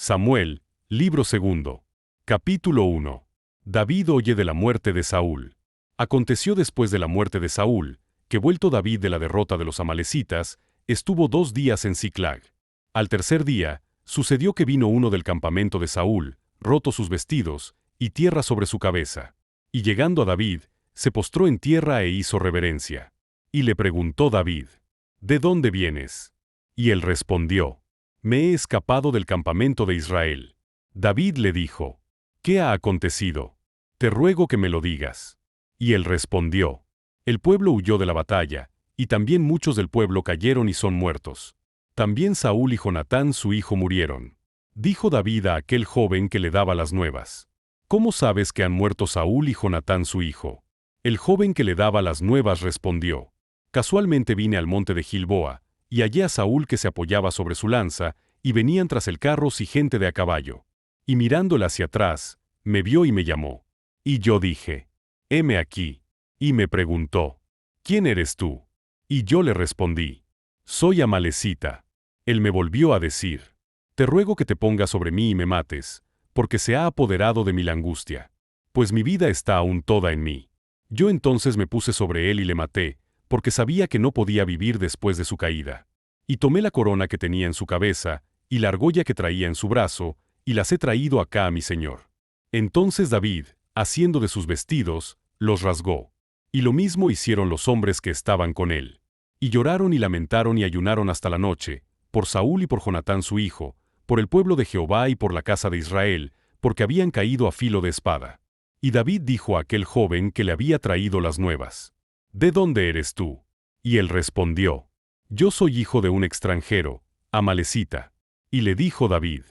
Samuel, libro 2. Capítulo 1. David oye de la muerte de Saúl. Aconteció después de la muerte de Saúl, que vuelto David de la derrota de los amalecitas, estuvo 2 días en Siclag. Al tercer día, sucedió que vino uno del campamento de Saúl, roto sus vestidos, y tierra sobre su cabeza. Y llegando a David, se postró en tierra e hizo reverencia. Y le preguntó David: ¿De dónde vienes? Y él respondió: Me he escapado del campamento de Israel. David le dijo: ¿Qué ha acontecido? Te ruego que me lo digas. Y él respondió: El pueblo huyó de la batalla, y también muchos del pueblo cayeron y son muertos. También Saúl y Jonatán su hijo murieron. Dijo David a aquel joven que le daba las nuevas: ¿Cómo sabes que han muerto Saúl y Jonatán su hijo? El joven que le daba las nuevas respondió: Casualmente vine al monte de Gilboa, y hallé a Saúl que se apoyaba sobre su lanza, y venían tras él carros y gente de a caballo. Y mirándole hacia atrás, me vio y me llamó. Y yo dije: heme aquí. Y me preguntó: ¿Quién eres tú? Y yo le respondí: Soy amalecita. Él me volvió a decir: Te ruego que te pongas sobre mí y me mates, porque se ha apoderado de mí la angustia, pues mi vida está aún toda en mí. Yo entonces me puse sobre él y le maté, porque sabía que no podía vivir después de su caída. Y tomé la corona que tenía en su cabeza, y la argolla que traía en su brazo, y las he traído acá a mi señor. Entonces David, haciendo de sus vestidos, los rasgó. Y lo mismo hicieron los hombres que estaban con él. Y lloraron y lamentaron y ayunaron hasta la noche, por Saúl y por Jonatán su hijo, por el pueblo de Jehová y por la casa de Israel, porque habían caído a filo de espada. Y David dijo a aquel joven que le había traído las nuevas: ¿De dónde eres tú? Y él respondió: Yo soy hijo de un extranjero, amalecita. Y le dijo David: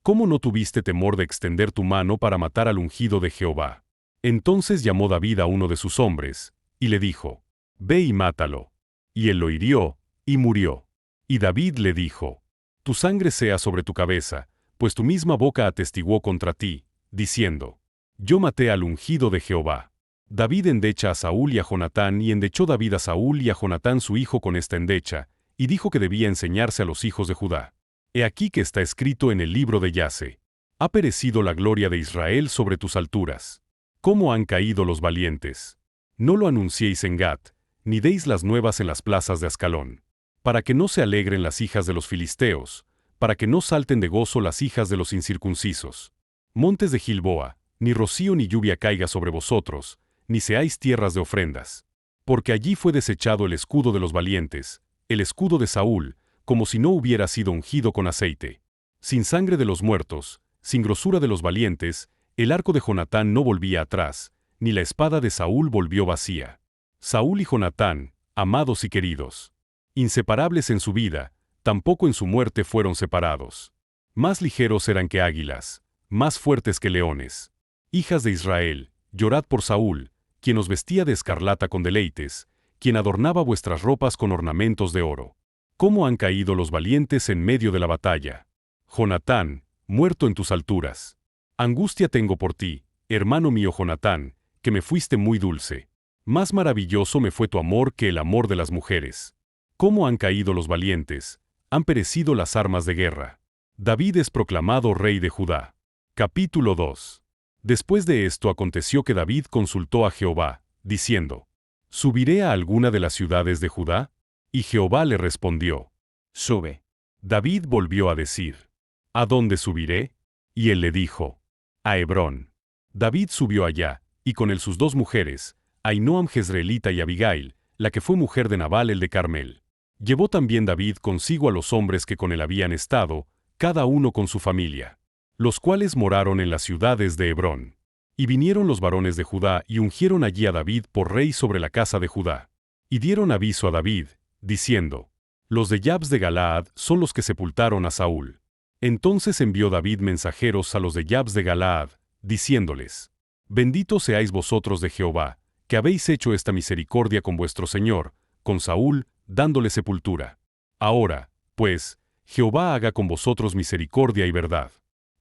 ¿Cómo no tuviste temor de extender tu mano para matar al ungido de Jehová? Entonces llamó David a uno de sus hombres, y le dijo: Ve y mátalo. Y él lo hirió, y murió. Y David le dijo: Tu sangre sea sobre tu cabeza, pues tu misma boca atestiguó contra ti, diciendo: Yo maté al ungido de Jehová. David endecha a Saúl y a Jonatán, y endechó David a Saúl y a Jonatán su hijo con esta endecha, y dijo que debía enseñarse a los hijos de Judá. He aquí que está escrito en el libro de Yase: Ha perecido la gloria de Israel sobre tus alturas. ¿Cómo han caído los valientes? No lo anunciéis en Gat, ni deis las nuevas en las plazas de Ascalón, para que no se alegren las hijas de los filisteos, para que no salten de gozo las hijas de los incircuncisos. Montes de Gilboa, ni rocío ni lluvia caiga sobre vosotros, ni seáis tierras de ofrendas. Porque allí fue desechado el escudo de los valientes, el escudo de Saúl, como si no hubiera sido ungido con aceite. Sin sangre de los muertos, sin grosura de los valientes, el arco de Jonatán no volvía atrás, ni la espada de Saúl volvió vacía. Saúl y Jonatán, amados y queridos, inseparables en su vida, tampoco en su muerte fueron separados. Más ligeros eran que águilas, más fuertes que leones. Hijas de Israel, llorad por Saúl, quien os vestía de escarlata con deleites, quien adornaba vuestras ropas con ornamentos de oro. ¿Cómo han caído los valientes en medio de la batalla? Jonatán, muerto en tus alturas. Angustia tengo por ti, hermano mío Jonatán, que me fuiste muy dulce. Más maravilloso me fue tu amor que el amor de las mujeres. ¿Cómo han caído los valientes? Han perecido las armas de guerra. David es proclamado rey de Judá. Capítulo 2. Después de esto aconteció que David consultó a Jehová, diciendo: ¿Subiré a alguna de las ciudades de Judá? Y Jehová le respondió: Sube. David volvió a decir: ¿A dónde subiré? Y él le dijo: A Hebrón. David subió allá, y con él sus 2 mujeres, Ahinoam jezreelita y Abigail, la que fue mujer de Nabal el de Carmel. Llevó también David consigo a los hombres que con él habían estado, cada uno con su familia, los cuales moraron en las ciudades de Hebrón. Y vinieron los varones de Judá y ungieron allí a David por rey sobre la casa de Judá. Y dieron aviso a David, diciendo: Los de Jabes de Galaad son los que sepultaron a Saúl. Entonces envió David mensajeros a los de Jabes de Galaad, diciéndoles: Benditos seáis vosotros de Jehová, que habéis hecho esta misericordia con vuestro señor, con Saúl, dándole sepultura. Ahora, pues, Jehová haga con vosotros misericordia y verdad.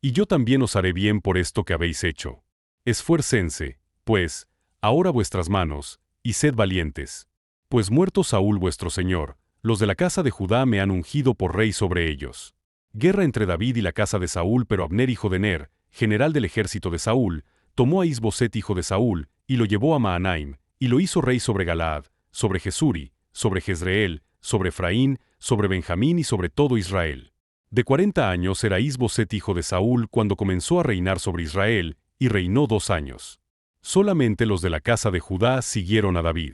Y yo también os haré bien por esto que habéis hecho. Esfuércense, pues, ahora vuestras manos, y sed valientes. Pues muerto Saúl vuestro señor, los de la casa de Judá me han ungido por rey sobre ellos. Guerra entre David y la casa de Saúl, pero Abner hijo de Ner, general del ejército de Saúl, tomó a Is-Boset hijo de Saúl, y lo llevó a Mahanaim, y lo hizo rey sobre Galaad, sobre Jesuri, sobre Jezreel, sobre Efraín, sobre Benjamín y sobre todo Israel. De 40 años era Is-Boset hijo de Saúl cuando comenzó a reinar sobre Israel, y reinó 2 años. Solamente los de la casa de Judá siguieron a David.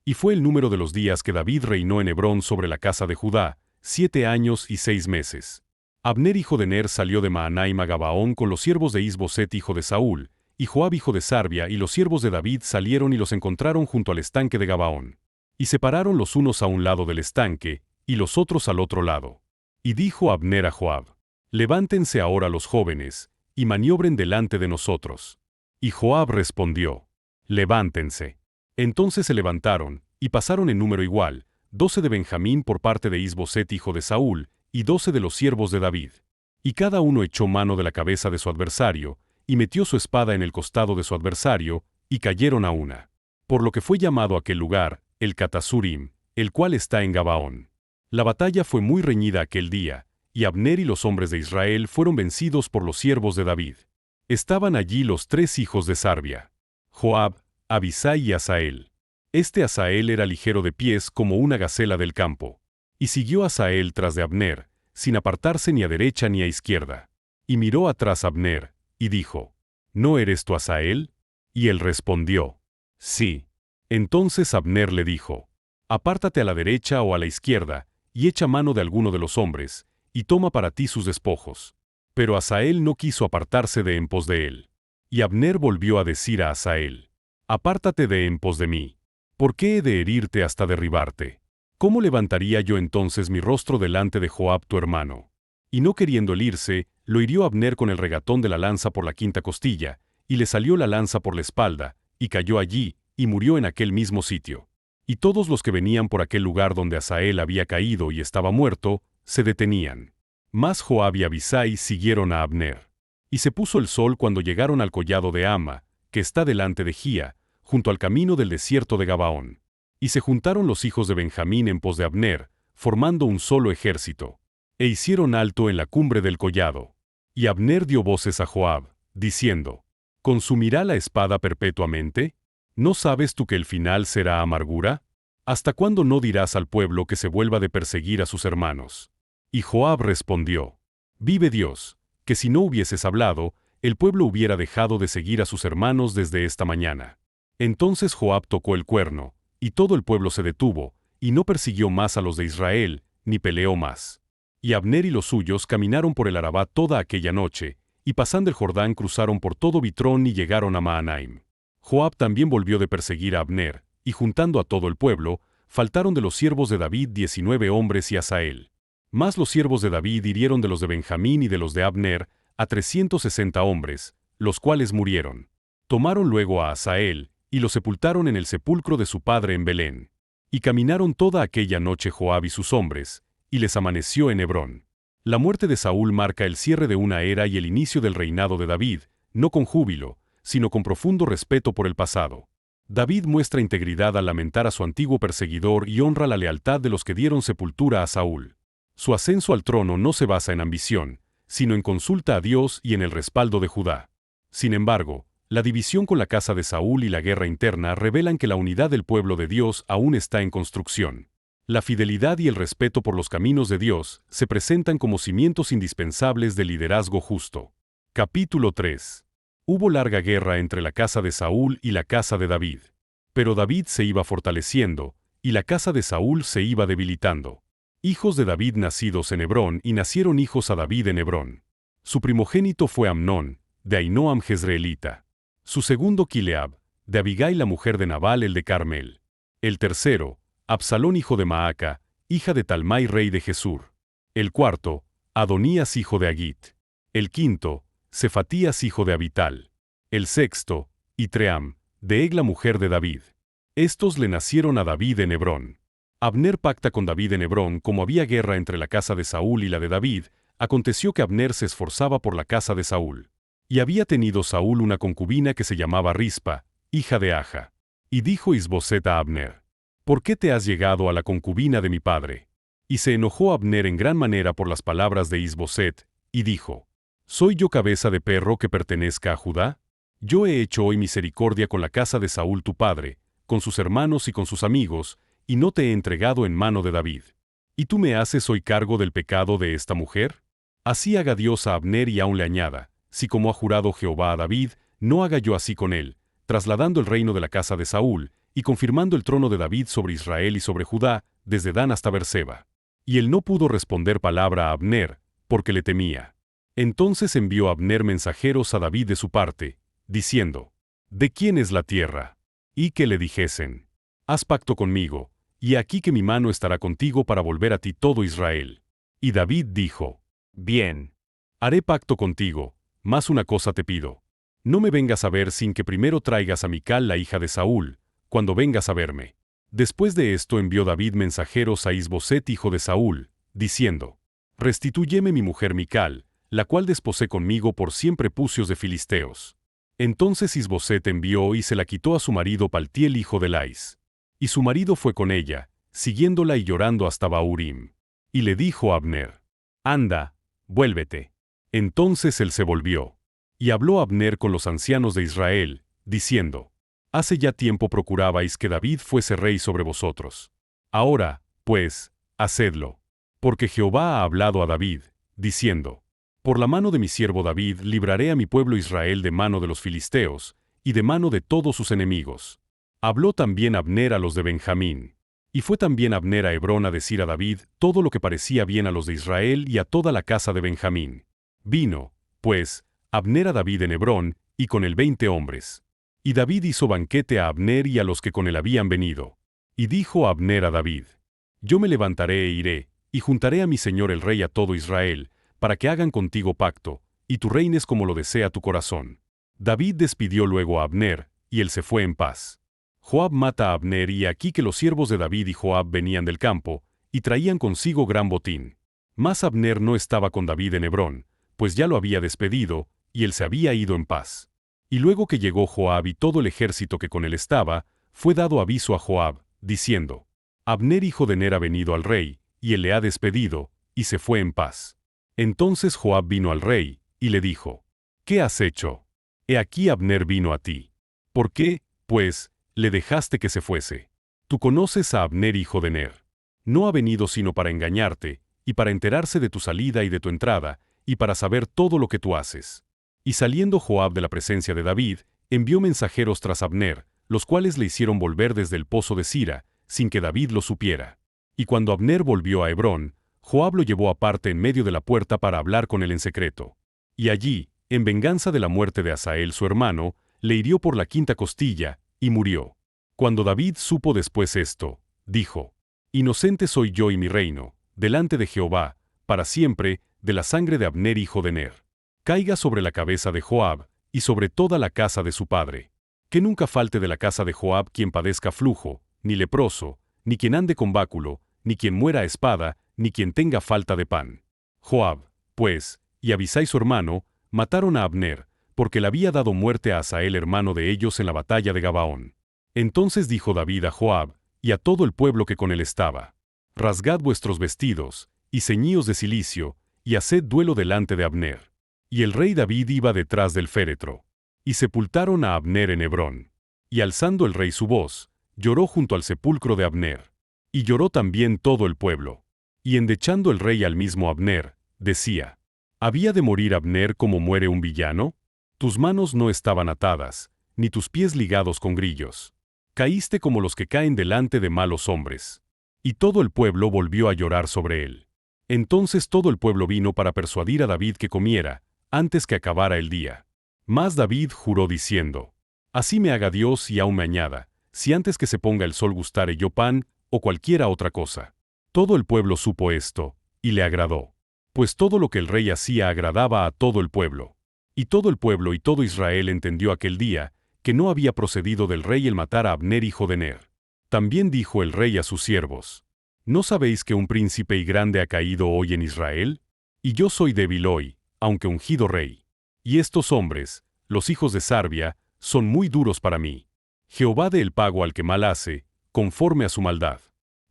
Y fue el número de los días que David reinó en Hebrón sobre la casa de Judá, 7 años y 6 meses. Abner hijo de Ner salió de Mahanaim a Gabaón con los siervos de Is-Boset hijo de Saúl, y Joab hijo de Sarbia y los siervos de David salieron y los encontraron junto al estanque de Gabaón. Y se pararon los unos a un lado del estanque, y los otros al otro lado. Y dijo Abner a Joab: Levántense ahora los jóvenes, y maniobren delante de nosotros. Y Joab respondió: Levántense. Entonces se levantaron, y pasaron en número igual, 12 de Benjamín por parte de Is-Boset hijo de Saúl, y 12 de los siervos de David. Y cada uno echó mano de la cabeza de su adversario, y metió su espada en el costado de su adversario, y cayeron a una. Por lo que fue llamado aquel lugar, el Catasurim, el cual está en Gabaón. La batalla fue muy reñida aquel día, y Abner y los hombres de Israel fueron vencidos por los siervos de David. Estaban allí los 3 hijos de Sarbia: Joab, Abisai y Asael. Este Asael era ligero de pies como una gacela del campo. Y siguió Asael tras de Abner, sin apartarse ni a derecha ni a izquierda. Y miró atrás Abner, y dijo: ¿No eres tú Asael? Y él respondió: Sí. Entonces Abner le dijo: Apártate a la derecha o a la izquierda, y echa mano de alguno de los hombres, y toma para ti sus despojos. Pero Asael no quiso apartarse de en pos de él. Y Abner volvió a decir a Asael: Apártate de en pos de mí. ¿Por qué he de herirte hasta derribarte? ¿Cómo levantaría yo entonces mi rostro delante de Joab tu hermano? Y no queriendo herirse, lo hirió Abner con el regatón de la lanza por la quinta costilla, y le salió la lanza por la espalda, y cayó allí, y murió en aquel mismo sitio. Y todos los que venían por aquel lugar donde Asael había caído y estaba muerto, se detenían. Mas Joab y Abisai siguieron a Abner. Y se puso el sol cuando llegaron al collado de Ama, que está delante de Gía, junto al camino del desierto de Gabaón. Y se juntaron los hijos de Benjamín en pos de Abner, formando un solo ejército. E hicieron alto en la cumbre del collado. Y Abner dio voces a Joab, diciendo: ¿Consumirá la espada perpetuamente? ¿No sabes tú que el final será amargura? ¿Hasta cuándo no dirás al pueblo que se vuelva de perseguir a sus hermanos? Y Joab respondió: Vive Dios, que si no hubieses hablado, el pueblo hubiera dejado de seguir a sus hermanos desde esta mañana. Entonces Joab tocó el cuerno, y todo el pueblo se detuvo, y no persiguió más a los de Israel, ni peleó más. Y Abner y los suyos caminaron por el Arabá toda aquella noche, y pasando el Jordán cruzaron por todo Bitrón y llegaron a Mahanaim. Joab también volvió de perseguir a Abner, y juntando a todo el pueblo, faltaron de los siervos de David 19 hombres y Asael. Mas los siervos de David hirieron de los de Benjamín y de los de Abner a 360 hombres, los cuales murieron. Tomaron luego a Asael, y lo sepultaron en el sepulcro de su padre en Belén. Y caminaron toda aquella noche Joab y sus hombres, y les amaneció en Hebrón. La muerte de Saúl marca el cierre de una era y el inicio del reinado de David, no con júbilo, sino con profundo respeto por el pasado. David muestra integridad al lamentar a su antiguo perseguidor y honra la lealtad de los que dieron sepultura a Saúl. Su ascenso al trono no se basa en ambición, sino en consulta a Dios y en el respaldo de Judá. Sin embargo, la división con la casa de Saúl y la guerra interna revelan que la unidad del pueblo de Dios aún está en construcción. La fidelidad y el respeto por los caminos de Dios se presentan como cimientos indispensables del liderazgo justo. Capítulo 3. Hubo larga guerra entre la casa de Saúl y la casa de David. Pero David se iba fortaleciendo, y la casa de Saúl se iba debilitando. Hijos de David nacidos en Hebrón y nacieron hijos a David en Hebrón. Su primogénito fue Amnón, de Ahinoam jezreelita. Su segundo Kileab, de Abigail la mujer de Nabal el de Carmel. El tercero, Absalón hijo de Maaca, hija de Talmai rey de Gesur. El cuarto, Adonías hijo de Agit. El quinto, Cefatías hijo de Abital. El sexto, Itream, de Egla mujer de David. Estos le nacieron a David en Hebrón. Abner pacta con David en Hebrón. Como había guerra entre la casa de Saúl y la de David, aconteció que Abner se esforzaba por la casa de Saúl. Y había tenido Saúl una concubina que se llamaba Rispa, hija de Aja. Y dijo Is-Boset a Abner: ¿Por qué te has llegado a la concubina de mi padre? Y se enojó Abner en gran manera por las palabras de Is-Boset, y dijo: ¿Soy yo cabeza de perro que pertenezca a Judá? Yo he hecho hoy misericordia con la casa de Saúl tu padre, con sus hermanos y con sus amigos, y no te he entregado en mano de David. ¿Y tú me haces hoy cargo del pecado de esta mujer? Así haga Dios a Abner y aún le añada, si como ha jurado Jehová a David, no haga yo así con él, trasladando el reino de la casa de Saúl, y confirmando el trono de David sobre Israel y sobre Judá, desde Dan hasta Berseba. Y él no pudo responder palabra a Abner, porque le temía. Entonces envió Abner mensajeros a David de su parte, diciendo: ¿De quién es la tierra? Y que le dijesen: Haz pacto conmigo, y aquí que mi mano estará contigo para volver a ti todo Israel. Y David dijo: Bien, haré pacto contigo, mas una cosa te pido. No me vengas a ver sin que primero traigas a Mical la hija de Saúl, cuando vengas a verme. Después de esto envió David mensajeros a Is-Boset hijo de Saúl, diciendo: Restitúyeme mi mujer Mical, la cual desposé conmigo por 100 prepucios de filisteos. Entonces Is-Boset envió y se la quitó a su marido Paltiel hijo de Lais. Y su marido fue con ella, siguiéndola y llorando hasta Bahurim. Y le dijo a Abner: Anda, vuélvete. Entonces él se volvió. Y habló Abner con los ancianos de Israel, diciendo: Hace ya tiempo procurabais que David fuese rey sobre vosotros. Ahora, pues, hacedlo. Porque Jehová ha hablado a David, diciendo: Por la mano de mi siervo David libraré a mi pueblo Israel de mano de los filisteos, y de mano de todos sus enemigos. Habló también Abner a los de Benjamín. Y fue también Abner a Hebrón a decir a David todo lo que parecía bien a los de Israel y a toda la casa de Benjamín. Vino, pues, Abner a David en Hebrón, y con él 20 hombres. Y David hizo banquete a Abner y a los que con él habían venido. Y dijo Abner a David: Yo me levantaré e iré, y juntaré a mi señor el rey a todo Israel, para que hagan contigo pacto, y tú reines como lo desea tu corazón. David despidió luego a Abner, y él se fue en paz. Joab mata a Abner, y aquí que los siervos de David y Joab venían del campo, y traían consigo gran botín. Mas Abner no estaba con David en Hebrón, pues ya lo había despedido, y él se había ido en paz. Y luego que llegó Joab y todo el ejército que con él estaba, fue dado aviso a Joab, diciendo: Abner hijo de Ner ha venido al rey, y él le ha despedido, y se fue en paz. Entonces Joab vino al rey, y le dijo: ¿Qué has hecho? He aquí Abner vino a ti. ¿Por qué, pues, le dejaste que se fuese? Tú conoces a Abner hijo de Ner. No ha venido sino para engañarte, y para enterarse de tu salida y de tu entrada, y para saber todo lo que tú haces. Y saliendo Joab de la presencia de David, envió mensajeros tras Abner, los cuales le hicieron volver desde el pozo de Sira, sin que David lo supiera. Y cuando Abner volvió a Hebrón, Joab lo llevó aparte en medio de la puerta para hablar con él en secreto. Y allí, en venganza de la muerte de Asael su hermano, le hirió por la 5ª costilla, y murió. Cuando David supo después esto, dijo: Inocente soy yo y mi reino, delante de Jehová, para siempre, de la sangre de Abner hijo de Ner. Caiga sobre la cabeza de Joab, y sobre toda la casa de su padre. Que nunca falte de la casa de Joab quien padezca flujo, ni leproso, ni quien ande con báculo, ni quien muera a espada, ni quien tenga falta de pan. Joab, pues, y Abisai su hermano, mataron a Abner, porque le había dado muerte a Asael hermano de ellos en la batalla de Gabaón. Entonces dijo David a Joab, y a todo el pueblo que con él estaba: Rasgad vuestros vestidos, y ceñíos de cilicio, y haced duelo delante de Abner. Y el rey David iba detrás del féretro. Y sepultaron a Abner en Hebrón. Y alzando el rey su voz, lloró junto al sepulcro de Abner. Y lloró también todo el pueblo. Y endechando el rey al mismo Abner, decía: ¿Había de morir Abner como muere un villano? Tus manos no estaban atadas, ni tus pies ligados con grillos. Caíste como los que caen delante de malos hombres. Y todo el pueblo volvió a llorar sobre él. Entonces todo el pueblo vino para persuadir a David que comiera, antes que acabara el día. Mas David juró diciendo: Así me haga Dios y aún me añada, si antes que se ponga el sol gustare yo pan, o cualquiera otra cosa. Todo el pueblo supo esto, y le agradó. Pues todo lo que el rey hacía agradaba a todo el pueblo. Y todo el pueblo y todo Israel entendió aquel día, que no había procedido del rey el matar a Abner hijo de Ner. También dijo el rey a sus siervos: ¿No sabéis que un príncipe y grande ha caído hoy en Israel? Y yo soy débil hoy, aunque ungido rey. Y estos hombres, los hijos de Sarbia, son muy duros para mí. Jehová dé el pago al que mal hace, conforme a su maldad.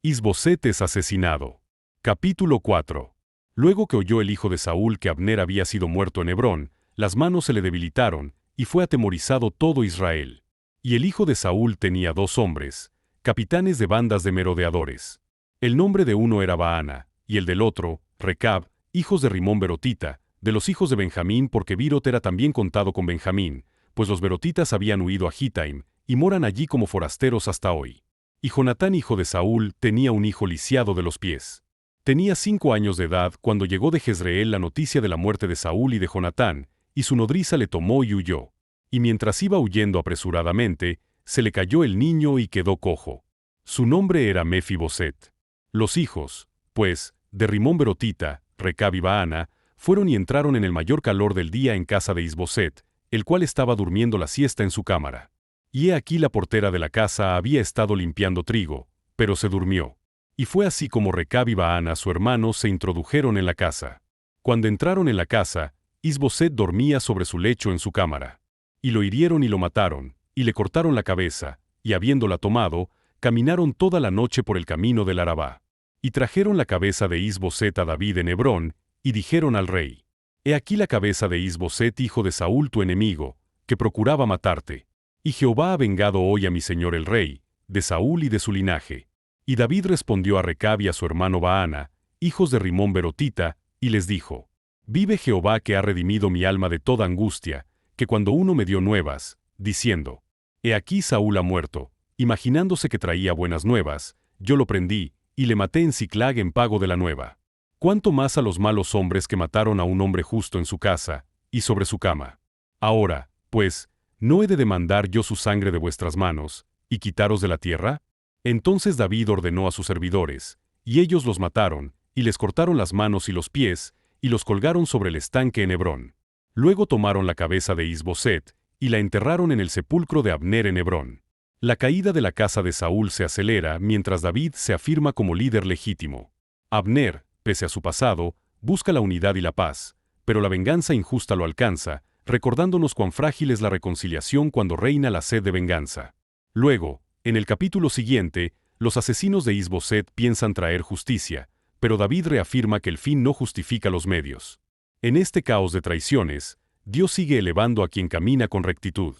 Is-Boset es asesinado. Capítulo 4. Luego que oyó el hijo de Saúl que Abner había sido muerto en Hebrón, las manos se le debilitaron, y fue atemorizado todo Israel. Y el hijo de Saúl tenía 2 hombres, capitanes de bandas de merodeadores. El nombre de uno era Baana, y el del otro, Recab, hijos de Rimón Berotita, de los hijos de Benjamín, porque Birot era también contado con Benjamín, pues los berotitas habían huido a Gittaim, y moran allí como forasteros hasta hoy. Y Jonatán, hijo de Saúl, tenía un hijo lisiado de los pies. Tenía 5 años de edad cuando llegó de Jezreel la noticia de la muerte de Saúl y de Jonatán, y su nodriza le tomó y huyó. Y mientras iba huyendo apresuradamente, se le cayó el niño y quedó cojo. Su nombre era Mefiboset. Los hijos, pues, de Rimón Berotita, Recab y Baana, fueron y entraron en el mayor calor del día en casa de Isboset, el cual estaba durmiendo la siesta en su cámara. Y he aquí la portera de la casa había estado limpiando trigo, pero se durmió. Y fue así como Recab y Baana, su hermano, se introdujeron en la casa. Cuando entraron en la casa, Isboset dormía sobre su lecho en su cámara. Y lo hirieron y lo mataron, y le cortaron la cabeza, y habiéndola tomado, caminaron toda la noche por el camino del Arabá. Y trajeron la cabeza de Isboset a David en Hebrón, y dijeron al rey: He aquí la cabeza de Isboset, hijo de Saúl tu enemigo, que procuraba matarte. Y Jehová ha vengado hoy a mi señor el rey, de Saúl y de su linaje. Y David respondió a Recab y a su hermano Baana, hijos de Rimón Berotita, y les dijo: Vive Jehová, que ha redimido mi alma de toda angustia, que cuando uno me dio nuevas, diciendo: He aquí Saúl ha muerto, imaginándose que traía buenas nuevas, yo lo prendí, y le maté en Siclag en pago de la nueva. Cuánto más a los malos hombres que mataron a un hombre justo en su casa, y sobre su cama. Ahora, pues, ¿no he de demandar yo su sangre de vuestras manos, y quitaros de la tierra? Entonces David ordenó a sus servidores, y ellos los mataron, y les cortaron las manos y los pies, y los colgaron sobre el estanque en Hebrón. Luego tomaron la cabeza de Isboset, y la enterraron en el sepulcro de Abner en Hebrón. La caída de la casa de Saúl se acelera mientras David se afirma como líder legítimo. Abner, pese a su pasado, busca la unidad y la paz, pero la venganza injusta lo alcanza, recordándonos cuán frágil es la reconciliación cuando reina la sed de venganza. Luego, en el capítulo siguiente, los asesinos de Isboset piensan traer justicia, pero David reafirma que el fin no justifica los medios. En este caos de traiciones, Dios sigue elevando a quien camina con rectitud.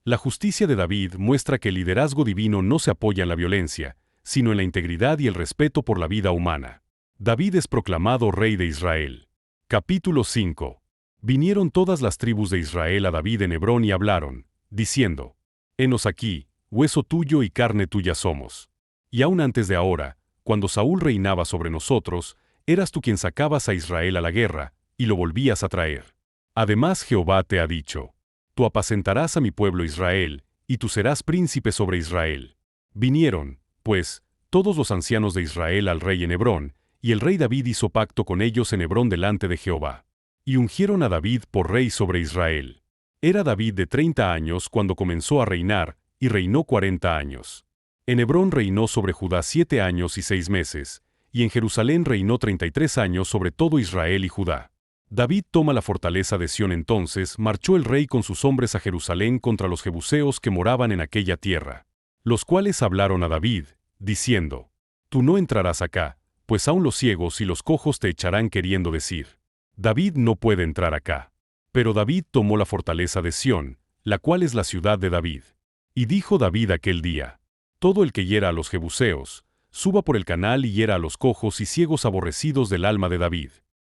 La justicia de David muestra que el liderazgo divino no se apoya en la violencia, sino en la integridad y el respeto por la vida humana. David es proclamado rey de Israel. Capítulo 5. Vinieron todas las tribus de Israel a David en Hebrón y hablaron, diciendo: Henos aquí, hueso tuyo y carne tuya somos. Y aún antes de ahora, cuando Saúl reinaba sobre nosotros, eras tú quien sacabas a Israel a la guerra, y lo volvías a traer. Además Jehová te ha dicho: Tú apacentarás a mi pueblo Israel, y tú serás príncipe sobre Israel. Vinieron, pues, todos los ancianos de Israel al rey en Hebrón, y el rey David hizo pacto con ellos en Hebrón delante de Jehová. Y ungieron a David por rey sobre Israel. Era David de 30 años cuando comenzó a reinar, y reinó 40 años. En Hebrón reinó sobre Judá 7 años y 6 meses, y en Jerusalén reinó 33 años sobre todo Israel y Judá. David toma la fortaleza de Sión. Entonces marchó el rey con sus hombres a Jerusalén contra los jebuseos que moraban en aquella tierra, los cuales hablaron a David, diciendo: Tú no entrarás acá, pues aun los ciegos y los cojos te echarán, queriendo decir: David no puede entrar acá. Pero David tomó la fortaleza de Sión, la cual es la ciudad de David. Y dijo David aquel día: Todo el que hiera a los jebuseos, suba por el canal y hiera a los cojos y ciegos aborrecidos del alma de David.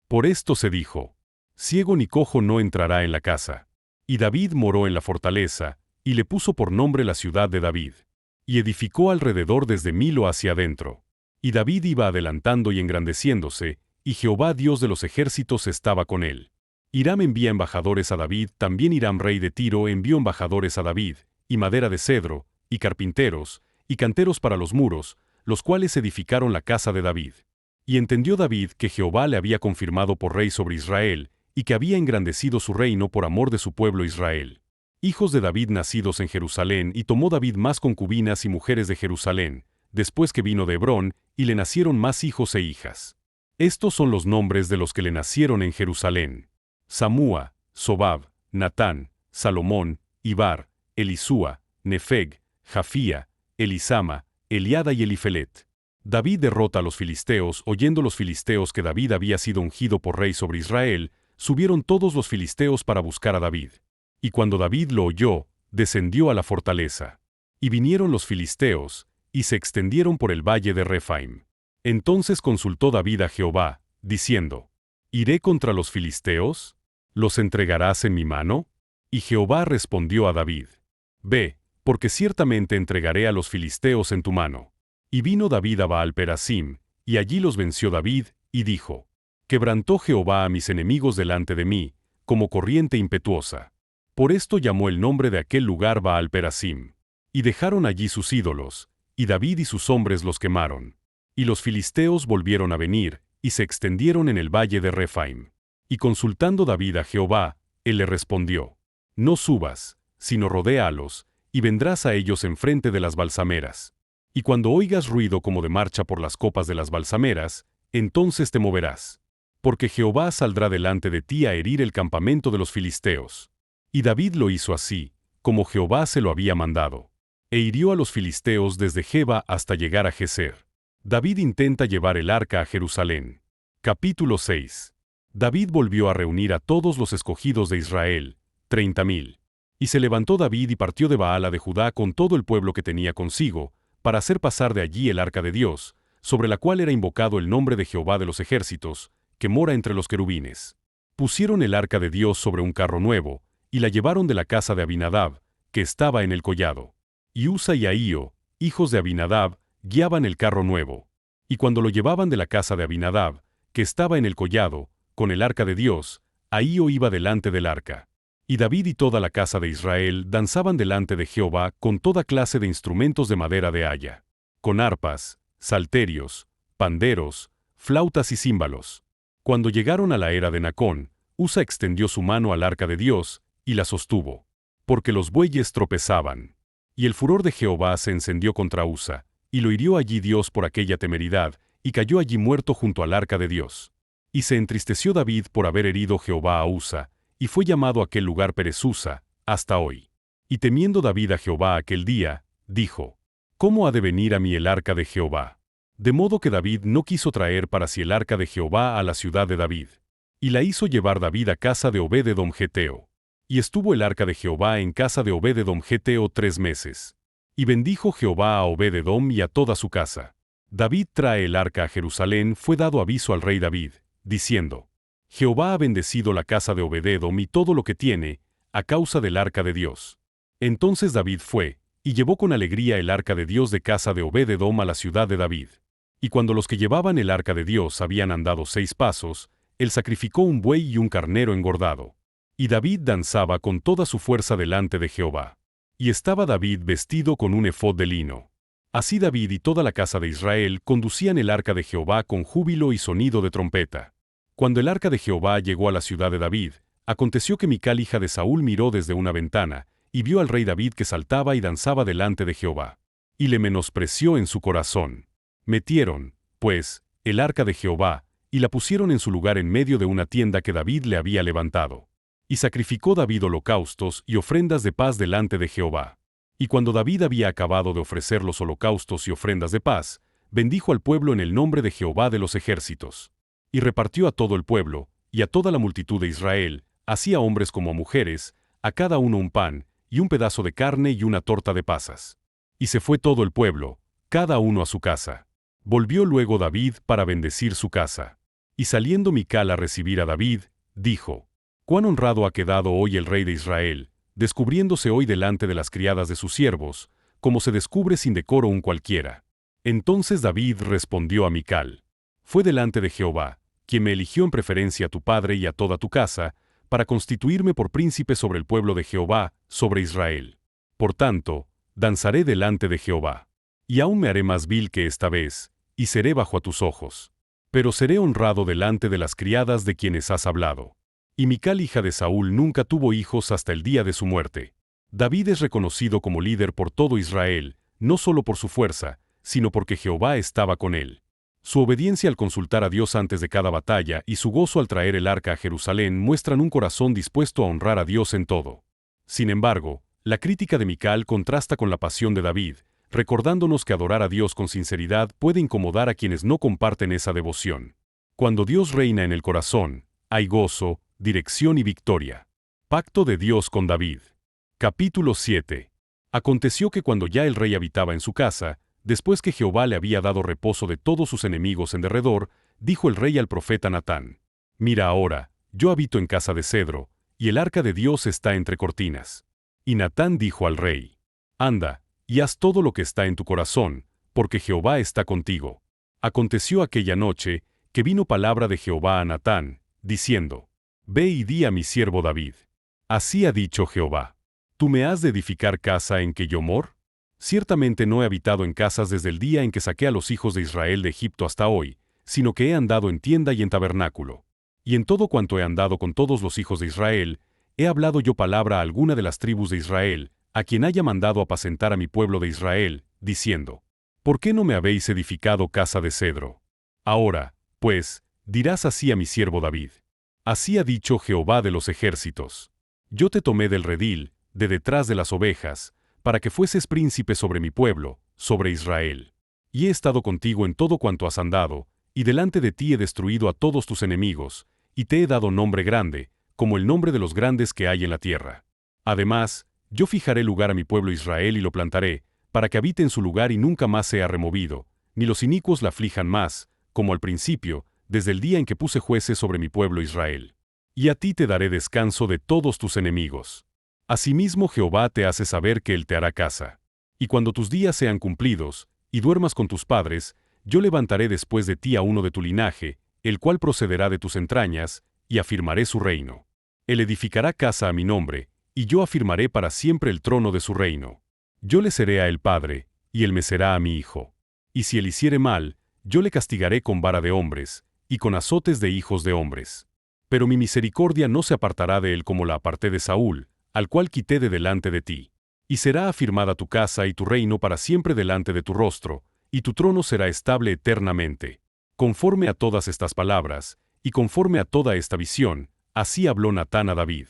Por esto se dijo: Ciego ni cojo no entrará en la casa. Y David moró en la fortaleza, y le puso por nombre la ciudad de David. Y edificó alrededor desde Milo hacia adentro. Y David iba adelantando y engrandeciéndose, y Jehová Dios de los ejércitos estaba con él. Hiram envía embajadores a David, también Hiram rey de Tiro envió embajadores a David, y madera de cedro, y carpinteros, y canteros para los muros, los cuales edificaron la casa de David. Y entendió David que Jehová le había confirmado por rey sobre Israel, y que había engrandecido su reino por amor de su pueblo Israel. Hijos de David nacidos en Jerusalén, y tomó David más concubinas y mujeres de Jerusalén, después que vino de Hebrón, y le nacieron más hijos e hijas. Estos son los nombres de los que le nacieron en Jerusalén: Samúa, Sobab, Natán, Salomón, Ibar, Elisúa, Nefeg, Jafía, Elisama, Eliada y Elifelet. David derrota a los filisteos. Oyendo los filisteos que David había sido ungido por rey sobre Israel, subieron todos los filisteos para buscar a David. Y cuando David lo oyó, descendió a la fortaleza. Y vinieron los filisteos, y se extendieron por el valle de Rephaim. Entonces consultó David a Jehová, diciendo: ¿Iré contra los filisteos? ¿Los entregarás en mi mano? Y Jehová respondió a David: Ve, porque ciertamente entregaré a los filisteos en tu mano. Y vino David a Baal-Perasim, y allí los venció David, y dijo: Quebrantó Jehová a mis enemigos delante de mí, como corriente impetuosa. Por esto llamó el nombre de aquel lugar Baal-Perasim. Y dejaron allí sus ídolos, y David y sus hombres los quemaron. Y los filisteos volvieron a venir, y se extendieron en el valle de Rephaim. Y consultando David a Jehová, él le respondió: No subas, sino rodéalos, y vendrás a ellos enfrente de las balsameras. Y cuando oigas ruido como de marcha por las copas de las balsameras, entonces te moverás. Porque Jehová saldrá delante de ti a herir el campamento de los filisteos. Y David lo hizo así, como Jehová se lo había mandado. E hirió a los filisteos desde Geba hasta llegar a Geser. David intenta llevar el arca a Jerusalén. Capítulo 6. David volvió a reunir a todos los escogidos de Israel, 30,000. Y se levantó David y partió de Baala de Judá con todo el pueblo que tenía consigo, para hacer pasar de allí el arca de Dios, sobre la cual era invocado el nombre de Jehová de los ejércitos, que mora entre los querubines. Pusieron el arca de Dios sobre un carro nuevo, y la llevaron de la casa de Abinadab, que estaba en el collado. Y Usa y Ahío, hijos de Abinadab, guiaban el carro nuevo. Y cuando lo llevaban de la casa de Abinadab, que estaba en el collado, con el arca de Dios, Ahío iba delante del arca. Y David y toda la casa de Israel danzaban delante de Jehová con toda clase de instrumentos de madera de haya, con arpas, salterios, panderos, flautas y címbalos. Cuando llegaron a la era de Nacón, Usa extendió su mano al arca de Dios, y la sostuvo, porque los bueyes tropezaban. Y el furor de Jehová se encendió contra Usa, y lo hirió allí Dios por aquella temeridad, y cayó allí muerto junto al arca de Dios. Y se entristeció David por haber herido Jehová a Usa, y fue llamado aquel lugar Perez-Usa, hasta hoy. Y temiendo David a Jehová aquel día, dijo: ¿Cómo ha de venir a mí el arca de Jehová? De modo que David no quiso traer para sí el arca de Jehová a la ciudad de David. Y la hizo llevar David a casa de Obed-edom geteo. Y estuvo el arca de Jehová en casa de Obed-edom geteo 3 meses. Y bendijo Jehová a Obed-edom y a toda su casa. David trae el arca a Jerusalén. Fue dado aviso al rey David, diciendo: Jehová ha bendecido la casa de Obed-edom y todo lo que tiene, a causa del arca de Dios. Entonces David fue, y llevó con alegría el arca de Dios de casa de Obed-edom a la ciudad de David. Y cuando los que llevaban el arca de Dios habían andado 6 pasos, él sacrificó un buey y un carnero engordado. Y David danzaba con toda su fuerza delante de Jehová. Y estaba David vestido con un efod de lino. Así David y toda la casa de Israel conducían el arca de Jehová con júbilo y sonido de trompeta. Cuando el arca de Jehová llegó a la ciudad de David, aconteció que Mical hija de Saúl miró desde una ventana, y vio al rey David que saltaba y danzaba delante de Jehová. Y le menospreció en su corazón. Metieron, pues, el arca de Jehová, y la pusieron en su lugar en medio de una tienda que David le había levantado. Y sacrificó David holocaustos y ofrendas de paz delante de Jehová. Y cuando David había acabado de ofrecer los holocaustos y ofrendas de paz, bendijo al pueblo en el nombre de Jehová de los ejércitos. Y repartió a todo el pueblo, y a toda la multitud de Israel, así a hombres como a mujeres, a cada uno un pan, y un pedazo de carne y una torta de pasas. Y se fue todo el pueblo, cada uno a su casa. Volvió luego David para bendecir su casa. Y saliendo Mical a recibir a David, dijo: «Cuán honrado ha quedado hoy el rey de Israel, descubriéndose hoy delante de las criadas de sus siervos, como se descubre sin decoro un cualquiera». Entonces David respondió a Mical: «Fue delante de Jehová, quien me eligió en preferencia a tu padre y a toda tu casa, para constituirme por príncipe sobre el pueblo de Jehová, sobre Israel. Por tanto, danzaré delante de Jehová. Y aún me haré más vil que esta vez, y seré bajo a tus ojos. Pero seré honrado delante de las criadas de quienes has hablado». Y Mical hija de Saúl nunca tuvo hijos hasta el día de su muerte. David es reconocido como líder por todo Israel, no solo por su fuerza, sino porque Jehová estaba con él. Su obediencia al consultar a Dios antes de cada batalla y su gozo al traer el arca a Jerusalén muestran un corazón dispuesto a honrar a Dios en todo. Sin embargo, la crítica de Mical contrasta con la pasión de David, recordándonos que adorar a Dios con sinceridad puede incomodar a quienes no comparten esa devoción. Cuando Dios reina en el corazón, hay gozo, dirección y victoria. Pacto de Dios con David. Capítulo 7. Aconteció que cuando ya el rey habitaba en su casa, después que Jehová le había dado reposo de todos sus enemigos en derredor, dijo el rey al profeta Natán: Mira ahora, yo habito en casa de cedro, y el arca de Dios está entre cortinas. Y Natán dijo al rey: Anda, y haz todo lo que está en tu corazón, porque Jehová está contigo. Aconteció aquella noche, que vino palabra de Jehová a Natán, diciendo: Ve y di a mi siervo David. Así ha dicho Jehová: ¿Tú me has de edificar casa en que yo mor? Ciertamente no he habitado en casas desde el día en que saqué a los hijos de Israel de Egipto hasta hoy, sino que he andado en tienda y en tabernáculo. Y en todo cuanto he andado con todos los hijos de Israel, he hablado yo palabra a alguna de las tribus de Israel, a quien haya mandado apacentar a mi pueblo de Israel, diciendo: ¿Por qué no me habéis edificado casa de cedro? Ahora, pues, dirás así a mi siervo David: Así ha dicho Jehová de los ejércitos: Yo te tomé del redil, de detrás de las ovejas, para que fueses príncipe sobre mi pueblo, sobre Israel. Y he estado contigo en todo cuanto has andado, y delante de ti he destruido a todos tus enemigos, y te he dado nombre grande, como el nombre de los grandes que hay en la tierra. Además, yo fijaré lugar a mi pueblo Israel y lo plantaré, para que habite en su lugar y nunca más sea removido, ni los inicuos la aflijan más, como al principio, desde el día en que puse jueces sobre mi pueblo Israel. Y a ti te daré descanso de todos tus enemigos. Asimismo Jehová te hace saber que Él te hará casa. Y cuando tus días sean cumplidos, y duermas con tus padres, yo levantaré después de ti a uno de tu linaje, el cual procederá de tus entrañas, y afirmaré su reino. Él edificará casa a mi nombre, y yo afirmaré para siempre el trono de su reino. Yo le seré a él padre, y él me será a mi hijo. Y si él hiciere mal, yo le castigaré con vara de hombres, y con azotes de hijos de hombres. Pero mi misericordia no se apartará de él como la aparté de Saúl, al cual quité de delante de ti. Y será afirmada tu casa y tu reino para siempre delante de tu rostro, y tu trono será estable eternamente. Conforme a todas estas palabras, y conforme a toda esta visión, así habló Natán a David.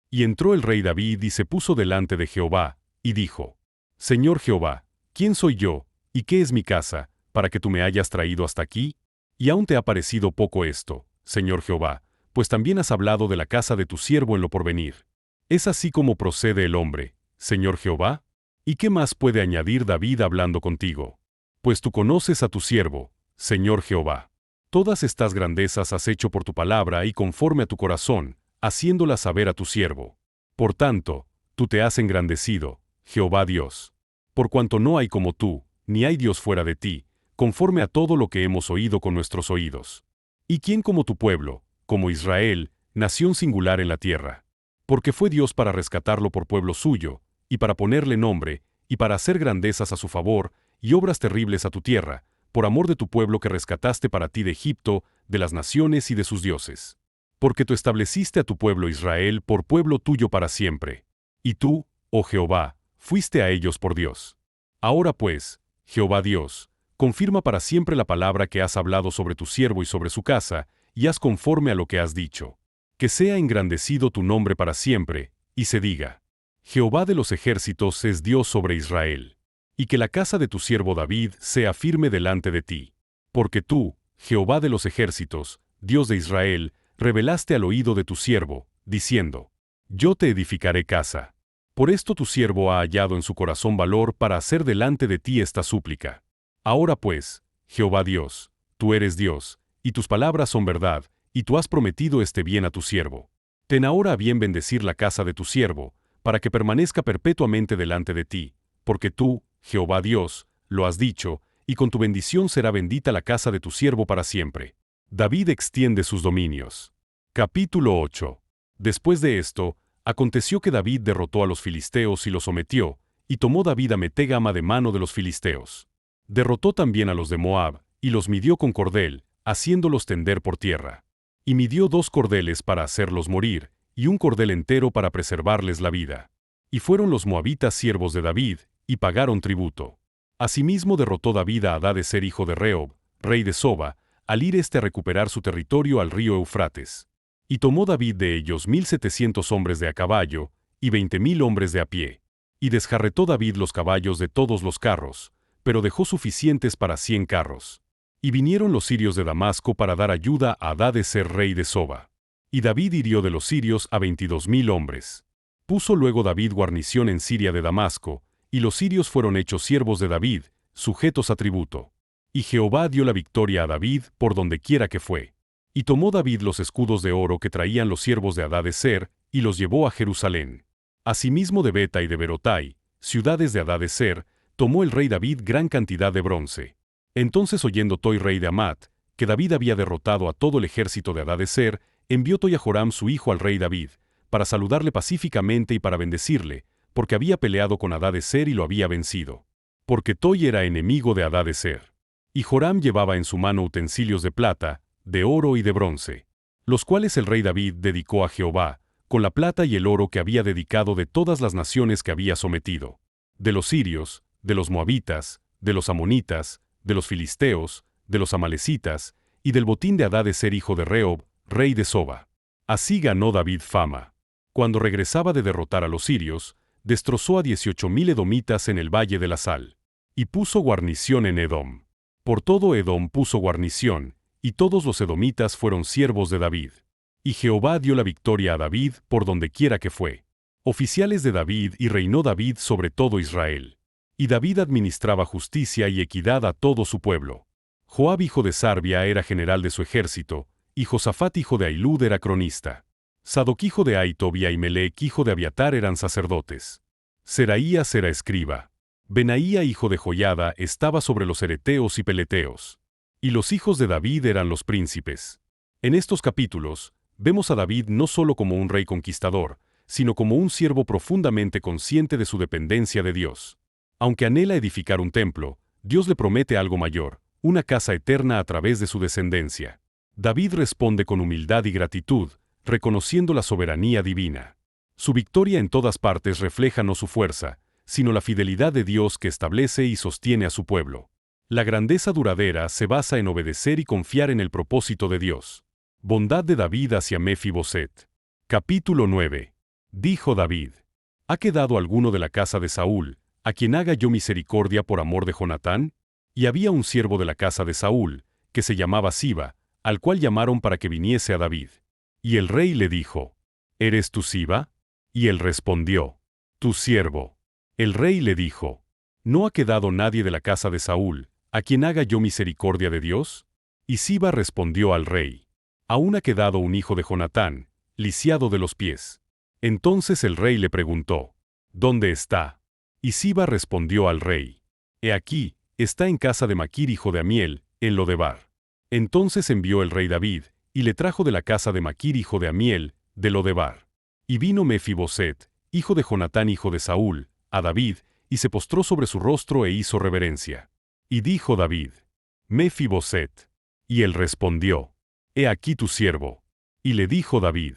Y entró el rey David y se puso delante de Jehová, y dijo: Señor Jehová, ¿quién soy yo, y qué es mi casa, para que tú me hayas traído hasta aquí? Y aún te ha parecido poco esto, Señor Jehová, pues también has hablado de la casa de tu siervo en lo porvenir. ¿Es así como procede el hombre, Señor Jehová? ¿Y qué más puede añadir David hablando contigo? Pues tú conoces a tu siervo, Señor Jehová. Todas estas grandezas has hecho por tu palabra y conforme a tu corazón, haciéndolas saber a tu siervo. Por tanto, tú te has engrandecido, Jehová Dios. Por cuanto no hay como tú, ni hay Dios fuera de ti, conforme a todo lo que hemos oído con nuestros oídos. ¿Y quién como tu pueblo, como Israel, nación singular en la tierra? Porque fue Dios para rescatarlo por pueblo suyo, y para ponerle nombre, y para hacer grandezas a su favor, y obras terribles a tu tierra, por amor de tu pueblo que rescataste para ti de Egipto, de las naciones y de sus dioses. Porque tú estableciste a tu pueblo Israel por pueblo tuyo para siempre. Y tú, oh Jehová, fuiste a ellos por Dios. Ahora pues, Jehová Dios, confirma para siempre la palabra que has hablado sobre tu siervo y sobre su casa, y haz conforme a lo que has dicho. Que sea engrandecido tu nombre para siempre, y se diga: Jehová de los ejércitos es Dios sobre Israel. Y que la casa de tu siervo David sea firme delante de ti. Porque tú, Jehová de los ejércitos, Dios de Israel, revelaste al oído de tu siervo, diciendo: Yo te edificaré casa. Por esto tu siervo ha hallado en su corazón valor para hacer delante de ti esta súplica. Ahora pues, Jehová Dios, tú eres Dios, y tus palabras son verdad, y tú has prometido este bien a tu siervo. Ten ahora a bien bendecir la casa de tu siervo, para que permanezca perpetuamente delante de ti, porque tú, Jehová Dios, lo has dicho, y con tu bendición será bendita la casa de tu siervo para siempre. David extiende sus dominios. Capítulo 8. Después de esto, aconteció que David derrotó a los filisteos y los sometió, y tomó David a Metegama de mano de los filisteos. Derrotó también a los de Moab, y los midió con cordel, haciéndolos tender por tierra. Y midió 2 cordeles para hacerlos morir, y un cordel entero para preservarles la vida. Y fueron los moabitas siervos de David, y pagaron tributo. Asimismo derrotó David a Hadadezer hijo de Rehob, rey de Soba, al ir a recuperar su territorio al río Eufrates. Y tomó David de ellos 1,700 hombres de a caballo, y 20,000 hombres de a pie. Y desjarretó David los caballos de todos los carros, pero dejó suficientes para 100 carros. Y vinieron los sirios de Damasco para dar ayuda a Hadadezer rey de Soba. Y David hirió de los sirios a 22,000 hombres. Puso luego David guarnición en Siria de Damasco, y los sirios fueron hechos siervos de David, sujetos a tributo. Y Jehová dio la victoria a David por donde quiera que fue. Y tomó David los escudos de oro que traían los siervos de Hadadezer, y los llevó a Jerusalén. Asimismo de Beta y de Berotai, ciudades de Hadadezer, tomó el rey David gran cantidad de bronce. Entonces oyendo Toi rey de Amat, que David había derrotado a todo el ejército de Hadadezer, envió Toi a Joram su hijo al rey David, para saludarle pacíficamente y para bendecirle, porque había peleado con Hadadezer y lo había vencido. Porque Toi era enemigo de Hadadezer. Y Joram llevaba en su mano utensilios de plata, de oro y de bronce, los cuales el rey David dedicó a Jehová, con la plata y el oro que había dedicado de todas las naciones que había sometido, de los sirios, de los moabitas, de los amonitas, de los filisteos, de los amalecitas, y del botín de Hadadezer hijo de Rehob, rey de Soba. Así ganó David fama. Cuando regresaba de derrotar a los sirios, destrozó a 18,000 edomitas en el valle de la Sal, y puso guarnición en Edom. Por todo Edom puso guarnición, y todos los edomitas fueron siervos de David. Y Jehová dio la victoria a David por donde quiera que fue. Oficiales de David, y reinó David sobre todo Israel. Y David administraba justicia y equidad a todo su pueblo. Joab hijo de Sarbia era general de su ejército, y Josafat hijo de Ahilud era cronista. Sadoc hijo de Ahitob y Ahimelech hijo de Abiatar eran sacerdotes. Seraías era escriba. Benaía hijo de Joiada estaba sobre los ereteos y peleteos. Y los hijos de David eran los príncipes. En estos capítulos, vemos a David no solo como un rey conquistador, sino como un siervo profundamente consciente de su dependencia de Dios. Aunque anhela edificar un templo, Dios le promete algo mayor, una casa eterna a través de su descendencia. David responde con humildad y gratitud, reconociendo la soberanía divina. Su victoria en todas partes refleja no su fuerza, sino la fidelidad de Dios que establece y sostiene a su pueblo. La grandeza duradera se basa en obedecer y confiar en el propósito de Dios. Bondad de David hacia Mefiboset. Capítulo 9. Dijo David: ¿Ha quedado alguno de la casa de Saúl, a quien haga yo misericordia por amor de Jonatán? Y había un siervo de la casa de Saúl, que se llamaba Siba, al cual llamaron para que viniese a David. Y el rey le dijo: ¿Eres tú Siba? Y él respondió: Tu siervo. El rey le dijo: ¿No ha quedado nadie de la casa de Saúl, a quien haga yo misericordia de Dios? Y Siba respondió al rey: Aún ha quedado un hijo de Jonatán, lisiado de los pies. Entonces el rey le preguntó: ¿Dónde está? Y Siba respondió al rey: He aquí, está en casa de Maquir hijo de Amiel, en Lodebar. Entonces envió el rey David, y le trajo de la casa de Maquir hijo de Amiel, de Lodebar. Y vino Mefiboset, hijo de Jonatán hijo de Saúl, a David, y se postró sobre su rostro e hizo reverencia. Y dijo David: Mefiboset. Y él respondió: He aquí tu siervo. Y le dijo David: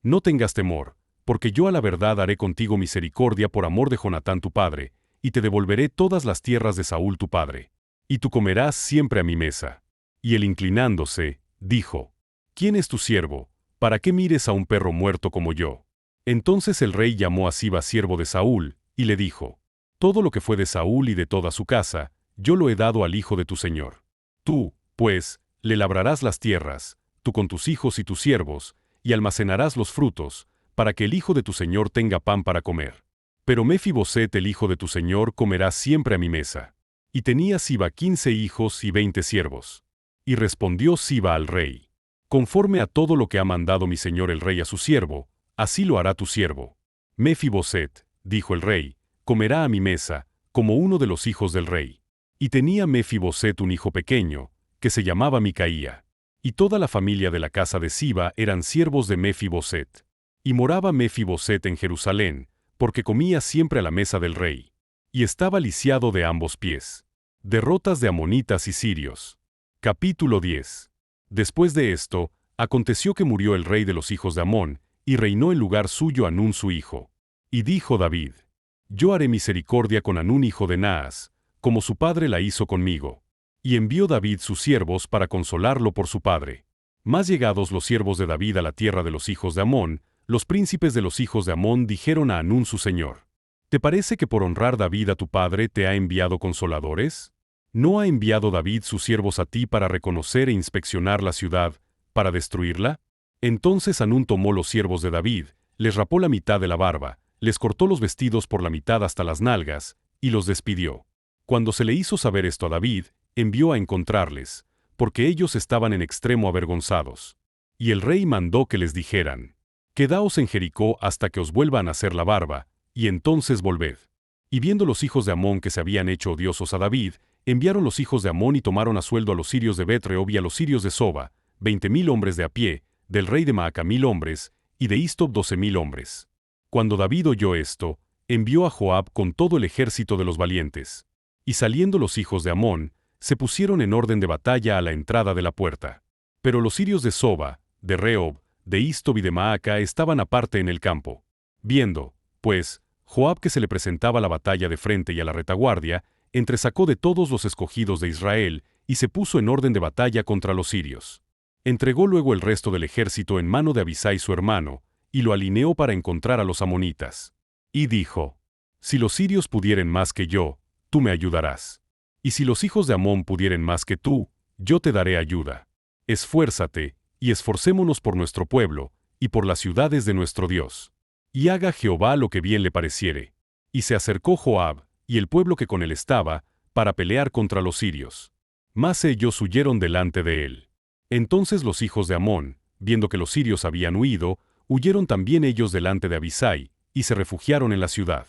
No tengas temor, porque yo a la verdad haré contigo misericordia por amor de Jonatán tu padre, y te devolveré todas las tierras de Saúl tu padre. Y tú comerás siempre a mi mesa. Y él inclinándose, dijo: ¿Quién es tu siervo, para que mires a un perro muerto como yo? Entonces el rey llamó a Siba siervo de Saúl, y le dijo: Todo lo que fue de Saúl y de toda su casa, yo lo he dado al hijo de tu señor. Tú, pues, le labrarás las tierras, tú con tus hijos y tus siervos, y almacenarás los frutos, para que el hijo de tu señor tenga pan para comer. Pero Mefiboset el hijo de tu señor comerá siempre a mi mesa. Y tenía Siba 15 hijos y 20 siervos. Y respondió Siba al rey: Conforme a todo lo que ha mandado mi señor el rey a su siervo, así lo hará tu siervo. Mefiboset, dijo el rey, comerá a mi mesa, como uno de los hijos del rey. Y tenía Mefiboset un hijo pequeño, que se llamaba Micaía. Y toda la familia de la casa de Siba eran siervos de Mefiboset. Y moraba Mefiboset en Jerusalén, porque comía siempre a la mesa del rey. Y estaba lisiado de ambos pies. Derrotas de amonitas y sirios. Capítulo 10. Después de esto, aconteció que murió el rey de los hijos de Amón, y reinó en lugar suyo Hanún su hijo. Y dijo David: Yo haré misericordia con Hanún hijo de Naas, como su padre la hizo conmigo. Y envió David sus siervos para consolarlo por su padre. Más llegados los siervos de David a la tierra de los hijos de Amón, los príncipes de los hijos de Amón dijeron a Hanún su señor: ¿Te parece que por honrar David a tu padre te ha enviado consoladores? ¿No ha enviado David sus siervos a ti para reconocer e inspeccionar la ciudad, para destruirla? Entonces Hanún tomó los siervos de David, les rapó la mitad de la barba, les cortó los vestidos por la mitad hasta las nalgas, y los despidió. Cuando se le hizo saber esto a David, envió a encontrarles, porque ellos estaban en extremo avergonzados. Y el rey mandó que les dijeran: Quedaos en Jericó hasta que os vuelvan a hacer la barba, y entonces volved. Y viendo los hijos de Amón que se habían hecho odiosos a David, enviaron los hijos de Amón y tomaron a sueldo a los sirios de Bet-rehob y a los sirios de Soba, 20,000 hombres de a pie, del rey de Maaca 1,000 hombres, y de Istob 12,000 hombres. Cuando David oyó esto, envió a Joab con todo el ejército de los valientes. Y saliendo los hijos de Amón, se pusieron en orden de batalla a la entrada de la puerta. Pero los sirios de Soba, de Rehob, de Istob y de Maaca estaban aparte en el campo. Viendo, pues, Joab que se le presentaba la batalla de frente y a la retaguardia, entresacó de todos los escogidos de Israel, y se puso en orden de batalla contra los sirios. Entregó luego el resto del ejército en mano de Abisai su hermano, y lo alineó para encontrar a los amonitas. Y dijo: Si los sirios pudieren más que yo, tú me ayudarás. Y si los hijos de Amón pudieren más que tú, yo te daré ayuda. Esfuérzate, y esforcémonos por nuestro pueblo, y por las ciudades de nuestro Dios. Y haga Jehová lo que bien le pareciere. Y se acercó Joab, y el pueblo que con él estaba, para pelear contra los sirios. Mas ellos huyeron delante de él. Entonces los hijos de Amón, viendo que los sirios habían huido, huyeron también ellos delante de Abisai, y se refugiaron en la ciudad.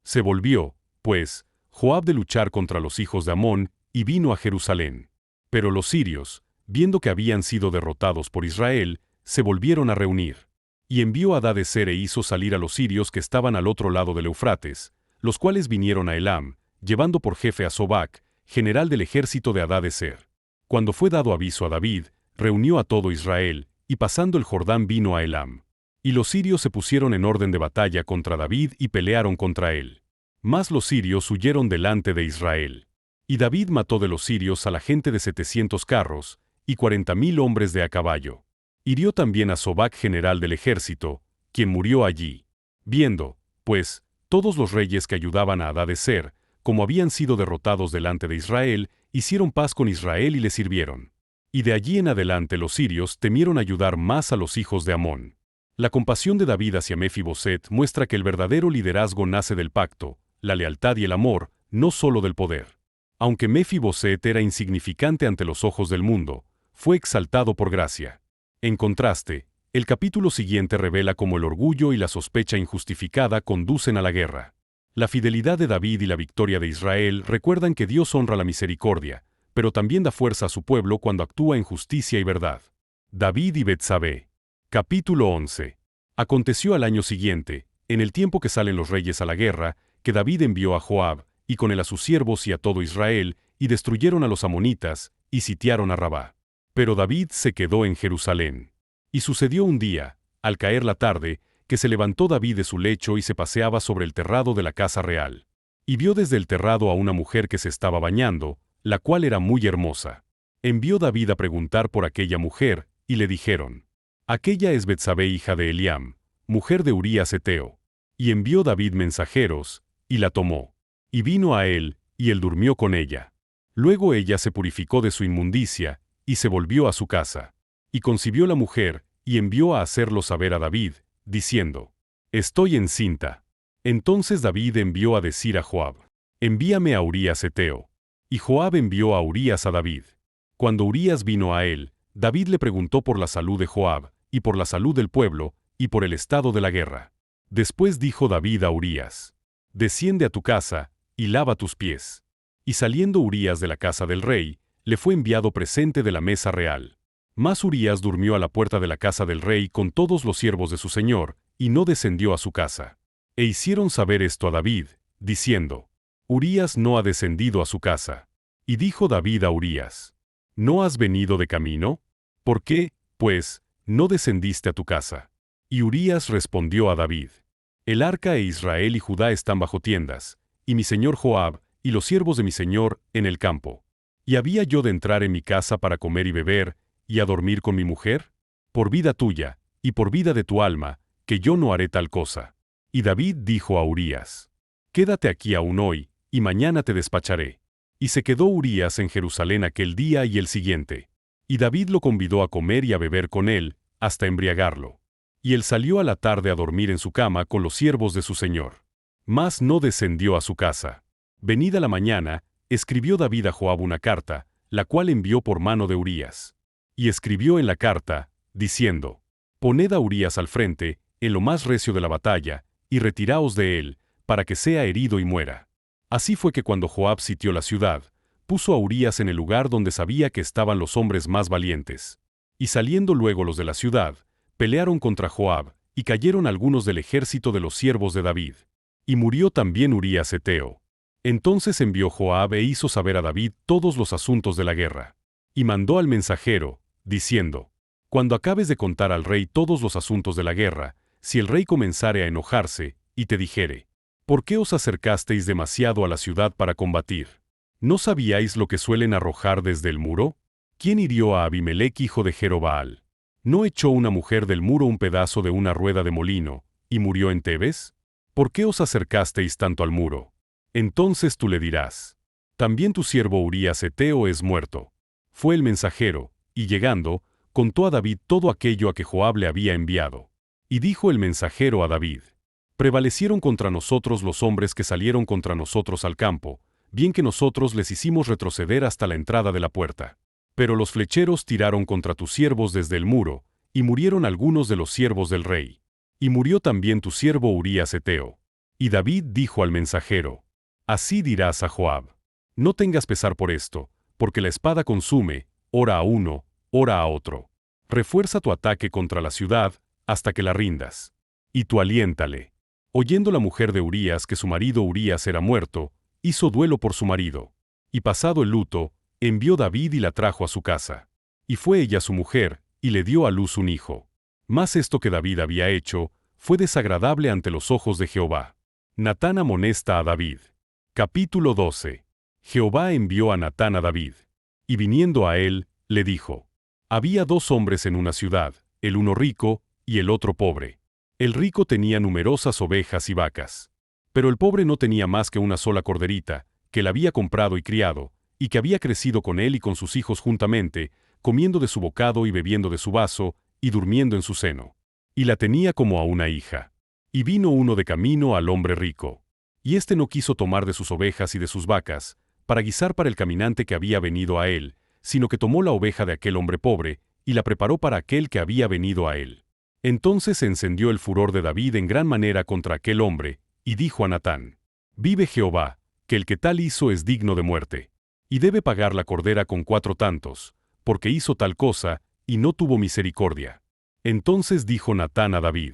Se volvió, pues, Joab de luchar contra los hijos de Amón, y vino a Jerusalén. Pero los sirios, viendo que habían sido derrotados por Israel, se volvieron a reunir. Y envió a Hadadezer e hizo salir a los sirios que estaban al otro lado del Eufrates, los cuales vinieron a Elam, llevando por jefe a Sobac, general del ejército de Hadadezer. Cuando fue dado aviso a David, reunió a todo Israel, y pasando el Jordán vino a Elam. Y los sirios se pusieron en orden de batalla contra David y pelearon contra él. Mas los sirios huyeron delante de Israel. Y David mató de los sirios a la gente de 700 carros, y 40,000 hombres de a caballo. Hirió también a Sobac general del ejército, quien murió allí. Viendo, pues, todos los reyes que ayudaban a Hadadezer, como habían sido derrotados delante de Israel, hicieron paz con Israel y le sirvieron. Y de allí en adelante los sirios temieron ayudar más a los hijos de Amón. La compasión de David hacia Mefiboset muestra que el verdadero liderazgo nace del pacto, la lealtad y el amor, no solo del poder. Aunque Mefiboset era insignificante ante los ojos del mundo, fue exaltado por gracia. En contraste, el capítulo siguiente revela cómo el orgullo y la sospecha injustificada conducen a la guerra. La fidelidad de David y la victoria de Israel recuerdan que Dios honra la misericordia, pero también da fuerza a su pueblo cuando actúa en justicia y verdad. David y Betsabé. Capítulo 11. Aconteció al año siguiente, en el tiempo que salen los reyes a la guerra, que David envió a Joab, y con él a sus siervos y a todo Israel, y destruyeron a los amonitas, y sitiaron a Rabá. Pero David se quedó en Jerusalén. Y sucedió un día, al caer la tarde, que se levantó David de su lecho y se paseaba sobre el terrado de la casa real. Y vio desde el terrado a una mujer que se estaba bañando, la cual era muy hermosa. Envió David a preguntar por aquella mujer, y le dijeron: Aquella es Betsabé hija de Eliam, mujer de Urías heteo. Y envió David mensajeros, y la tomó. Y vino a él, y él durmió con ella. Luego ella se purificó de su inmundicia, y se volvió a su casa. Y concibió la mujer, y envió a hacerlo saber a David, diciendo: Estoy encinta. Entonces David envió a decir a Joab: Envíame a Urías heteo. Y Joab envió a Urías a David. Cuando Urías vino a él, David le preguntó por la salud de Joab, y por la salud del pueblo, y por el estado de la guerra. Después dijo David a Urías: Desciende a tu casa, y lava tus pies. Y saliendo Urías de la casa del rey, le fue enviado presente de la mesa real. Mas Urías durmió a la puerta de la casa del rey con todos los siervos de su señor, y no descendió a su casa. E hicieron saber esto a David, diciendo: Urías no ha descendido a su casa. Y dijo David a Urías: ¿No has venido de camino? ¿Por qué, pues, no descendiste a tu casa? Y Urías respondió a David: El arca e Israel y Judá están bajo tiendas, y mi señor Joab, y los siervos de mi señor, en el campo. ¿Y había yo de entrar en mi casa para comer y beber, y a dormir con mi mujer? Por vida tuya, y por vida de tu alma, que yo no haré tal cosa. Y David dijo a Urías: Quédate aquí aún hoy, y mañana te despacharé. Y se quedó Urías en Jerusalén aquel día y el siguiente. Y David lo convidó a comer y a beber con él, hasta embriagarlo. Y él salió a la tarde a dormir en su cama con los siervos de su señor. Mas no descendió a su casa. Venida la mañana, escribió David a Joab una carta, la cual envió por mano de Urías. Y escribió en la carta, diciendo: Poned a Urías al frente, en lo más recio de la batalla, y retiraos de él, para que sea herido y muera. Así fue que cuando Joab sitió la ciudad, puso a Urías en el lugar donde sabía que estaban los hombres más valientes. Y saliendo luego los de la ciudad, pelearon contra Joab, y cayeron algunos del ejército de los siervos de David. Y murió también Urías heteo. Entonces envió Joab e hizo saber a David todos los asuntos de la guerra. Y mandó al mensajero, diciendo: Cuando acabes de contar al rey todos los asuntos de la guerra, si el rey comenzare a enojarse, y te dijere: ¿Por qué os acercasteis demasiado a la ciudad para combatir? ¿No sabíais lo que suelen arrojar desde el muro? ¿Quién hirió a Abimelech hijo de Jerobaal? ¿No echó una mujer del muro un pedazo de una rueda de molino, y murió en Tebes? ¿Por qué os acercasteis tanto al muro? Entonces tú le dirás: También tu siervo Urías heteo es muerto. Fue el mensajero, y llegando, contó a David todo aquello a que Joab le había enviado. Y dijo el mensajero a David: Prevalecieron contra nosotros los hombres que salieron contra nosotros al campo, bien que nosotros les hicimos retroceder hasta la entrada de la puerta. Pero los flecheros tiraron contra tus siervos desde el muro, y murieron algunos de los siervos del rey. Y murió también tu siervo Urías heteo. Y David dijo al mensajero: Así dirás a Joab: No tengas pesar por esto, porque la espada consume, ora a uno, ora a otro. Refuerza tu ataque contra la ciudad, hasta que la rindas. Y tú aliéntale. Oyendo la mujer de Urías que su marido Urías era muerto, hizo duelo por su marido. Y pasado el luto, envió David y la trajo a su casa. Y fue ella su mujer, y le dio a luz un hijo. Mas esto que David había hecho, fue desagradable ante los ojos de Jehová. Natán amonesta a David. Capítulo 12. Jehová envió a Natán a David. Y viniendo a él, le dijo: Había dos hombres en una ciudad, el uno rico, y el otro pobre. El rico tenía numerosas ovejas y vacas. Pero el pobre no tenía más que una sola corderita, que la había comprado y criado, y que había crecido con él y con sus hijos juntamente, comiendo de su bocado y bebiendo de su vaso, y durmiendo en su seno. Y la tenía como a una hija. Y vino uno de camino al hombre rico. Y éste no quiso tomar de sus ovejas y de sus vacas, para guisar para el caminante que había venido a él, sino que tomó la oveja de aquel hombre pobre, y la preparó para aquel que había venido a él. Entonces se encendió el furor de David en gran manera contra aquel hombre, y dijo a Natán: Vive Jehová, que el que tal hizo es digno de muerte, y debe pagar la cordera con 4 tantos, porque hizo tal cosa, y no tuvo misericordia. Entonces dijo Natán a David: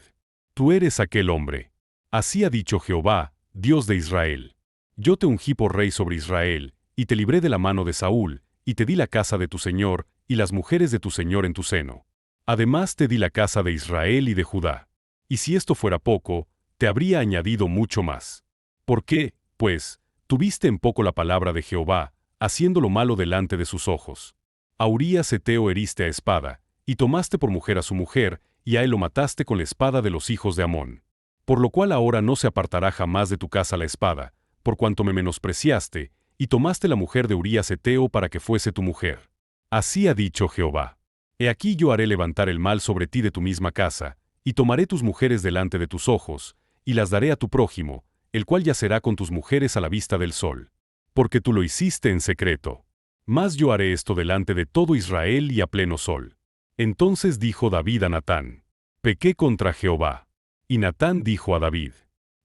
Tú eres aquel hombre. Así ha dicho Jehová, Dios de Israel: Yo te ungí por rey sobre Israel, y te libré de la mano de Saúl, y te di la casa de tu señor, y las mujeres de tu señor en tu seno. Además te di la casa de Israel y de Judá. Y si esto fuera poco, te habría añadido mucho más. ¿Por qué, pues, tuviste en poco la palabra de Jehová, haciendo lo malo delante de sus ojos? A Urías heteo heriste a espada, y tomaste por mujer a su mujer, y a él lo mataste con la espada de los hijos de Amón. Por lo cual ahora no se apartará jamás de tu casa la espada, por cuanto me menospreciaste, y tomaste la mujer de Urías heteo para que fuese tu mujer. Así ha dicho Jehová: He aquí yo haré levantar el mal sobre ti de tu misma casa, y tomaré tus mujeres delante de tus ojos, y las daré a tu prójimo, el cual yacerá con tus mujeres a la vista del sol. Porque tú lo hiciste en secreto. Mas yo haré esto delante de todo Israel y a pleno sol. Entonces dijo David a Natán: Pequé contra Jehová. Y Natán dijo a David: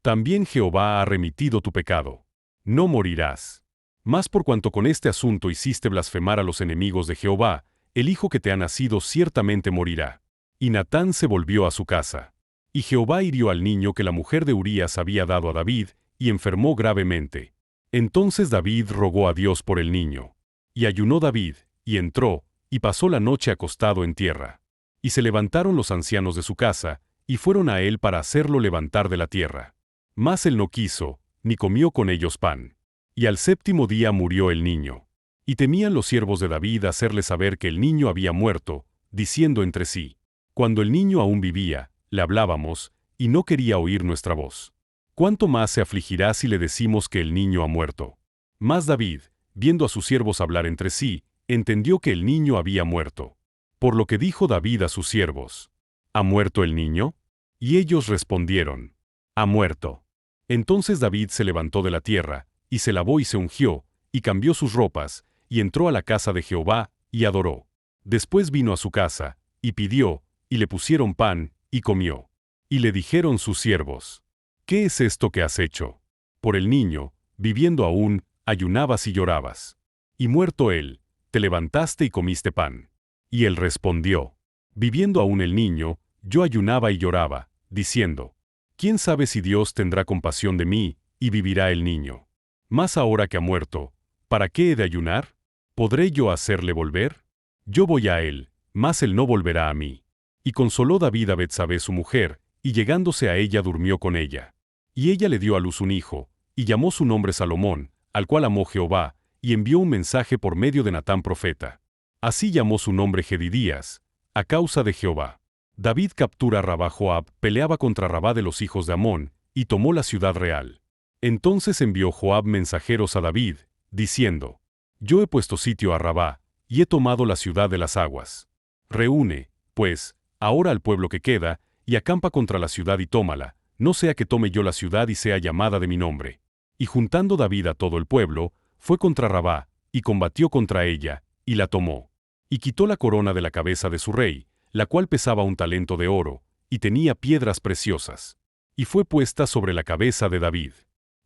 También Jehová ha remitido tu pecado. No morirás. Mas por cuanto con este asunto hiciste blasfemar a los enemigos de Jehová, el hijo que te ha nacido ciertamente morirá. Y Natán se volvió a su casa. Y Jehová hirió al niño que la mujer de Urías había dado a David, y enfermó gravemente. Entonces David rogó a Dios por el niño. Y ayunó David, y entró, y pasó la noche acostado en tierra. Y se levantaron los ancianos de su casa, y fueron a él para hacerlo levantar de la tierra. Mas él no quiso, ni comió con ellos pan. Y al 7º día murió el niño. Y temían los siervos de David hacerle saber que el niño había muerto, diciendo entre sí: Cuando el niño aún vivía, le hablábamos, y no quería oír nuestra voz. ¿Cuánto más se afligirá si le decimos que el niño ha muerto? Mas David, viendo a sus siervos hablar entre sí, entendió que el niño había muerto. Por lo que dijo David a sus siervos: ¿Ha muerto el niño? Y ellos respondieron: Ha muerto. Entonces David se levantó de la tierra, y se lavó y se ungió, y cambió sus ropas, y entró a la casa de Jehová, y adoró. Después vino a su casa, y pidió, y le pusieron pan, y comió. Y le dijeron sus siervos: ¿Qué es esto que has hecho? Por el niño, viviendo aún, ayunabas y llorabas. Y muerto él, te levantaste y comiste pan. Y él respondió: Viviendo aún el niño, yo ayunaba y lloraba, diciendo: ¿Quién sabe si Dios tendrá compasión de mí, y vivirá el niño? Mas ahora que ha muerto, ¿para qué he de ayunar? ¿Podré yo hacerle volver? Yo voy a él, mas él no volverá a mí. Y consoló David a Betsabé su mujer, y llegándose a ella durmió con ella. Y ella le dio a luz un hijo, y llamó su nombre Salomón, al cual amó Jehová, y envió un mensaje por medio de Natán profeta. Así llamó su nombre Jedidías, a causa de Jehová. David captura a Rabá. Joab peleaba contra Rabá de los hijos de Amón, y tomó la ciudad real. Entonces envió Joab mensajeros a David, diciendo: Yo he puesto sitio a Rabá, y he tomado la ciudad de las aguas. Reúne, pues, ahora al pueblo que queda, y acampa contra la ciudad y tómala, no sea que tome yo la ciudad y sea llamada de mi nombre. Y juntando David a todo el pueblo, fue contra Rabá, y combatió contra ella, y la tomó. Y quitó la corona de la cabeza de su rey, la cual pesaba 1 talento de oro, y tenía piedras preciosas. Y fue puesta sobre la cabeza de David.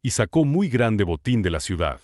Y sacó muy grande botín de la ciudad.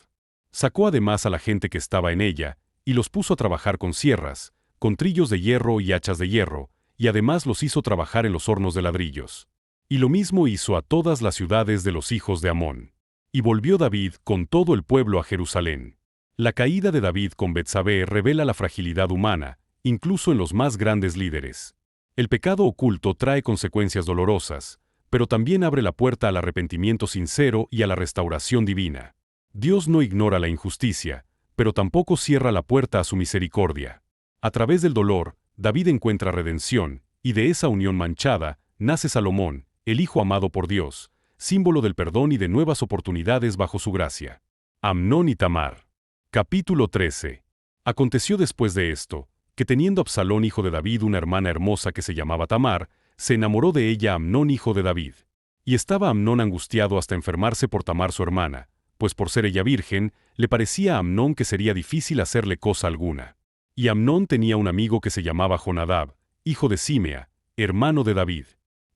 Sacó además a la gente que estaba en ella, y los puso a trabajar con sierras, con trillos de hierro y hachas de hierro, y además los hizo trabajar en los hornos de ladrillos. Y lo mismo hizo a todas las ciudades de los hijos de Amón. Y volvió David con todo el pueblo a Jerusalén. La caída de David con Betsabé revela la fragilidad humana, incluso en los más grandes líderes. El pecado oculto trae consecuencias dolorosas, pero también abre la puerta al arrepentimiento sincero y a la restauración divina. Dios no ignora la injusticia, pero tampoco cierra la puerta a su misericordia. A través del dolor, David encuentra redención, y de esa unión manchada, nace Salomón, el hijo amado por Dios, símbolo del perdón y de nuevas oportunidades bajo su gracia. Amnón y Tamar. Capítulo 13. Aconteció después de esto, que teniendo Absalón hijo de David una hermana hermosa que se llamaba Tamar, se enamoró de ella Amnón hijo de David. Y estaba Amnón angustiado hasta enfermarse por Tamar su hermana, pues por ser ella virgen, le parecía a Amnón que sería difícil hacerle cosa alguna. Y Amnón tenía un amigo que se llamaba Jonadab, hijo de Simea, hermano de David.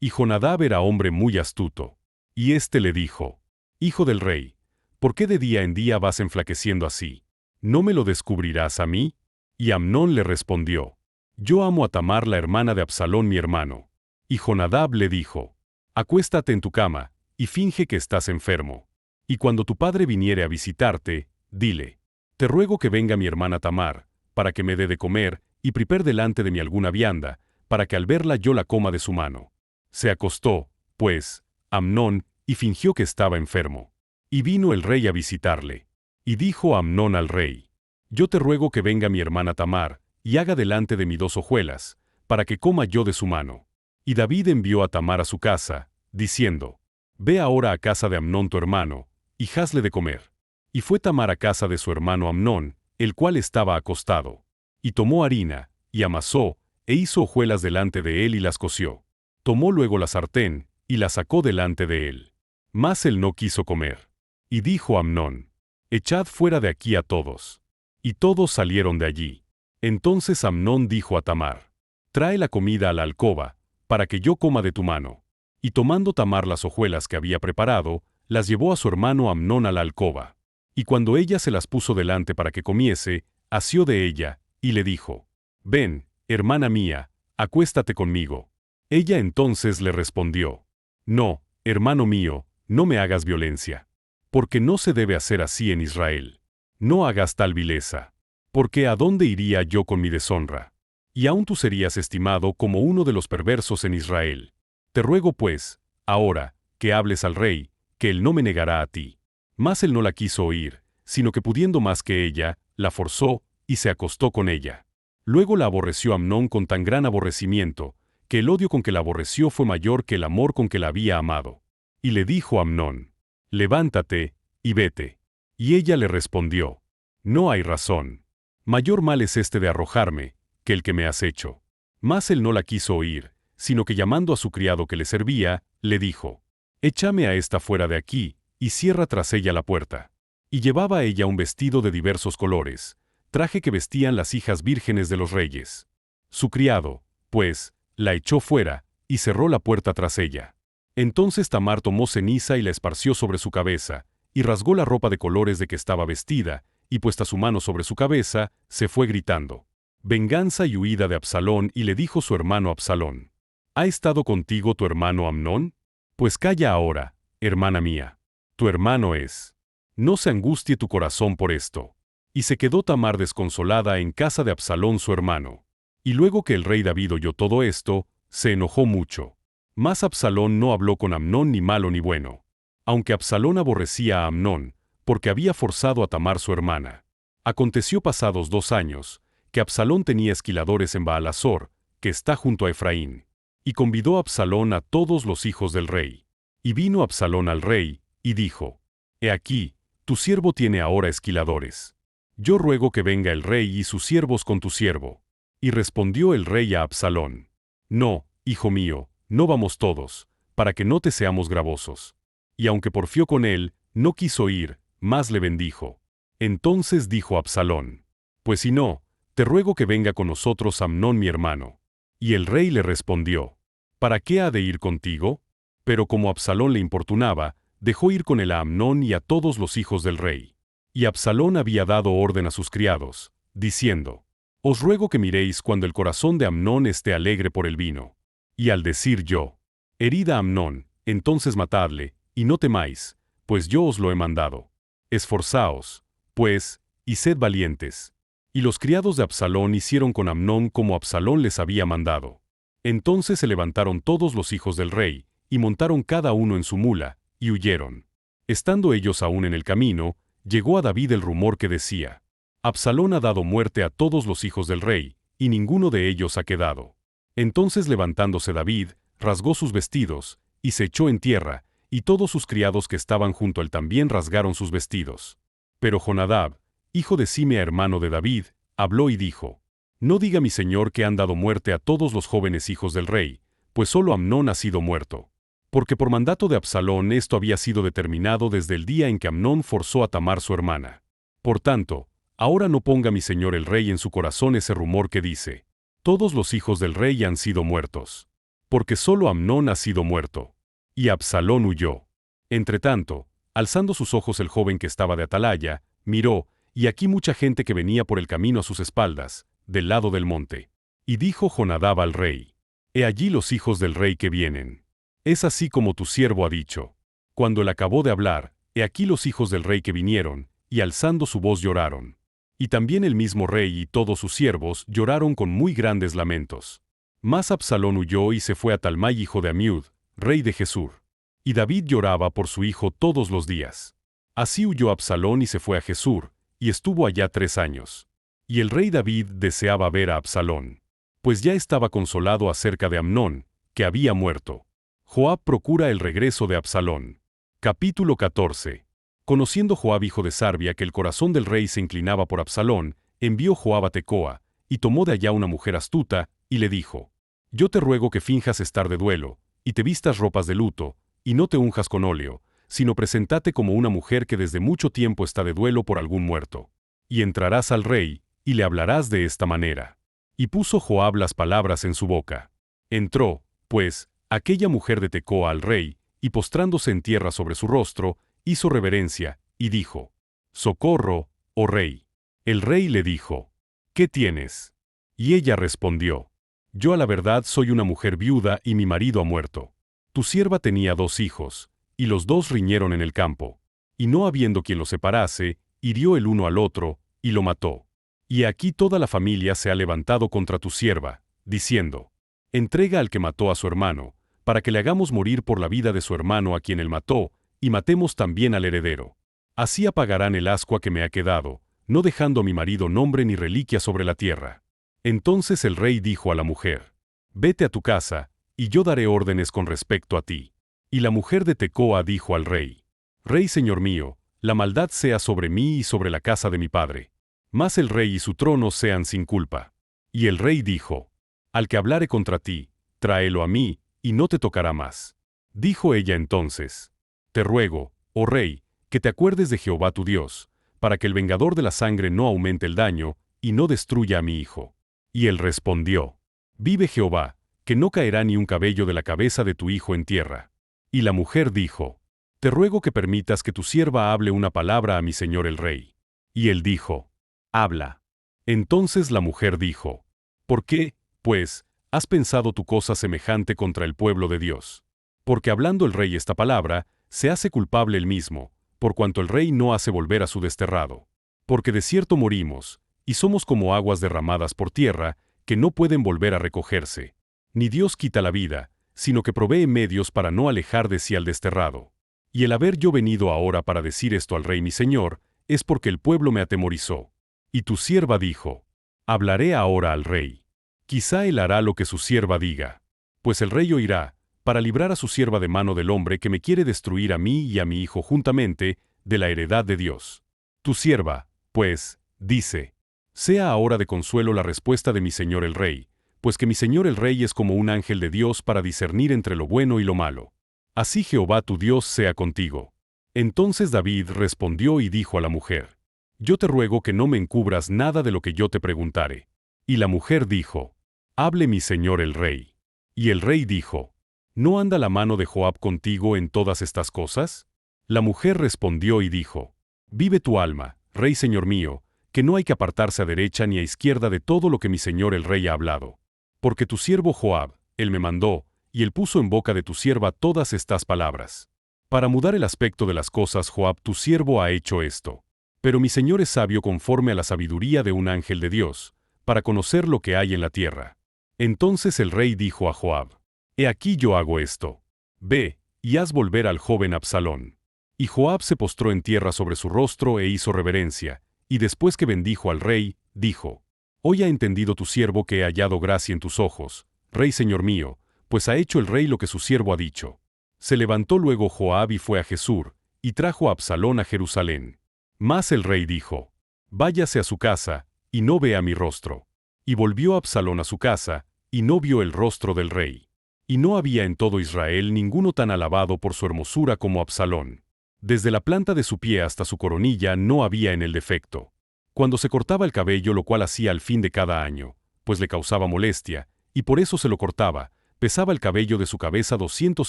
Y Jonadab era hombre muy astuto. Y éste le dijo: Hijo del rey, ¿por qué de día en día vas enflaqueciendo así? ¿No me lo descubrirás a mí? Y Amnón le respondió: Yo amo a Tamar la hermana de Absalón mi hermano. Y Jonadab le dijo: Acuéstate en tu cama, y finge que estás enfermo. Y cuando tu padre viniere a visitarte, dile: Te ruego que venga mi hermana Tamar, para que me dé de comer, y prepare delante de mí alguna vianda, para que al verla yo la coma de su mano. Se acostó, pues, Amnón, y fingió que estaba enfermo. Y vino el rey a visitarle. Y dijo Amnón al rey: Yo te ruego que venga mi hermana Tamar, y haga delante de mí 2 hojuelas, para que coma yo de su mano. Y David envió a Tamar a su casa, diciendo: Ve ahora a casa de Amnón tu hermano, y hazle de comer. Y fue Tamar a casa de su hermano Amnón, el cual estaba acostado. Y tomó harina, y amasó, e hizo hojuelas delante de él y las coció. Tomó luego la sartén, y la sacó delante de él. Mas él no quiso comer. Y dijo Amnón: Echad fuera de aquí a todos. Y todos salieron de allí. Entonces Amnón dijo a Tamar: Trae la comida a la alcoba, para que yo coma de tu mano. Y tomando Tamar las hojuelas que había preparado, las llevó a su hermano Amnón a la alcoba. Y cuando ella se las puso delante para que comiese, asió de ella, y le dijo: Ven, hermana mía, acuéstate conmigo. Ella entonces le respondió: No, hermano mío, no me hagas violencia. Porque no se debe hacer así en Israel. No hagas tal vileza. Porque ¿a dónde iría yo con mi deshonra? Y aún tú serías estimado como uno de los perversos en Israel. Te ruego pues, ahora, que hables al rey, que él no me negará a ti. Mas él no la quiso oír, sino que pudiendo más que ella, la forzó, y se acostó con ella. Luego la aborreció Amnón con tan gran aborrecimiento, que el odio con que la aborreció fue mayor que el amor con que la había amado. Y le dijo a Amnón: «Levántate, y vete». Y ella le respondió: «No hay razón. Mayor mal es este de arrojarme, que el que me has hecho». Mas él no la quiso oír, sino que llamando a su criado que le servía, le dijo: «Échame a esta fuera de aquí, y cierra tras ella la puerta». Y llevaba ella un vestido de diversos colores, traje que vestían las hijas vírgenes de los reyes. Su criado, pues, la echó fuera, y cerró la puerta tras ella. Entonces Tamar tomó ceniza y la esparció sobre su cabeza, y rasgó la ropa de colores de que estaba vestida, y puesta su mano sobre su cabeza, se fue gritando: «Venganza y huida de Absalón». Y le dijo su hermano Absalón: ¿Ha estado contigo tu hermano Amnón? Pues calla ahora, hermana mía. Tu hermano es. No se angustie tu corazón por esto. Y se quedó Tamar desconsolada en casa de Absalón su hermano. Y luego que el rey David oyó todo esto, se enojó mucho. Mas Absalón no habló con Amnón ni malo ni bueno. Aunque Absalón aborrecía a Amnón, porque había forzado a Tamar su hermana. Aconteció pasados 2 años, que Absalón tenía esquiladores en Baalasor, que está junto a Efraín. Y convidó a Absalón a todos los hijos del rey. Y vino Absalón al rey, y dijo: «He aquí, tu siervo tiene ahora esquiladores. Yo ruego que venga el rey y sus siervos con tu siervo». Y respondió el rey a Absalón: «No, hijo mío, no vamos todos, para que no te seamos gravosos». Y aunque porfió con él, no quiso ir, mas le bendijo. Entonces dijo Absalón: «Pues si no, te ruego que venga con nosotros Amnón mi hermano». Y el rey le respondió: «¿Para qué ha de ir contigo?». Pero como Absalón le importunaba, dejó ir con él a Amnón y a todos los hijos del rey. Y Absalón había dado orden a sus criados, diciendo: «Os ruego que miréis cuando el corazón de Amnón esté alegre por el vino». Y al decir yo: «Herid a Amnón, entonces matadle, y no temáis, pues yo os lo he mandado. Esforzaos, pues, y sed valientes». Y los criados de Absalón hicieron con Amnón como Absalón les había mandado. Entonces se levantaron todos los hijos del rey, y montaron cada uno en su mula, y huyeron. Estando ellos aún en el camino, llegó a David el rumor que decía: «Absalón ha dado muerte a todos los hijos del rey, y ninguno de ellos ha quedado». Entonces levantándose David, rasgó sus vestidos, y se echó en tierra, y todos sus criados que estaban junto a él también rasgaron sus vestidos. Pero Jonadab, hijo de Simea hermano de David, habló y dijo: «No diga mi señor que han dado muerte a todos los jóvenes hijos del rey, pues solo Amnón ha sido muerto. Porque por mandato de Absalón esto había sido determinado desde el día en que Amnón forzó a Tamar su hermana. Por tanto, ahora no ponga mi señor el rey en su corazón ese rumor que dice: todos los hijos del rey han sido muertos. Porque solo Amnón ha sido muerto». Y Absalón huyó. Entretanto, alzando sus ojos el joven que estaba de atalaya, miró, y aquí mucha gente que venía por el camino a sus espaldas, del lado del monte. Y dijo Jonadab al rey: «He allí los hijos del rey que vienen. Es así como tu siervo ha dicho». Cuando él acabó de hablar, he aquí los hijos del rey que vinieron, y alzando su voz lloraron. Y también el mismo rey y todos sus siervos lloraron con muy grandes lamentos. Mas Absalón huyó y se fue a Talmai hijo de Amiud, rey de Gesur. Y David lloraba por su hijo todos los días. Así huyó Absalón y se fue a Gesur, y estuvo allá 3 años. Y el rey David deseaba ver a Absalón, pues ya estaba consolado acerca de Amnón, que había muerto. Joab procura el regreso de Absalón. Capítulo 14. Conociendo Joab hijo de Sarbia que el corazón del rey se inclinaba por Absalón, envió Joab a Tecoa, y tomó de allá una mujer astuta, y le dijo: «Yo te ruego que finjas estar de duelo, y te vistas ropas de luto, y no te unjas con óleo, sino preséntate como una mujer que desde mucho tiempo está de duelo por algún muerto. Y entrarás al rey, y le hablarás de esta manera». Y puso Joab las palabras en su boca. Entró, pues, aquella mujer de Tecoa al rey, y postrándose en tierra sobre su rostro, hizo reverencia, y dijo: «Socorro, oh rey». El rey le dijo: «¿Qué tienes?». Y ella respondió: «Yo a la verdad soy una mujer viuda y mi marido ha muerto. Tu sierva tenía 2 hijos, y los 2 riñeron en el campo. Y no habiendo quien los separase, hirió el uno al otro, y lo mató. Y aquí toda la familia se ha levantado contra tu sierva, diciendo: entrega al que mató a su hermano, para que le hagamos morir por la vida de su hermano a quien él mató, y matemos también al heredero. Así apagarán el ascua que me ha quedado, no dejando a mi marido nombre ni reliquia sobre la tierra». Entonces el rey dijo a la mujer: «Vete a tu casa, y yo daré órdenes con respecto a ti». Y la mujer de Tecoa dijo al rey: Rey señor mío, la maldad sea sobre mí y sobre la casa de mi padre. Mas el rey y su trono sean sin culpa. Y el rey dijo: Al que hablare contra ti, tráelo a mí, y no te tocará más. Dijo ella entonces: Te ruego, oh rey, que te acuerdes de Jehová tu Dios, para que el vengador de la sangre no aumente el daño, y no destruya a mi hijo. Y él respondió: Vive Jehová, que no caerá ni un cabello de la cabeza de tu hijo en tierra. Y la mujer dijo: Te ruego que permitas que tu sierva hable una palabra a mi señor el rey. Y él dijo: Habla. Entonces la mujer dijo: ¿Por qué, pues, has pensado tu cosa semejante contra el pueblo de Dios? Porque hablando el rey esta palabra, se hace culpable él mismo, por cuanto el rey no hace volver a su desterrado. Porque de cierto morimos, y somos como aguas derramadas por tierra, que no pueden volver a recogerse. Ni Dios quita la vida, sino que provee medios para no alejar de sí al desterrado. Y el haber yo venido ahora para decir esto al rey mi señor, es porque el pueblo me atemorizó. Y tu sierva dijo: Hablaré ahora al rey. Quizá él hará lo que su sierva diga. Pues el rey oirá, para librar a su sierva de mano del hombre que me quiere destruir a mí y a mi hijo juntamente, de la heredad de Dios. Tu sierva, pues, dice: Sea ahora de consuelo la respuesta de mi señor el rey, pues que mi señor el rey es como un ángel de Dios para discernir entre lo bueno y lo malo. Así Jehová tu Dios sea contigo. Entonces David respondió y dijo a la mujer: Yo te ruego que no me encubras nada de lo que yo te preguntare. Y la mujer dijo: Hable mi señor el rey. Y el rey dijo: ¿No anda la mano de Joab contigo en todas estas cosas? La mujer respondió y dijo: Vive tu alma, rey señor mío, que no hay que apartarse a derecha ni a izquierda de todo lo que mi señor el rey ha hablado. Porque tu siervo Joab, él me mandó, y él puso en boca de tu sierva todas estas palabras. Para mudar el aspecto de las cosas Joab tu siervo ha hecho esto. Pero mi señor es sabio conforme a la sabiduría de un ángel de Dios, para conocer lo que hay en la tierra. Entonces el rey dijo a Joab: He aquí yo hago esto. Ve, y haz volver al joven Absalón. Y Joab se postró en tierra sobre su rostro e hizo reverencia, y después que bendijo al rey, dijo: Hoy ha entendido tu siervo que he hallado gracia en tus ojos, rey señor mío, pues ha hecho el rey lo que su siervo ha dicho. Se levantó luego Joab y fue a Jesur, y trajo a Absalón a Jerusalén. Mas el rey dijo: Váyase a su casa, y no vea mi rostro. Y volvió Absalón a su casa, y no vio el rostro del rey. Y no había en todo Israel ninguno tan alabado por su hermosura como Absalón. Desde la planta de su pie hasta su coronilla no había en él defecto. Cuando se cortaba el cabello, lo cual hacía al fin de cada año, pues le causaba molestia, y por eso se lo cortaba, pesaba el cabello de su cabeza 200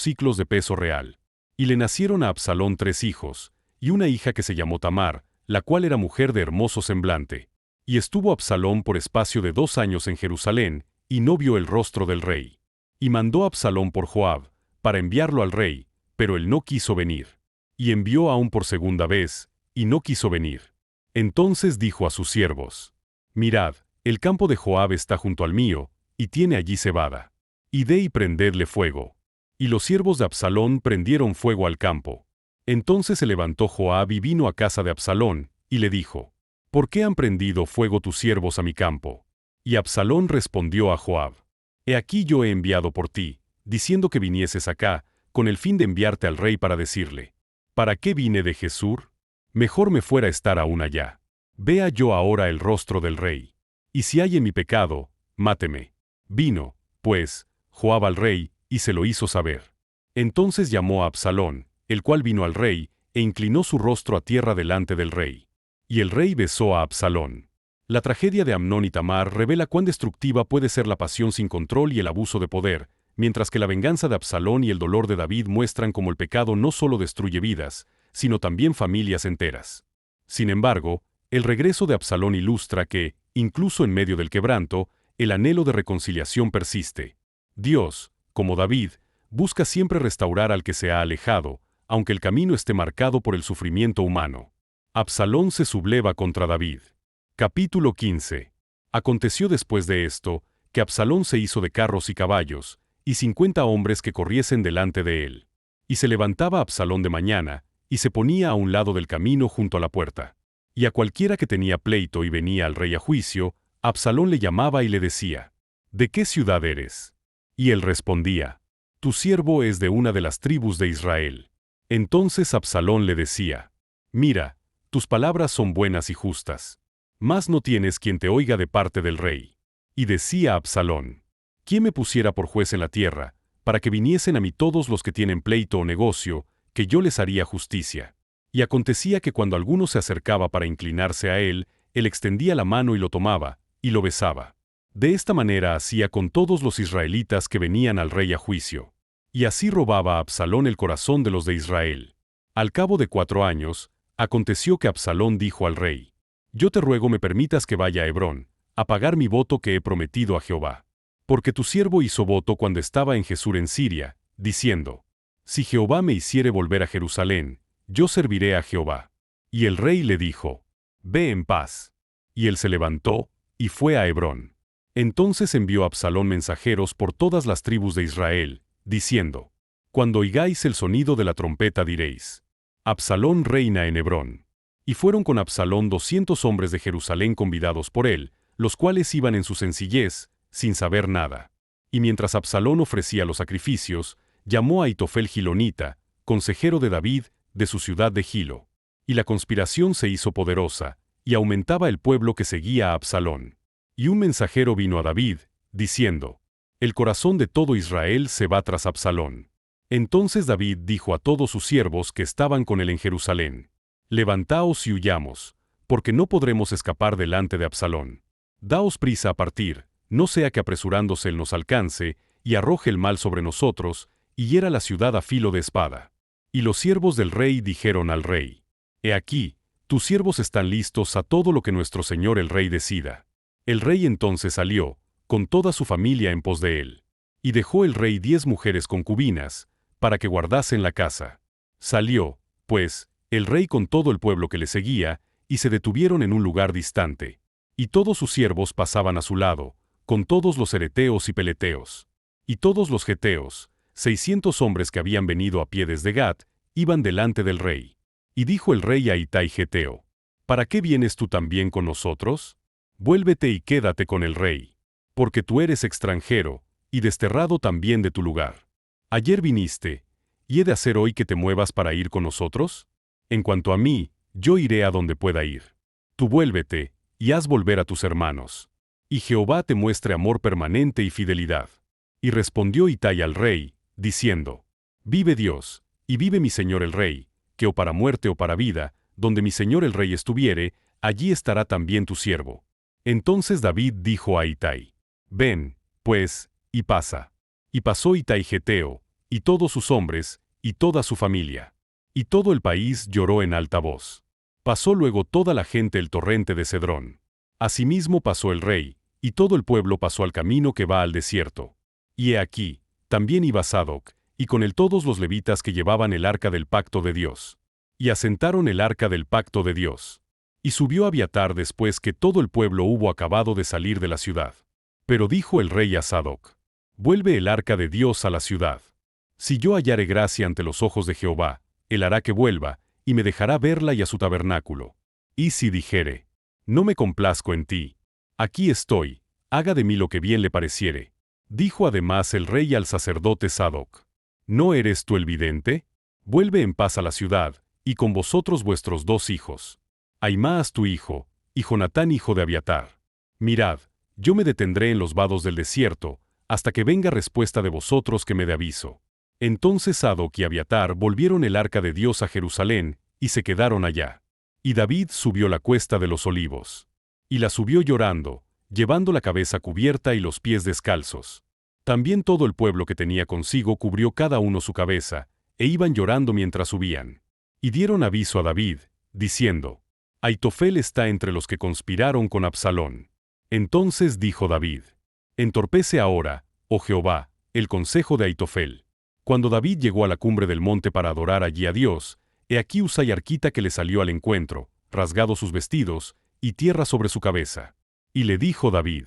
siclos de peso real. Y le nacieron a Absalón 3 hijos, y una hija que se llamó Tamar, la cual era mujer de hermoso semblante. Y estuvo Absalón por espacio de 2 años en Jerusalén, y no vio el rostro del rey. Y mandó Absalón por Joab, para enviarlo al rey, pero él no quiso venir. Y envió aún por segunda vez, y no quiso venir. Entonces dijo a sus siervos: Mirad, el campo de Joab está junto al mío, y tiene allí cebada. Id y prendedle fuego. Y los siervos de Absalón prendieron fuego al campo. Entonces se levantó Joab y vino a casa de Absalón, y le dijo: ¿Por qué han prendido fuego tus siervos a mi campo? Y Absalón respondió a Joab: He aquí yo he enviado por ti, diciendo que vinieses acá, con el fin de enviarte al rey para decirle: ¿Para qué vine de Jesur? Mejor me fuera estar aún allá. Vea yo ahora el rostro del rey. Y si hay en mi pecado, máteme. Vino, pues, Joab al rey, y se lo hizo saber. Entonces llamó a Absalón, el cual vino al rey, e inclinó su rostro a tierra delante del rey. Y el rey besó a Absalón. La tragedia de Amnón y Tamar revela cuán destructiva puede ser la pasión sin control y el abuso de poder, mientras que la venganza de Absalón y el dolor de David muestran cómo el pecado no solo destruye vidas, sino también familias enteras. Sin embargo, el regreso de Absalón ilustra que, incluso en medio del quebranto, el anhelo de reconciliación persiste. Dios, como David, busca siempre restaurar al que se ha alejado, aunque el camino esté marcado por el sufrimiento humano. Absalón se subleva contra David. Capítulo 15. Aconteció después de esto, que Absalón se hizo de carros y caballos, y 50 hombres que corriesen delante de él. Y se levantaba Absalón de mañana, y se ponía a un lado del camino junto a la puerta. Y a cualquiera que tenía pleito y venía al rey a juicio, Absalón le llamaba y le decía: ¿De qué ciudad eres? Y él respondía: Tu siervo es de una de las tribus de Israel. Entonces Absalón le decía: Mira, tus palabras son buenas y justas. Mas no tienes quien te oiga de parte del rey. Y decía Absalón: ¿Quién me pusiera por juez en la tierra, para que viniesen a mí todos los que tienen pleito o negocio, que yo les haría justicia? Y acontecía que cuando alguno se acercaba para inclinarse a él extendía la mano y lo tomaba, y lo besaba. De esta manera hacía con todos los israelitas que venían al rey a juicio. Y así robaba a Absalón el corazón de los de Israel. Al cabo de 4 años, aconteció que Absalón dijo al rey: Yo te ruego me permitas que vaya a Hebrón, a pagar mi voto que he prometido a Jehová. Porque tu siervo hizo voto cuando estaba en Jesús en Siria, diciendo: Si Jehová me hiciere volver a Jerusalén, yo serviré a Jehová. Y el rey le dijo: Ve en paz. Y él se levantó, y fue a Hebrón. Entonces envió Absalón mensajeros por todas las tribus de Israel, diciendo: Cuando oigáis el sonido de la trompeta diréis: Absalón reina en Hebrón. Y fueron con Absalón 200 hombres de Jerusalén convidados por él, los cuales iban en su sencillez, sin saber nada. Y mientras Absalón ofrecía los sacrificios, llamó a Aitofel Gilonita, consejero de David, de su ciudad de Gilo. Y la conspiración se hizo poderosa, y aumentaba el pueblo que seguía a Absalón. Y un mensajero vino a David, diciendo: El corazón de todo Israel se va tras Absalón. Entonces David dijo a todos sus siervos que estaban con él en Jerusalén: Levantaos y huyamos, porque no podremos escapar delante de Absalón. Daos prisa a partir, no sea que apresurándose él nos alcance, y arroje el mal sobre nosotros, y hiera la ciudad a filo de espada. Y los siervos del rey dijeron al rey: He aquí, tus siervos están listos a todo lo que nuestro señor el rey decida. El rey entonces salió, con toda su familia en pos de él. Y dejó el rey 10 mujeres concubinas, para que guardasen la casa. Salió, pues, el rey con todo el pueblo que le seguía, y se detuvieron en un lugar distante. Y todos sus siervos pasaban a su lado, con todos los ereteos y peleteos. Y todos los geteos, 600 hombres que habían venido a pie desde Gat, iban delante del rey. Y dijo el rey a Itai Geteo: ¿Para qué vienes tú también con nosotros? Vuélvete y quédate con el rey. Porque tú eres extranjero, y desterrado también de tu lugar. Ayer viniste, ¿y he de hacer hoy que te muevas para ir con nosotros? En cuanto a mí, yo iré a donde pueda ir. Tú vuélvete, y haz volver a tus hermanos. Y Jehová te muestre amor permanente y fidelidad. Y respondió Itai al rey, diciendo: Vive Dios, y vive mi señor el rey, que o para muerte o para vida, donde mi señor el rey estuviere, allí estará también tu siervo. Entonces David dijo a Itai: Ven, pues, y pasa. Y pasó Itai Geteo, y todos sus hombres, y toda su familia. Y todo el país lloró en alta voz. Pasó luego toda la gente el torrente de Cedrón. Asimismo pasó el rey, y todo el pueblo pasó al camino que va al desierto. Y he aquí, también iba Sadoc, y con él todos los levitas que llevaban el arca del pacto de Dios. Y asentaron el arca del pacto de Dios. Y subió Abiatar después que todo el pueblo hubo acabado de salir de la ciudad. Pero dijo el rey a Sadoc: Vuelve el arca de Dios a la ciudad. Si yo hallare gracia ante los ojos de Jehová, él hará que vuelva, y me dejará verla y a su tabernáculo. Y si dijere: No me complazco en ti, aquí estoy, haga de mí lo que bien le pareciere. Dijo además el rey al sacerdote Sadoc: ¿No eres tú el vidente? Vuelve en paz a la ciudad, y con vosotros vuestros 2 hijos. Ahimaas tu hijo, y Jonatán hijo de Abiatar. Mirad, yo me detendré en los vados del desierto, hasta que venga respuesta de vosotros que me dé aviso. Entonces Sadoc y Abiatar volvieron el arca de Dios a Jerusalén, y se quedaron allá. Y David subió la cuesta de los olivos. Y la subió llorando, llevando la cabeza cubierta y los pies descalzos. También todo el pueblo que tenía consigo cubrió cada uno su cabeza, e iban llorando mientras subían. Y dieron aviso a David, diciendo: Aitofel está entre los que conspiraron con Absalón. Entonces dijo David: Entorpece ahora, oh Jehová, el consejo de Aitofel. Cuando David llegó a la cumbre del monte para adorar allí a Dios, he aquí Husai arquita que le salió al encuentro, rasgado sus vestidos, y tierra sobre su cabeza. Y le dijo David: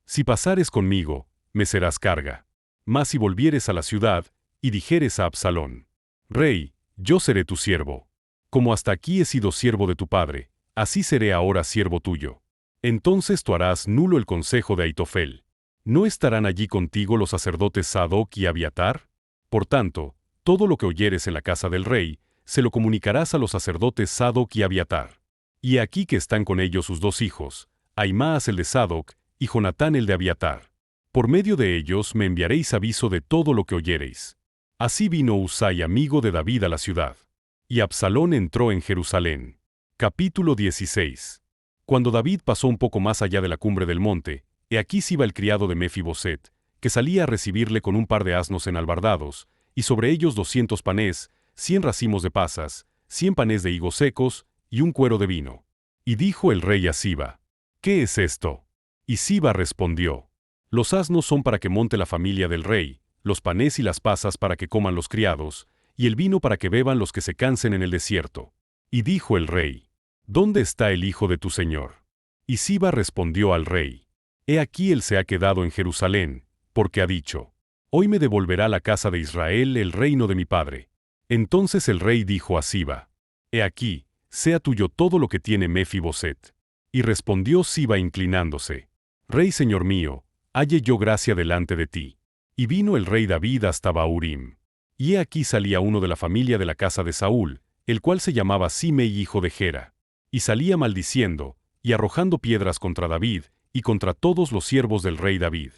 Si pasares conmigo, me serás carga. Mas si volvieres a la ciudad, y dijeres a Absalón: Rey, yo seré tu siervo. Como hasta aquí he sido siervo de tu padre, así seré ahora siervo tuyo. Entonces tú harás nulo el consejo de Aitofel. ¿No estarán allí contigo los sacerdotes Sadoc y Abiatar? Por tanto, todo lo que oyeres en la casa del rey, se lo comunicarás a los sacerdotes Sadoc y Abiatar. Y he aquí que están con ellos sus dos hijos, Ahimaas el de Sadoc, y Jonatán el de Abiatar. Por medio de ellos me enviaréis aviso de todo lo que oyereis. Así vino Husai, amigo de David, a la ciudad. Y Absalón entró en Jerusalén. Capítulo 16. Cuando David pasó un poco más allá de la cumbre del monte, he aquí se iba el criado de Mefiboset, que salía a recibirle con un par de asnos enalbardados, y sobre ellos 200 panes, 100 racimos de pasas, 100 panes de higos secos, y un cuero de vino. Y dijo el rey a Siba: ¿Qué es esto? Y Siba respondió: Los asnos son para que monte la familia del rey, los panes y las pasas para que coman los criados, y el vino para que beban los que se cansen en el desierto. Y dijo el rey: ¿Dónde está el hijo de tu señor? Y Siba respondió al rey: He aquí él se ha quedado en Jerusalén, porque ha dicho: Hoy me devolverá la casa de Israel el reino de mi padre. Entonces el rey dijo a Siba: He aquí, sea tuyo todo lo que tiene Mefiboset. Y respondió Siba inclinándose: Rey señor mío, halle yo gracia delante de ti. Y vino el rey David hasta Bahurim. Y he aquí salía uno de la familia de la casa de Saúl, el cual se llamaba Simei hijo de Gera. Y salía maldiciendo, y arrojando piedras contra David, y contra todos los siervos del rey David.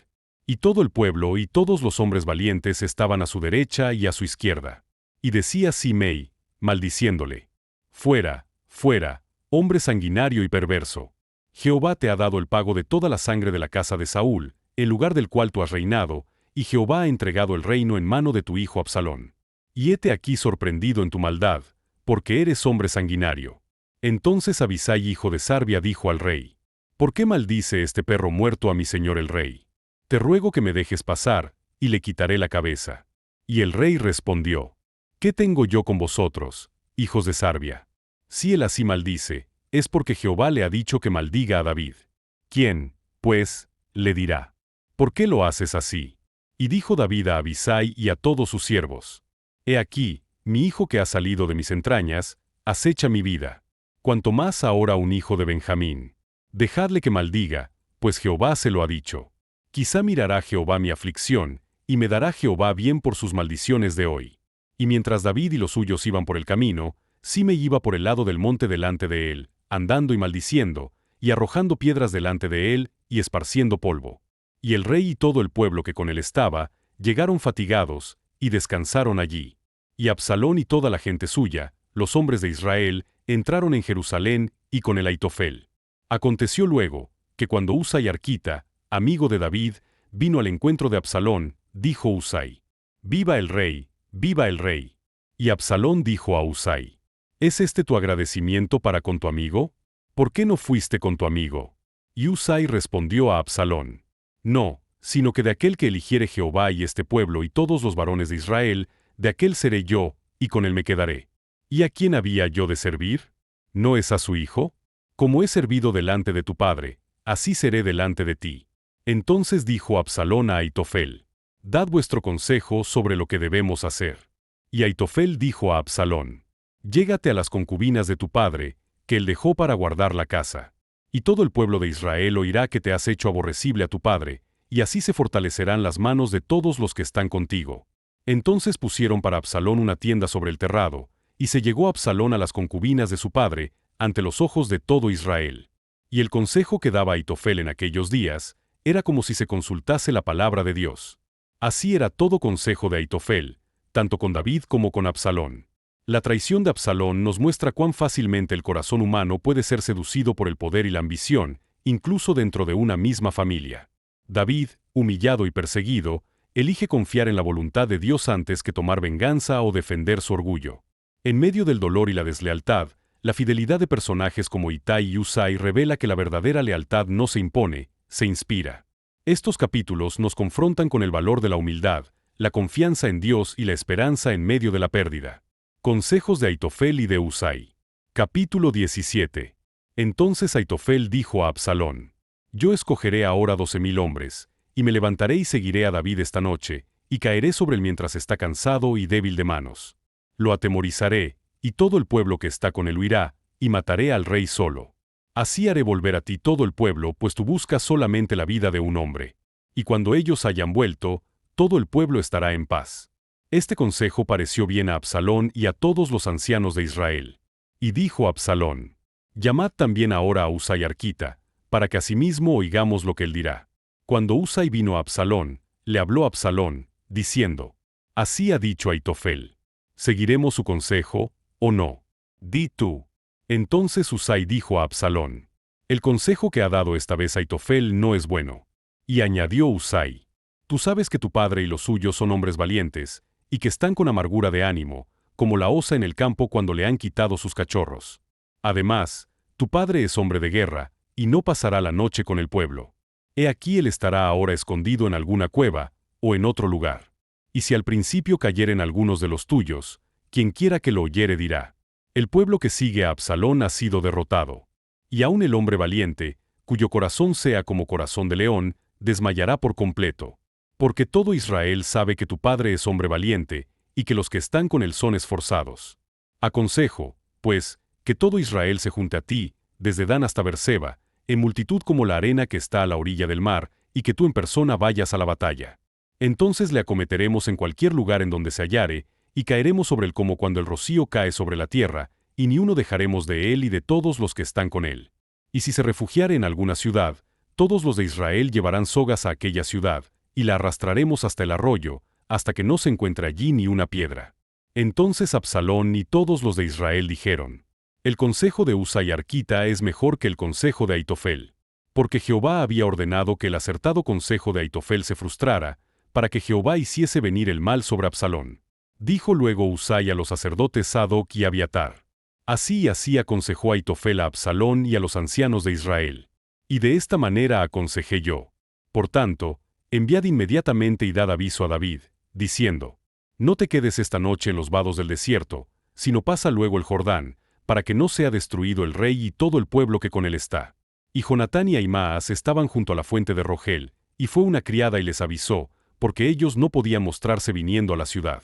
Y todo el pueblo y todos los hombres valientes estaban a su derecha y a su izquierda. Y decía Simei, maldiciéndole: Fuera, fuera, hombre sanguinario y perverso. Jehová te ha dado el pago de toda la sangre de la casa de Saúl, el lugar del cual tú has reinado, y Jehová ha entregado el reino en mano de tu hijo Absalón. Y hete aquí sorprendido en tu maldad, porque eres hombre sanguinario. Entonces Abisai hijo de Sarbia dijo al rey: ¿Por qué maldice este perro muerto a mi señor el rey? Te ruego que me dejes pasar, y le quitaré la cabeza. Y el rey respondió: ¿Qué tengo yo con vosotros, hijos de Sarbia? Si él así maldice, es porque Jehová le ha dicho que maldiga a David. ¿Quién, pues, le dirá: ¿Por qué lo haces así? Y dijo David a Abisai y a todos sus siervos: He aquí, mi hijo que ha salido de mis entrañas, acecha mi vida. Cuanto más ahora un hijo de Benjamín. Dejadle que maldiga, pues Jehová se lo ha dicho. Quizá mirará Jehová mi aflicción, y me dará Jehová bien por sus maldiciones de hoy. Y mientras David y los suyos iban por el camino, Simei iba por el lado del monte delante de él, andando y maldiciendo, y arrojando piedras delante de él, y esparciendo polvo. Y el rey y todo el pueblo que con él estaba, llegaron fatigados, y descansaron allí. Y Absalón y toda la gente suya, los hombres de Israel, entraron en Jerusalén, y con el Aitofel. Aconteció luego, que cuando Husai Arquita, amigo de David, vino al encuentro de Absalón, dijo Husai: ¡Viva el rey, viva el rey! Y Absalón dijo a Husai: ¿Es este tu agradecimiento para con tu amigo? ¿Por qué no fuiste con tu amigo? Y Husai respondió a Absalón: No, sino que de aquel que eligiere Jehová y este pueblo y todos los varones de Israel, de aquel seré yo, y con él me quedaré. ¿Y a quién había yo de servir? ¿No es a su hijo? Como he servido delante de tu padre, así seré delante de ti. Entonces dijo Absalón a Aitofel: Dad vuestro consejo sobre lo que debemos hacer. Y Aitofel dijo a Absalón: Llégate a las concubinas de tu padre, que él dejó para guardar la casa. Y todo el pueblo de Israel oirá que te has hecho aborrecible a tu padre, y así se fortalecerán las manos de todos los que están contigo. Entonces pusieron para Absalón una tienda sobre el terrado, y se llegó Absalón a las concubinas de su padre, ante los ojos de todo Israel. Y el consejo que daba Aitofel en aquellos días, era como si se consultase la palabra de Dios. Así era todo consejo de Aitofel, tanto con David como con Absalón. La traición de Absalón nos muestra cuán fácilmente el corazón humano puede ser seducido por el poder y la ambición, incluso dentro de una misma familia. David, humillado y perseguido, elige confiar en la voluntad de Dios antes que tomar venganza o defender su orgullo. En medio del dolor y la deslealtad, la fidelidad de personajes como Ittai y Husai revela que la verdadera lealtad no se impone, se inspira. Estos capítulos nos confrontan con el valor de la humildad, la confianza en Dios y la esperanza en medio de la pérdida. Consejos de Aitofel y de Husai. Capítulo 17. Entonces Aitofel dijo a Absalón: Yo escogeré ahora 12,000 hombres, y me levantaré y seguiré a David esta noche, y caeré sobre él mientras está cansado y débil de manos. Lo atemorizaré, y todo el pueblo que está con él huirá, y mataré al rey solo. Así haré volver a ti todo el pueblo, pues tú buscas solamente la vida de un hombre. Y cuando ellos hayan vuelto, todo el pueblo estará en paz. Este consejo pareció bien a Absalón y a todos los ancianos de Israel. Y dijo Absalón: Llamad también ahora a Husai arquita, para que asimismo oigamos lo que él dirá. Cuando Husai vino a Absalón, le habló Absalón, diciendo: Así ha dicho Aitofel. ¿Seguiremos su consejo, o no? Di tú. Entonces Husai dijo a Absalón: El consejo que ha dado esta vez Aitofel no es bueno. Y añadió Husai: Tú sabes que tu padre y los suyos son hombres valientes, y que están con amargura de ánimo, como la osa en el campo cuando le han quitado sus cachorros. Además, tu padre es hombre de guerra, y no pasará la noche con el pueblo. He aquí él estará ahora escondido en alguna cueva, o en otro lugar. Y si al principio cayeren algunos de los tuyos, quienquiera que lo oyere dirá: El pueblo que sigue a Absalón ha sido derrotado. Y aun el hombre valiente, cuyo corazón sea como corazón de león, desmayará por completo. Porque todo Israel sabe que tu padre es hombre valiente, y que los que están con él son esforzados. Aconsejo, pues, que todo Israel se junte a ti, desde Dan hasta Berseba, en multitud como la arena que está a la orilla del mar, y que tú en persona vayas a la batalla. Entonces le acometeremos en cualquier lugar en donde se hallare, y caeremos sobre él como cuando el rocío cae sobre la tierra, y ni uno dejaremos de él y de todos los que están con él. Y si se refugiare en alguna ciudad, todos los de Israel llevarán sogas a aquella ciudad, y la arrastraremos hasta el arroyo, hasta que no se encuentre allí ni una piedra. Entonces Absalón y todos los de Israel dijeron: El consejo de Husai arquita es mejor que el consejo de Aitofel. Porque Jehová había ordenado que el acertado consejo de Aitofel se frustrara, para que Jehová hiciese venir el mal sobre Absalón. Dijo luego Husai a los sacerdotes Sadoc y Abiatar: Así y así aconsejó Aitofel a Absalón y a los ancianos de Israel. Y de esta manera aconsejé yo. Por tanto, enviad inmediatamente y dad aviso a David, diciendo: No te quedes esta noche en los vados del desierto, sino pasa luego el Jordán, para que no sea destruido el rey y todo el pueblo que con él está. Y Jonatán y Ahimaas estaban junto a la fuente de Rogel, y fue una criada y les avisó, porque ellos no podían mostrarse viniendo a la ciudad.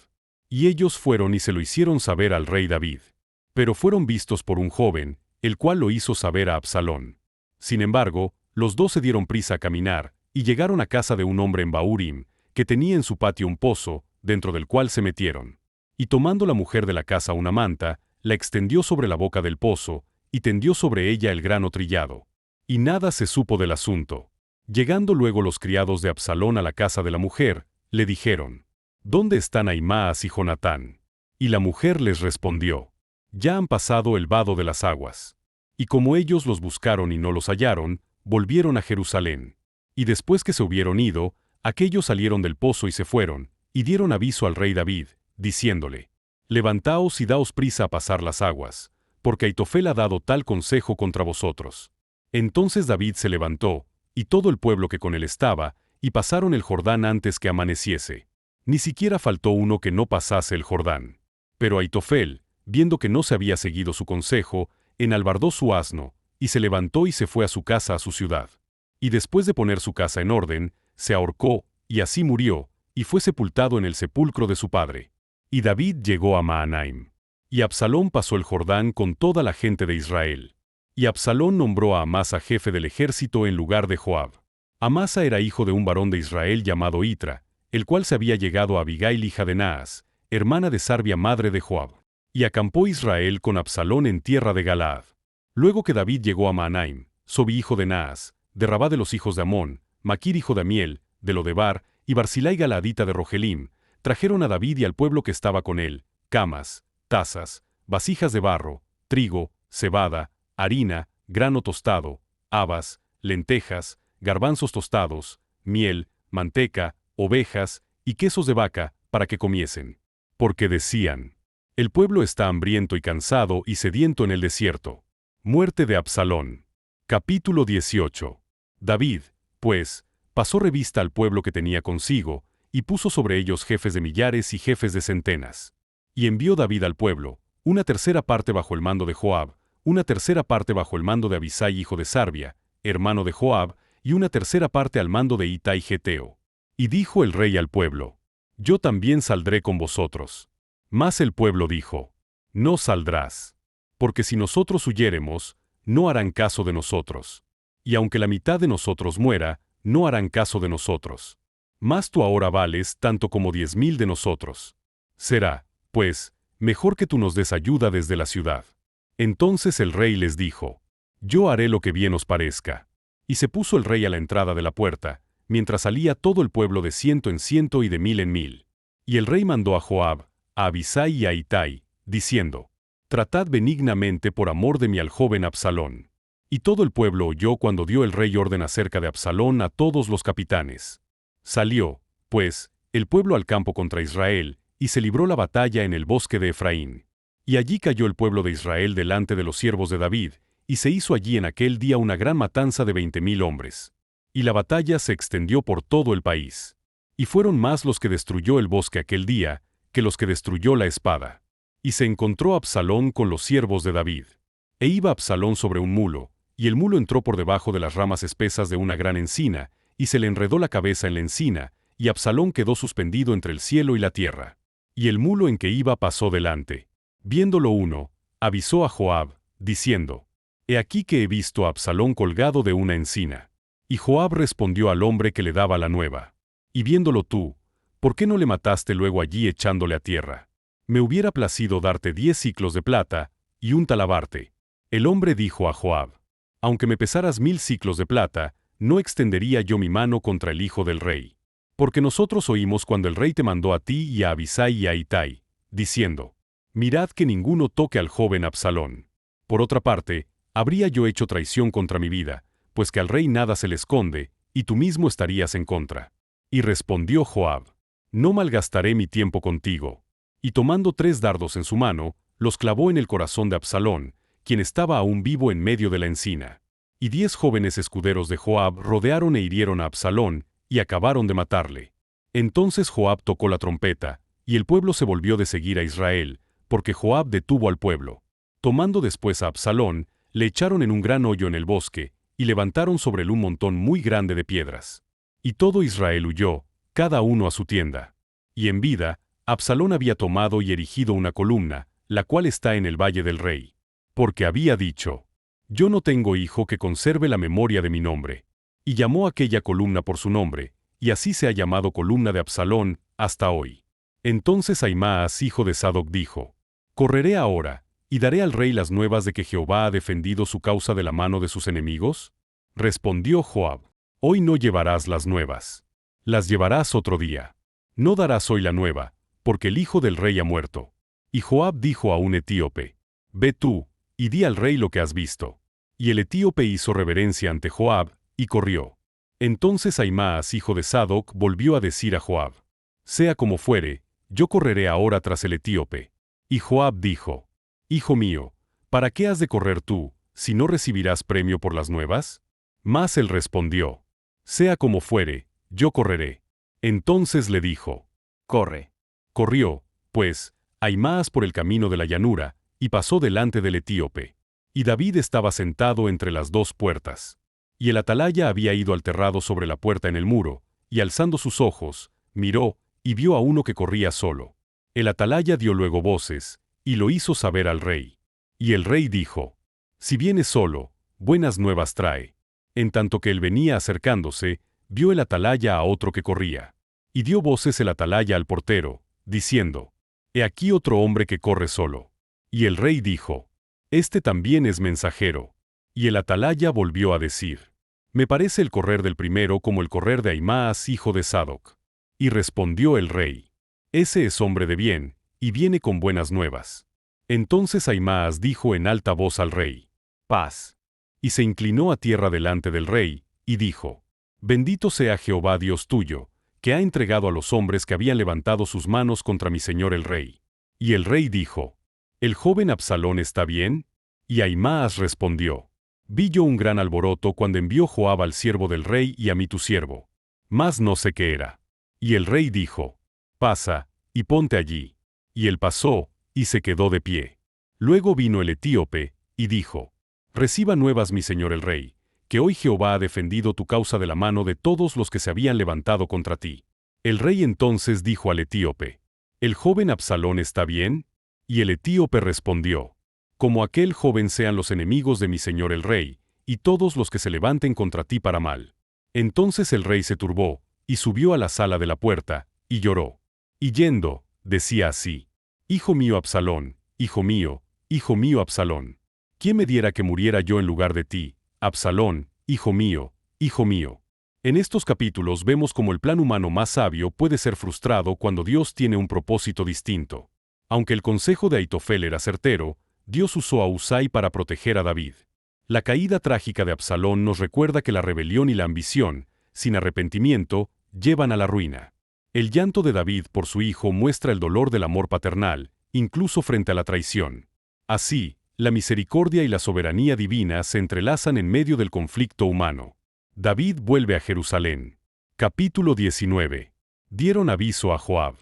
Y ellos fueron y se lo hicieron saber al rey David. Pero fueron vistos por un joven, el cual lo hizo saber a Absalón. Sin embargo, los dos se dieron prisa a caminar, y llegaron a casa de un hombre en Bahurim, que tenía en su patio un pozo, dentro del cual se metieron. Y tomando la mujer de la casa una manta, la extendió sobre la boca del pozo, y tendió sobre ella el grano trillado. Y nada se supo del asunto. Llegando luego los criados de Absalón a la casa de la mujer, le dijeron: ¿Dónde están Ahimaas y Jonatán? Y la mujer les respondió: Ya han pasado el vado de las aguas. Y como ellos los buscaron y no los hallaron, volvieron a Jerusalén. Y después que se hubieron ido, aquellos salieron del pozo y se fueron, y dieron aviso al rey David, diciéndole: Levantaos y daos prisa a pasar las aguas, porque Aitofel ha dado tal consejo contra vosotros. Entonces David se levantó, y todo el pueblo que con él estaba, y pasaron el Jordán antes que amaneciese. Ni siquiera faltó uno que no pasase el Jordán. Pero Aitofel, viendo que no se había seguido su consejo, enalbardó su asno, y se levantó y se fue a su casa a su ciudad. Y después de poner su casa en orden, se ahorcó, y así murió, y fue sepultado en el sepulcro de su padre. Y David llegó a Mahanaim. Y Absalón pasó el Jordán con toda la gente de Israel. Y Absalón nombró a Amasa jefe del ejército en lugar de Joab. Amasa era hijo de un varón de Israel llamado Itra, el cual se había llegado a Abigail hija de Naas, hermana de Sarbia madre de Joab. Y acampó Israel con Absalón en tierra de Galaad. Luego que David llegó a Mahanaim, Sobi hijo de Naas, de Rabá de los hijos de Amón, Maquir hijo de Amiel, de Lodebar, y Barzilai galadita de Rogelim, trajeron a David y al pueblo que estaba con él, camas, tazas, vasijas de barro, trigo, cebada, harina, grano tostado, habas, lentejas, garbanzos tostados, miel, manteca, ovejas, y quesos de vaca, para que comiesen. Porque decían: El pueblo está hambriento y cansado y sediento en el desierto. Muerte de Absalón. Capítulo 18. David, pues, pasó revista al pueblo que tenía consigo, y puso sobre ellos jefes de millares y jefes de centenas. Y envió David al pueblo, una tercera parte bajo el mando de Joab, una tercera parte bajo el mando de Abisai hijo de Sarbia, hermano de Joab, y una tercera parte al mando de Itai Geteo. Y dijo el rey al pueblo: Yo también saldré con vosotros. Mas el pueblo dijo: No saldrás. Porque si nosotros huyéremos, no harán caso de nosotros. Y aunque la mitad de nosotros muera, no harán caso de nosotros. Mas tú ahora vales tanto como 10,000 de nosotros. Será, pues, mejor que tú nos des ayuda desde la ciudad. Entonces el rey les dijo: Yo haré lo que bien os parezca. Y se puso el rey a la entrada de la puerta, mientras salía todo el pueblo de 100 en 100 y de 1000 en 1000. Y el rey mandó a Joab, a Abisai y a Itai, diciendo: Tratad benignamente por amor de mí al joven Absalón. Y todo el pueblo oyó cuando dio el rey orden acerca de Absalón a todos los capitanes. Salió, pues, el pueblo al campo contra Israel, y se libró la batalla en el bosque de Efraín. Y allí cayó el pueblo de Israel delante de los siervos de David, y se hizo allí en aquel día una gran matanza de 20,000 hombres. Y la batalla se extendió por todo el país. Y fueron más los que destruyó el bosque aquel día, que los que destruyó la espada. Y se encontró Absalón con los siervos de David. E iba Absalón sobre un mulo, y el mulo entró por debajo de las ramas espesas de una gran encina, y se le enredó la cabeza en la encina, y Absalón quedó suspendido entre el cielo y la tierra. Y el mulo en que iba pasó delante. Viéndolo uno, avisó a Joab, diciendo: He aquí que he visto a Absalón colgado de una encina. Y Joab respondió al hombre que le daba la nueva: Y viéndolo tú, ¿por qué no le mataste luego allí echándole a tierra? Me hubiera placido darte 10 siclos de plata, y un talabarte. El hombre dijo a Joab: Aunque me pesaras 1000 siclos de plata, no extendería yo mi mano contra el hijo del rey. Porque nosotros oímos cuando el rey te mandó a ti y a Abisai y a Itai, diciendo: Mirad que ninguno toque al joven Absalón. Por otra parte, habría yo hecho traición contra mi vida, pues que al rey nada se le esconde, y tú mismo estarías en contra. Y respondió Joab: No malgastaré mi tiempo contigo. Y tomando 3 dardos en su mano, los clavó en el corazón de Absalón, quien estaba aún vivo en medio de la encina. Y 10 jóvenes escuderos de Joab rodearon e hirieron a Absalón, y acabaron de matarle. Entonces Joab tocó la trompeta, y el pueblo se volvió de seguir a Israel, porque Joab detuvo al pueblo. Tomando después a Absalón, le echaron en un gran hoyo en el bosque, y levantaron sobre él un montón muy grande de piedras. Y todo Israel huyó, cada uno a su tienda. Y en vida, Absalón había tomado y erigido una columna, la cual está en el valle del rey. Porque había dicho: Yo no tengo hijo que conserve la memoria de mi nombre. Y llamó aquella columna por su nombre, y así se ha llamado columna de Absalón, hasta hoy. Entonces Ahimaas, hijo de Sadoc, dijo: ¿Correré ahora, y daré al rey las nuevas de que Jehová ha defendido su causa de la mano de sus enemigos? Respondió Joab: Hoy no llevarás las nuevas. Las llevarás otro día. No darás hoy la nueva, porque el hijo del rey ha muerto. Y Joab dijo a un etíope: Ve tú, y di al rey lo que has visto. Y el etíope hizo reverencia ante Joab, y corrió. Entonces Ahimaas, hijo de Sadoc, volvió a decir a Joab: Sea como fuere, yo correré ahora tras el etíope. Y Joab dijo: Hijo mío, ¿para qué has de correr tú, si no recibirás premio por las nuevas? Mas él respondió: Sea como fuere, yo correré. Entonces le dijo: Corre. Corrió, pues, Ahimaas por el camino de la llanura, y pasó delante del etíope. Y David estaba sentado entre las 2 puertas. Y el atalaya había ido al terrado sobre la puerta en el muro, y alzando sus ojos, miró, y vio a uno que corría solo. El atalaya dio luego voces, y lo hizo saber al rey. Y el rey dijo: Si viene solo, buenas nuevas trae. En tanto que él venía acercándose, vio el atalaya a otro que corría. Y dio voces el atalaya al portero, diciendo: He aquí otro hombre que corre solo. Y el rey dijo: Este también es mensajero. Y el atalaya volvió a decir: Me parece el correr del primero como el correr de Ahimaas, hijo de Sadoc. Y respondió el rey: Ese es hombre de bien, y viene con buenas nuevas. Entonces Ahimaas dijo en alta voz al rey: Paz. Y se inclinó a tierra delante del rey, y dijo: Bendito sea Jehová Dios tuyo, que ha entregado a los hombres que habían levantado sus manos contra mi señor el rey. Y el rey dijo: ¿El joven Absalón está bien? Y Ahimaas respondió: Vi yo un gran alboroto cuando envió Joab al siervo del rey y a mí tu siervo. Mas no sé qué era. Y el rey dijo: Pasa, y ponte allí. Y él pasó, y se quedó de pie. Luego vino el etíope, y dijo: Reciba nuevas mi señor el rey, que hoy Jehová ha defendido tu causa de la mano de todos los que se habían levantado contra ti. El rey entonces dijo al etíope: ¿El joven Absalón está bien? Y el etíope respondió: Como aquel joven sean los enemigos de mi señor el rey, y todos los que se levanten contra ti para mal. Entonces el rey se turbó, y subió a la sala de la puerta, y lloró. Y yendo, decía así: Hijo mío Absalón, hijo mío Absalón. ¿Quién me diera que muriera yo en lugar de ti, Absalón, hijo mío, hijo mío? En estos capítulos vemos cómo el plan humano más sabio puede ser frustrado cuando Dios tiene un propósito distinto. Aunque el consejo de Ahitofel era certero, Dios usó a Husai para proteger a David. La caída trágica de Absalón nos recuerda que la rebelión y la ambición, sin arrepentimiento, llevan a la ruina. El llanto de David por su hijo muestra el dolor del amor paternal, incluso frente a la traición. Así, la misericordia y la soberanía divina se entrelazan en medio del conflicto humano. David vuelve a Jerusalén. Capítulo 19. Dieron aviso a Joab.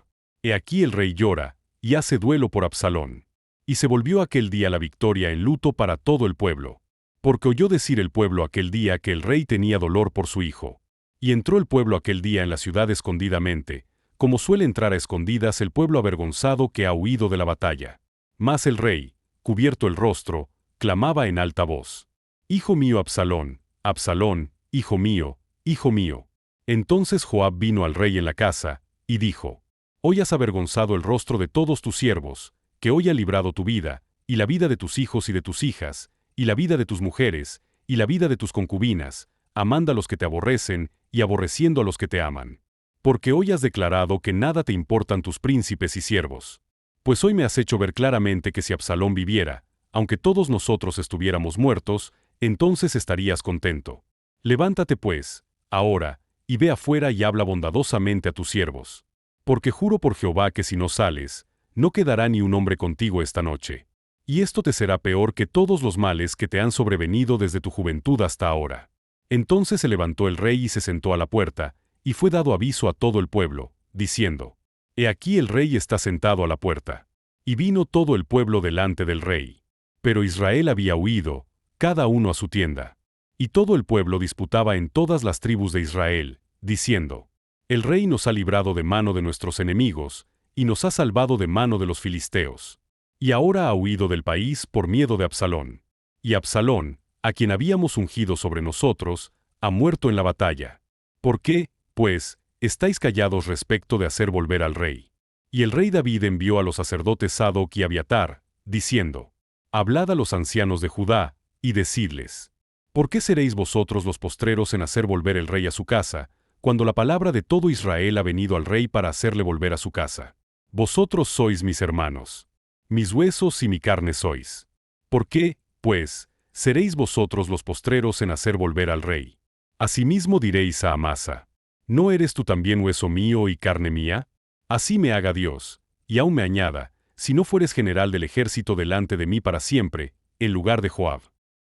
He aquí el rey llora, y hace duelo por Absalón. Y se volvió aquel día la victoria en luto para todo el pueblo. Porque oyó decir el pueblo aquel día que el rey tenía dolor por su hijo. Y entró el pueblo aquel día en la ciudad escondidamente, como suele entrar a escondidas el pueblo avergonzado que ha huido de la batalla. Mas el rey, cubierto el rostro, clamaba en alta voz: Hijo mío Absalón, Absalón, hijo mío, hijo mío. Entonces Joab vino al rey en la casa, y dijo: Hoy has avergonzado el rostro de todos tus siervos, que hoy han librado tu vida, y la vida de tus hijos y de tus hijas, y la vida de tus mujeres, y la vida de tus concubinas, amando a los que te aborrecen, y aborreciendo a los que te aman. Porque hoy has declarado que nada te importan tus príncipes y siervos. Pues hoy me has hecho ver claramente que si Absalón viviera, aunque todos nosotros estuviéramos muertos, entonces estarías contento. Levántate pues, ahora, y ve afuera y habla bondadosamente a tus siervos. Porque juro por Jehová que si no sales, no quedará ni un hombre contigo esta noche. Y esto te será peor que todos los males que te han sobrevenido desde tu juventud hasta ahora. Entonces se levantó el rey y se sentó a la puerta, y fue dado aviso a todo el pueblo, diciendo: He aquí el rey está sentado a la puerta. Y vino todo el pueblo delante del rey. Pero Israel había huido, cada uno a su tienda. Y todo el pueblo disputaba en todas las tribus de Israel, diciendo: El rey nos ha librado de mano de nuestros enemigos, y nos ha salvado de mano de los filisteos. Y ahora ha huido del país por miedo de Absalón. Y Absalón, a quien habíamos ungido sobre nosotros, ha muerto en la batalla. ¿Por qué, pues, estáis callados respecto de hacer volver al rey? Y el rey David envió a los sacerdotes Sadoc y Abiatar, diciendo: Hablad a los ancianos de Judá, y decidles: ¿Por qué seréis vosotros los postreros en hacer volver el rey a su casa, cuando la palabra de todo Israel ha venido al rey para hacerle volver a su casa? Vosotros sois mis hermanos. Mis huesos y mi carne sois. ¿Por qué, pues, seréis vosotros los postreros en hacer volver al rey? Asimismo diréis a Amasa: ¿No eres tú también hueso mío y carne mía? Así me haga Dios, y aún me añada, si no fueres general del ejército delante de mí para siempre, en lugar de Joab.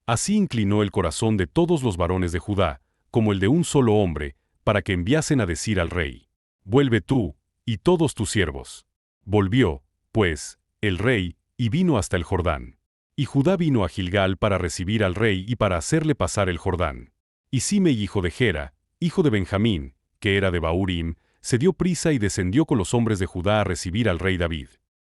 Así inclinó el corazón de todos los varones de Judá, como el de un solo hombre, para que enviasen a decir al rey: Vuelve tú, y todos tus siervos. Volvió, pues, el rey, y vino hasta el Jordán. Y Judá vino a Gilgal para recibir al rey y para hacerle pasar el Jordán. Y Simei hijo de Gera, hijo de Benjamín, que era de Bahurim, se dio prisa y descendió con los hombres de Judá a recibir al rey David.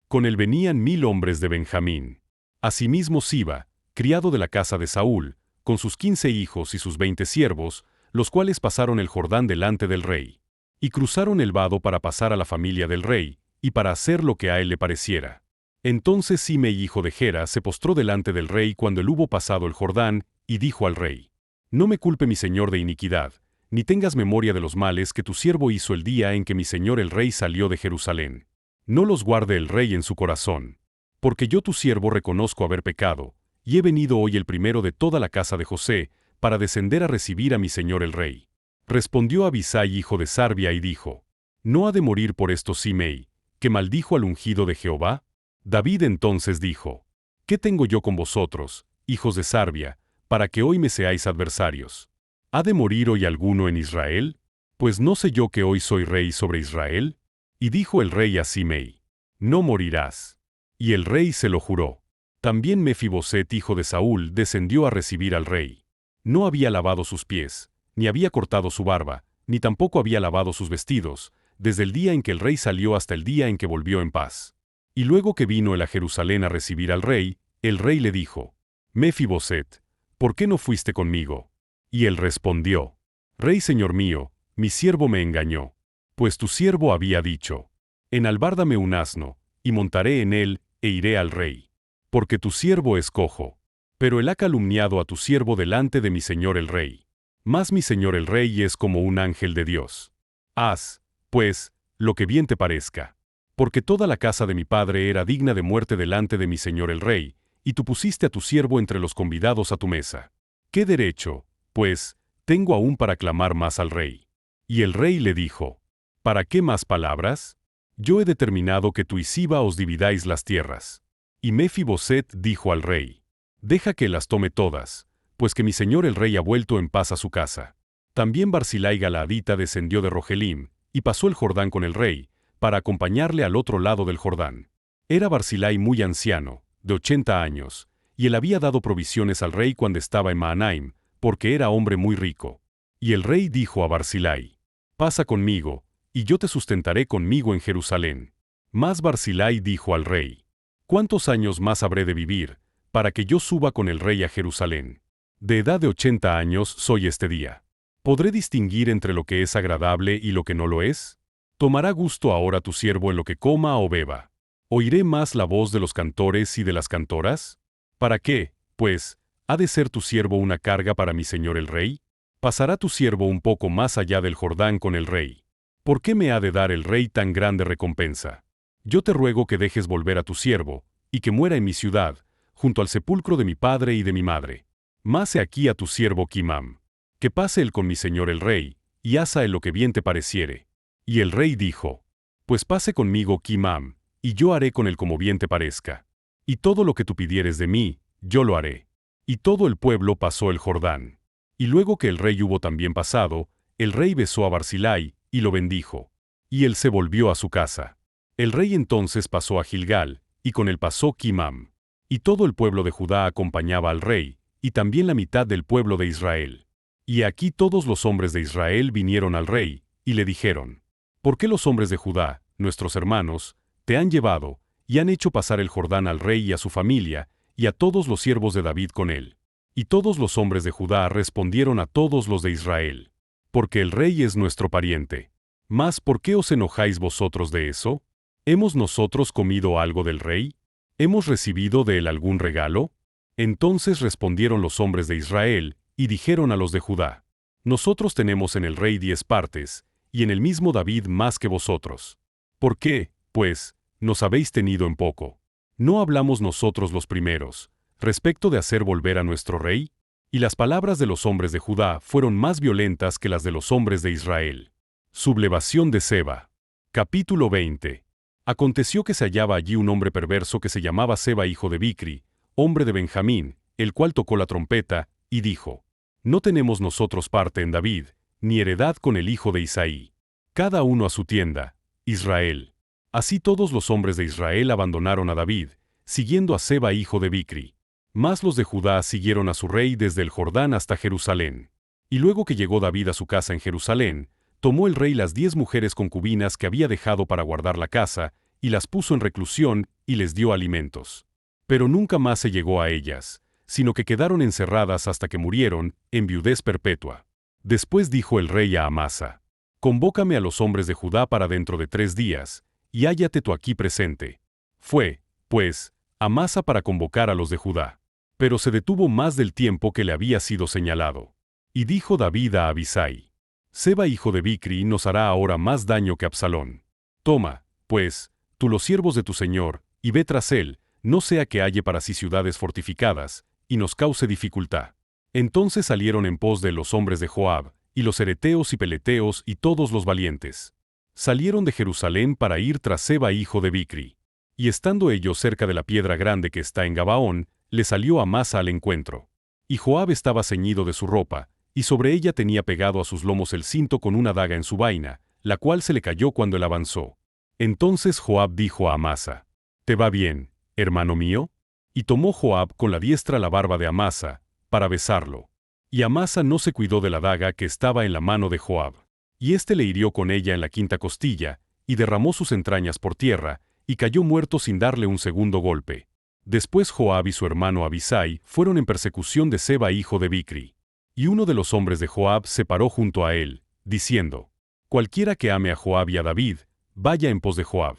Con él venían 1000 hombres de Benjamín. Asimismo Siba, criado de la casa de Saúl, con sus 15 hijos y sus 20 siervos, los cuales pasaron el Jordán delante del rey. Y cruzaron el vado para pasar a la familia del rey, y para hacer lo que a él le pareciera. Entonces Simei hijo de Gera se postró delante del rey cuando él hubo pasado el Jordán, y dijo al rey: No me culpe mi señor de iniquidad, ni tengas memoria de los males que tu siervo hizo el día en que mi señor el rey salió de Jerusalén. No los guarde el rey en su corazón. Porque yo tu siervo reconozco haber pecado, y he venido hoy el primero de toda la casa de José, para descender a recibir a mi señor el rey. Respondió Abisai hijo de Sarbia y dijo: ¿No ha de morir por esto Simei, que maldijo al ungido de Jehová? David entonces dijo: ¿Qué tengo yo con vosotros, hijos de Sarbia, para que hoy me seáis adversarios? ¿Ha de morir hoy alguno en Israel? Pues no sé yo que hoy soy rey sobre Israel. Y dijo el rey a Simei: No morirás. Y el rey se lo juró. También Mefiboset hijo de Saúl descendió a recibir al rey. No había lavado sus pies, ni había cortado su barba, ni tampoco había lavado sus vestidos, desde el día en que el rey salió hasta el día en que volvió en paz. Y luego que vino él a Jerusalén a recibir al rey, el rey le dijo: Mefiboset, ¿por qué no fuiste conmigo? Y él respondió: Rey señor mío, mi siervo me engañó. Pues tu siervo había dicho: Enalbárdame un asno, y montaré en él, e iré al rey. Porque tu siervo es cojo. Pero él ha calumniado a tu siervo delante de mi señor el rey. Mas mi señor el rey es como un ángel de Dios. Haz, pues, lo que bien te parezca. Porque toda la casa de mi padre era digna de muerte delante de mi señor el rey, y tú pusiste a tu siervo entre los convidados a tu mesa. ¿Qué derecho, pues, tengo aún para clamar más al rey? Y el rey le dijo: ¿Para qué más palabras? Yo he determinado que tú y Siba os dividáis las tierras. Y Mefiboset dijo al rey: Deja que las tome todas, pues que mi señor el rey ha vuelto en paz a su casa. También Barzillai Galaadita descendió de Rogelim, y pasó el Jordán con el rey, para acompañarle al otro lado del Jordán. Era Barzillai muy anciano, de 80 años, y él había dado provisiones al rey cuando estaba en Mahanaim, porque era hombre muy rico. Y el rey dijo a Barzillai: Pasa conmigo, y yo te sustentaré conmigo en Jerusalén. Mas Barzillai dijo al rey: ¿Cuántos años más habré de vivir, para que yo suba con el rey a Jerusalén? De edad de 80 años soy este día. ¿Podré distinguir entre lo que es agradable y lo que no lo es? ¿Tomará gusto ahora tu siervo en lo que coma o beba? ¿Oiré más la voz de los cantores y de las cantoras? ¿Para qué, pues, ha de ser tu siervo una carga para mi señor el rey? ¿Pasará tu siervo un poco más allá del Jordán con el rey? ¿Por qué me ha de dar el rey tan grande recompensa? Yo te ruego que dejes volver a tu siervo, y que muera en mi ciudad, junto al sepulcro de mi padre y de mi madre. Mase aquí a tu siervo Kimam. Que pase él con mi señor el rey, y haz a él lo que bien te pareciere. Y el rey dijo: Pues pase conmigo Kimam, y yo haré con él como bien te parezca. Y todo lo que tú pidieres de mí, yo lo haré. Y todo el pueblo pasó el Jordán. Y luego que el rey hubo también pasado, el rey besó a Barzillai, y lo bendijo. Y él se volvió a su casa. El rey entonces pasó a Gilgal, y con él pasó Kimam. Y todo el pueblo de Judá acompañaba al rey, y también la mitad del pueblo de Israel. Y aquí todos los hombres de Israel vinieron al rey, y le dijeron: ¿Por qué los hombres de Judá, nuestros hermanos, te han llevado, y han hecho pasar el Jordán al rey y a su familia, y a todos los siervos de David con él? Y todos los hombres de Judá respondieron a todos los de Israel: Porque el rey es nuestro pariente. Mas ¿por qué os enojáis vosotros de eso? ¿Hemos nosotros comido algo del rey? ¿Hemos recibido de él algún regalo? Entonces respondieron los hombres de Israel, y dijeron a los de Judá: Nosotros tenemos en el rey 10 partes, y en el mismo David más que vosotros. ¿Por qué, pues, nos habéis tenido en poco? ¿No hablamos nosotros los primeros, respecto de hacer volver a nuestro rey? Y las palabras de los hombres de Judá fueron más violentas que las de los hombres de Israel. Sublevación de Seba. Capítulo 20. Aconteció que se hallaba allí un hombre perverso que se llamaba Seba hijo de Bicri, hombre de Benjamín, el cual tocó la trompeta, y dijo: No tenemos nosotros parte en David, ni heredad con el hijo de Isaí. Cada uno a su tienda, Israel. Así todos los hombres de Israel abandonaron a David, siguiendo a Seba hijo de Bicri. Mas los de Judá siguieron a su rey desde el Jordán hasta Jerusalén. Y luego que llegó David a su casa en Jerusalén, tomó el rey las 10 mujeres concubinas que había dejado para guardar la casa, y las puso en reclusión, y les dio alimentos. Pero nunca más se llegó a ellas, sino que quedaron encerradas hasta que murieron, en viudez perpetua. Después dijo el rey a Amasa: Convócame a los hombres de Judá para dentro de 3 días, y hállate tú aquí presente. Fue, pues, Amasa para convocar a los de Judá. Pero se detuvo más del tiempo que le había sido señalado. Y dijo David a Abisai: Seba hijo de Bicri nos hará ahora más daño que Absalón. Toma, pues, tú los siervos de tu señor, y ve tras él, no sea que halle para sí ciudades fortificadas, y nos cause dificultad. Entonces salieron en pos de los hombres de Joab, y los hereteos y peleteos y todos los valientes. Salieron de Jerusalén para ir tras Seba hijo de Bicri. Y estando ellos cerca de la piedra grande que está en Gabaón, le salió Amasa al encuentro. Y Joab estaba ceñido de su ropa, y sobre ella tenía pegado a sus lomos el cinto con una daga en su vaina, la cual se le cayó cuando él avanzó. Entonces Joab dijo a Amasa: ¿Te va bien, hermano mío? Y tomó Joab con la diestra la barba de Amasa, para besarlo. Y Amasa no se cuidó de la daga que estaba en la mano de Joab. Y éste le hirió con ella en la quinta costilla, y derramó sus entrañas por tierra, y cayó muerto sin darle un segundo golpe. Después Joab y su hermano Abisai fueron en persecución de Seba hijo de Bicri. Y uno de los hombres de Joab se paró junto a él, diciendo: Cualquiera que ame a Joab y a David, vaya en pos de Joab.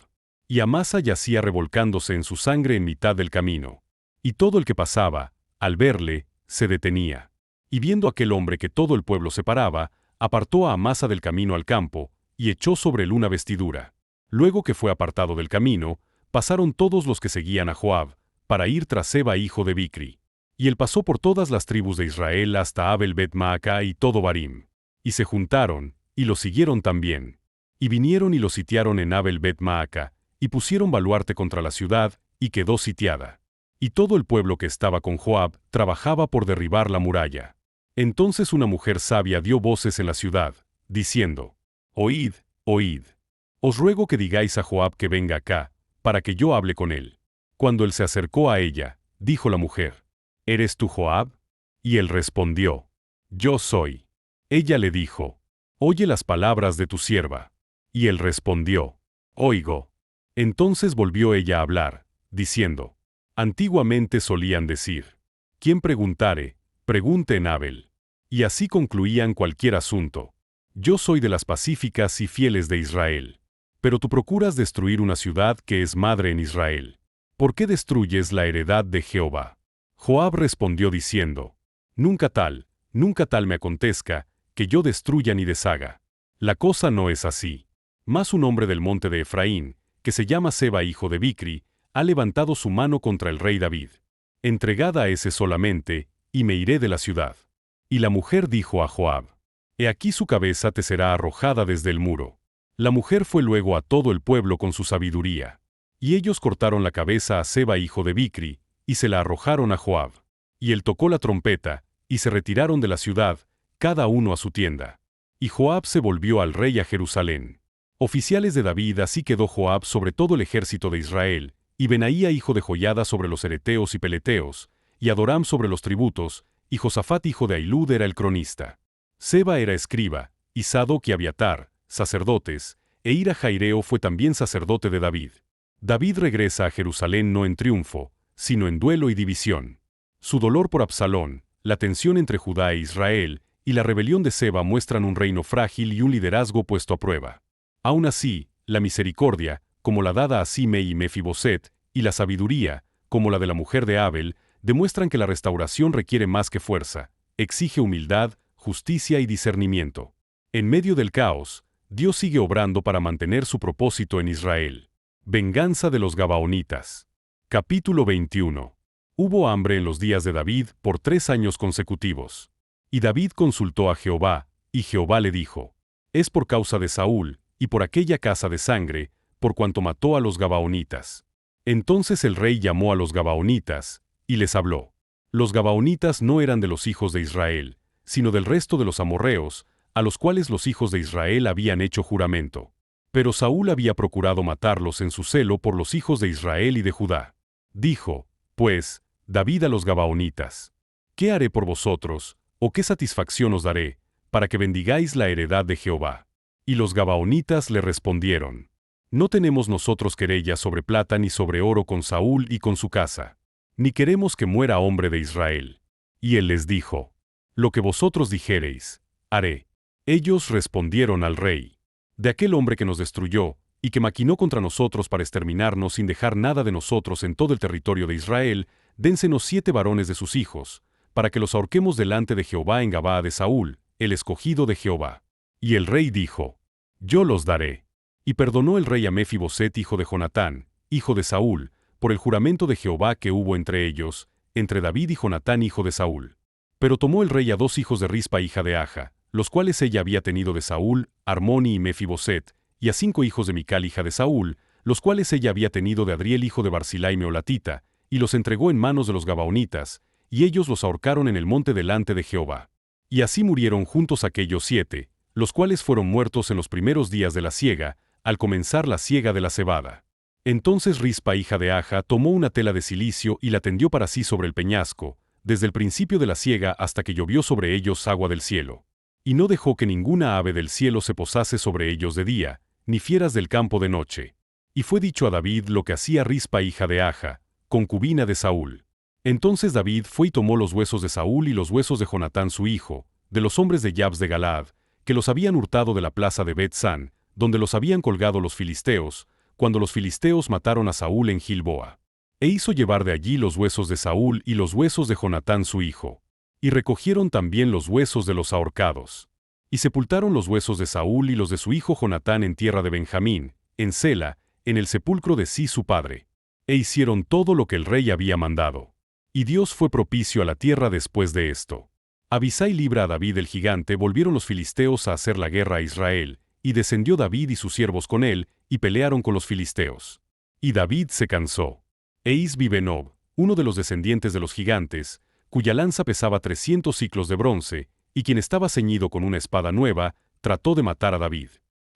Y Amasa yacía revolcándose en su sangre en mitad del camino. Y todo el que pasaba, al verle, se detenía. Y viendo aquel hombre que todo el pueblo separaba, apartó a Amasa del camino al campo, y echó sobre él una vestidura. Luego que fue apartado del camino, pasaron todos los que seguían a Joab, para ir tras Seba hijo de Bicri. Y él pasó por todas las tribus de Israel hasta Abel Bet-Maaca y todo Barim. Y se juntaron, y lo siguieron también. Y vinieron y lo sitiaron en Abel Bet-Maaca, y pusieron baluarte contra la ciudad, y quedó sitiada. Y todo el pueblo que estaba con Joab trabajaba por derribar la muralla. Entonces una mujer sabia dio voces en la ciudad, diciendo: Oíd, oíd. Os ruego que digáis a Joab que venga acá, para que yo hable con él. Cuando él se acercó a ella, dijo la mujer: ¿Eres tú Joab? Y él respondió: Yo soy. Ella le dijo: Oye las palabras de tu sierva. Y él respondió: Oigo. Entonces volvió ella a hablar, diciendo: Antiguamente solían decir: Quien preguntare, pregunte en Abel. Y así concluían cualquier asunto. Yo soy de las pacíficas y fieles de Israel. Pero tú procuras destruir una ciudad que es madre en Israel. ¿Por qué destruyes la heredad de Jehová? Joab respondió diciendo: nunca tal me acontezca, que yo destruya ni deshaga. La cosa no es así. Mas un hombre del monte de Efraín, que se llama Seba hijo de Bicri, ha levantado su mano contra el rey David. Entregad a ese solamente, y me iré de la ciudad. Y la mujer dijo a Joab: He aquí su cabeza te será arrojada desde el muro. La mujer fue luego a todo el pueblo con su sabiduría. Y ellos cortaron la cabeza a Seba hijo de Bicri, y se la arrojaron a Joab. Y él tocó la trompeta, y se retiraron de la ciudad, cada uno a su tienda. Y Joab se volvió al rey a Jerusalén. Oficiales de David. Así quedó Joab sobre todo el ejército de Israel, y Benaía hijo de Joiada sobre los hereteos y peleteos, y Adoram sobre los tributos, y Josafat hijo de Ahilud era el cronista. Seba era escriba, y Sadoc y Abiatar, sacerdotes, e Ira Jaireo fue también sacerdote de David. David regresa a Jerusalén no en triunfo, sino en duelo y división. Su dolor por Absalón, la tensión entre Judá e Israel, y la rebelión de Seba muestran un reino frágil y un liderazgo puesto a prueba. Aún así, la misericordia, como la dada a Simei y Mefiboset, y la sabiduría, como la de la mujer de Abel, demuestran que la restauración requiere más que fuerza, exige humildad, justicia y discernimiento. En medio del caos, Dios sigue obrando para mantener su propósito en Israel. Venganza de los Gabaonitas. Capítulo 21. Hubo hambre en los días de David por 3 años consecutivos. Y David consultó a Jehová, y Jehová le dijo: Es por causa de Saúl, y por aquella casa de sangre, por cuanto mató a los Gabaonitas. Entonces el rey llamó a los Gabaonitas, y les habló. Los Gabaonitas no eran de los hijos de Israel, sino del resto de los amorreos, a los cuales los hijos de Israel habían hecho juramento. Pero Saúl había procurado matarlos en su celo por los hijos de Israel y de Judá. Dijo, pues, David a los Gabaonitas: ¿Qué haré por vosotros, o qué satisfacción os daré, para que bendigáis la heredad de Jehová? Y los Gabaonitas le respondieron: No tenemos nosotros querella sobre plata ni sobre oro con Saúl y con su casa, ni queremos que muera hombre de Israel. Y él les dijo: Lo que vosotros dijereis, haré. Ellos respondieron al rey: De aquel hombre que nos destruyó, y que maquinó contra nosotros para exterminarnos sin dejar nada de nosotros en todo el territorio de Israel, dénsenos 7 varones de sus hijos, para que los ahorquemos delante de Jehová en Gabaa de Saúl, el escogido de Jehová. Y el rey dijo: Yo los daré. Y perdonó el rey a Mefiboset hijo de Jonatán, hijo de Saúl, por el juramento de Jehová que hubo entre ellos, entre David y Jonatán hijo de Saúl. Pero tomó el rey a 2 hijos de Rispa hija de Aja, los cuales ella había tenido de Saúl, Armoni y Mefiboset, y a 5 hijos de Mical hija de Saúl, los cuales ella había tenido de Adriel hijo de Barzilai meolatita, y los entregó en manos de los Gabaonitas, y ellos los ahorcaron en el monte delante de Jehová. Y así murieron juntos aquellos 7, los cuales fueron muertos en los primeros días de la siega, al comenzar la siega de la cebada. Entonces Rispa hija de Aja tomó una tela de cilicio y la tendió para sí sobre el peñasco, desde el principio de la siega hasta que llovió sobre ellos agua del cielo. Y no dejó que ninguna ave del cielo se posase sobre ellos de día, ni fieras del campo de noche. Y fue dicho a David lo que hacía Rispa hija de Aja, concubina de Saúl. Entonces David fue y tomó los huesos de Saúl y los huesos de Jonatán su hijo, de los hombres de Jabs de Galaad, que los habían hurtado de la plaza de Bet-San, donde los habían colgado los filisteos, cuando los filisteos mataron a Saúl en Gilboa. E hizo llevar de allí los huesos de Saúl y los huesos de Jonatán su hijo. Y recogieron también los huesos de los ahorcados. Y sepultaron los huesos de Saúl y los de su hijo Jonatán en tierra de Benjamín, en Sela, en el sepulcro de Sí su padre. E hicieron todo lo que el rey había mandado. Y Dios fue propicio a la tierra después de esto. Abisai libra a David el gigante. Volvieron los filisteos a hacer la guerra a Israel, y descendió David y sus siervos con él, y pelearon con los filisteos. Y David se cansó. E Isbi-Benob, uno de los descendientes de los gigantes, cuya lanza pesaba 300 siclos de bronce, y quien estaba ceñido con una espada nueva, trató de matar a David.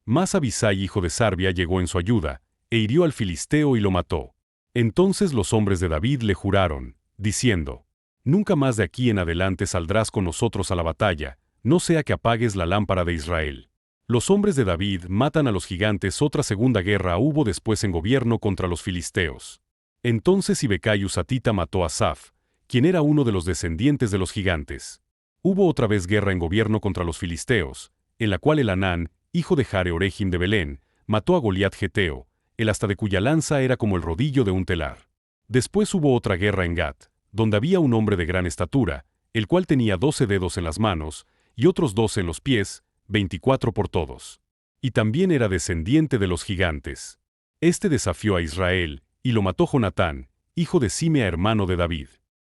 Mas Abisai hijo de Sarbia llegó en su ayuda, e hirió al filisteo y lo mató. Entonces los hombres de David le juraron, diciendo: Nunca más de aquí en adelante saldrás con nosotros a la batalla, no sea que apagues la lámpara de Israel. Los hombres de David matan a los gigantes. Otra segunda guerra hubo después en gobierno contra los filisteos. Entonces Sibecai Husatita mató a Saf, quien era uno de los descendientes de los gigantes. Hubo otra vez guerra en gobierno contra los filisteos, en la cual Elanán, hijo de Jare Oregim de Belén, mató a Goliat Geteo, el asta de cuya lanza era como el rodillo de un telar. Después hubo otra guerra en Gat, donde había un hombre de gran estatura, el cual tenía 12 dedos en las manos, y otros 12 en los pies, 24 por todos. Y también era descendiente de los gigantes. Este desafió a Israel, y lo mató Jonatán, hijo de Simea hermano de David.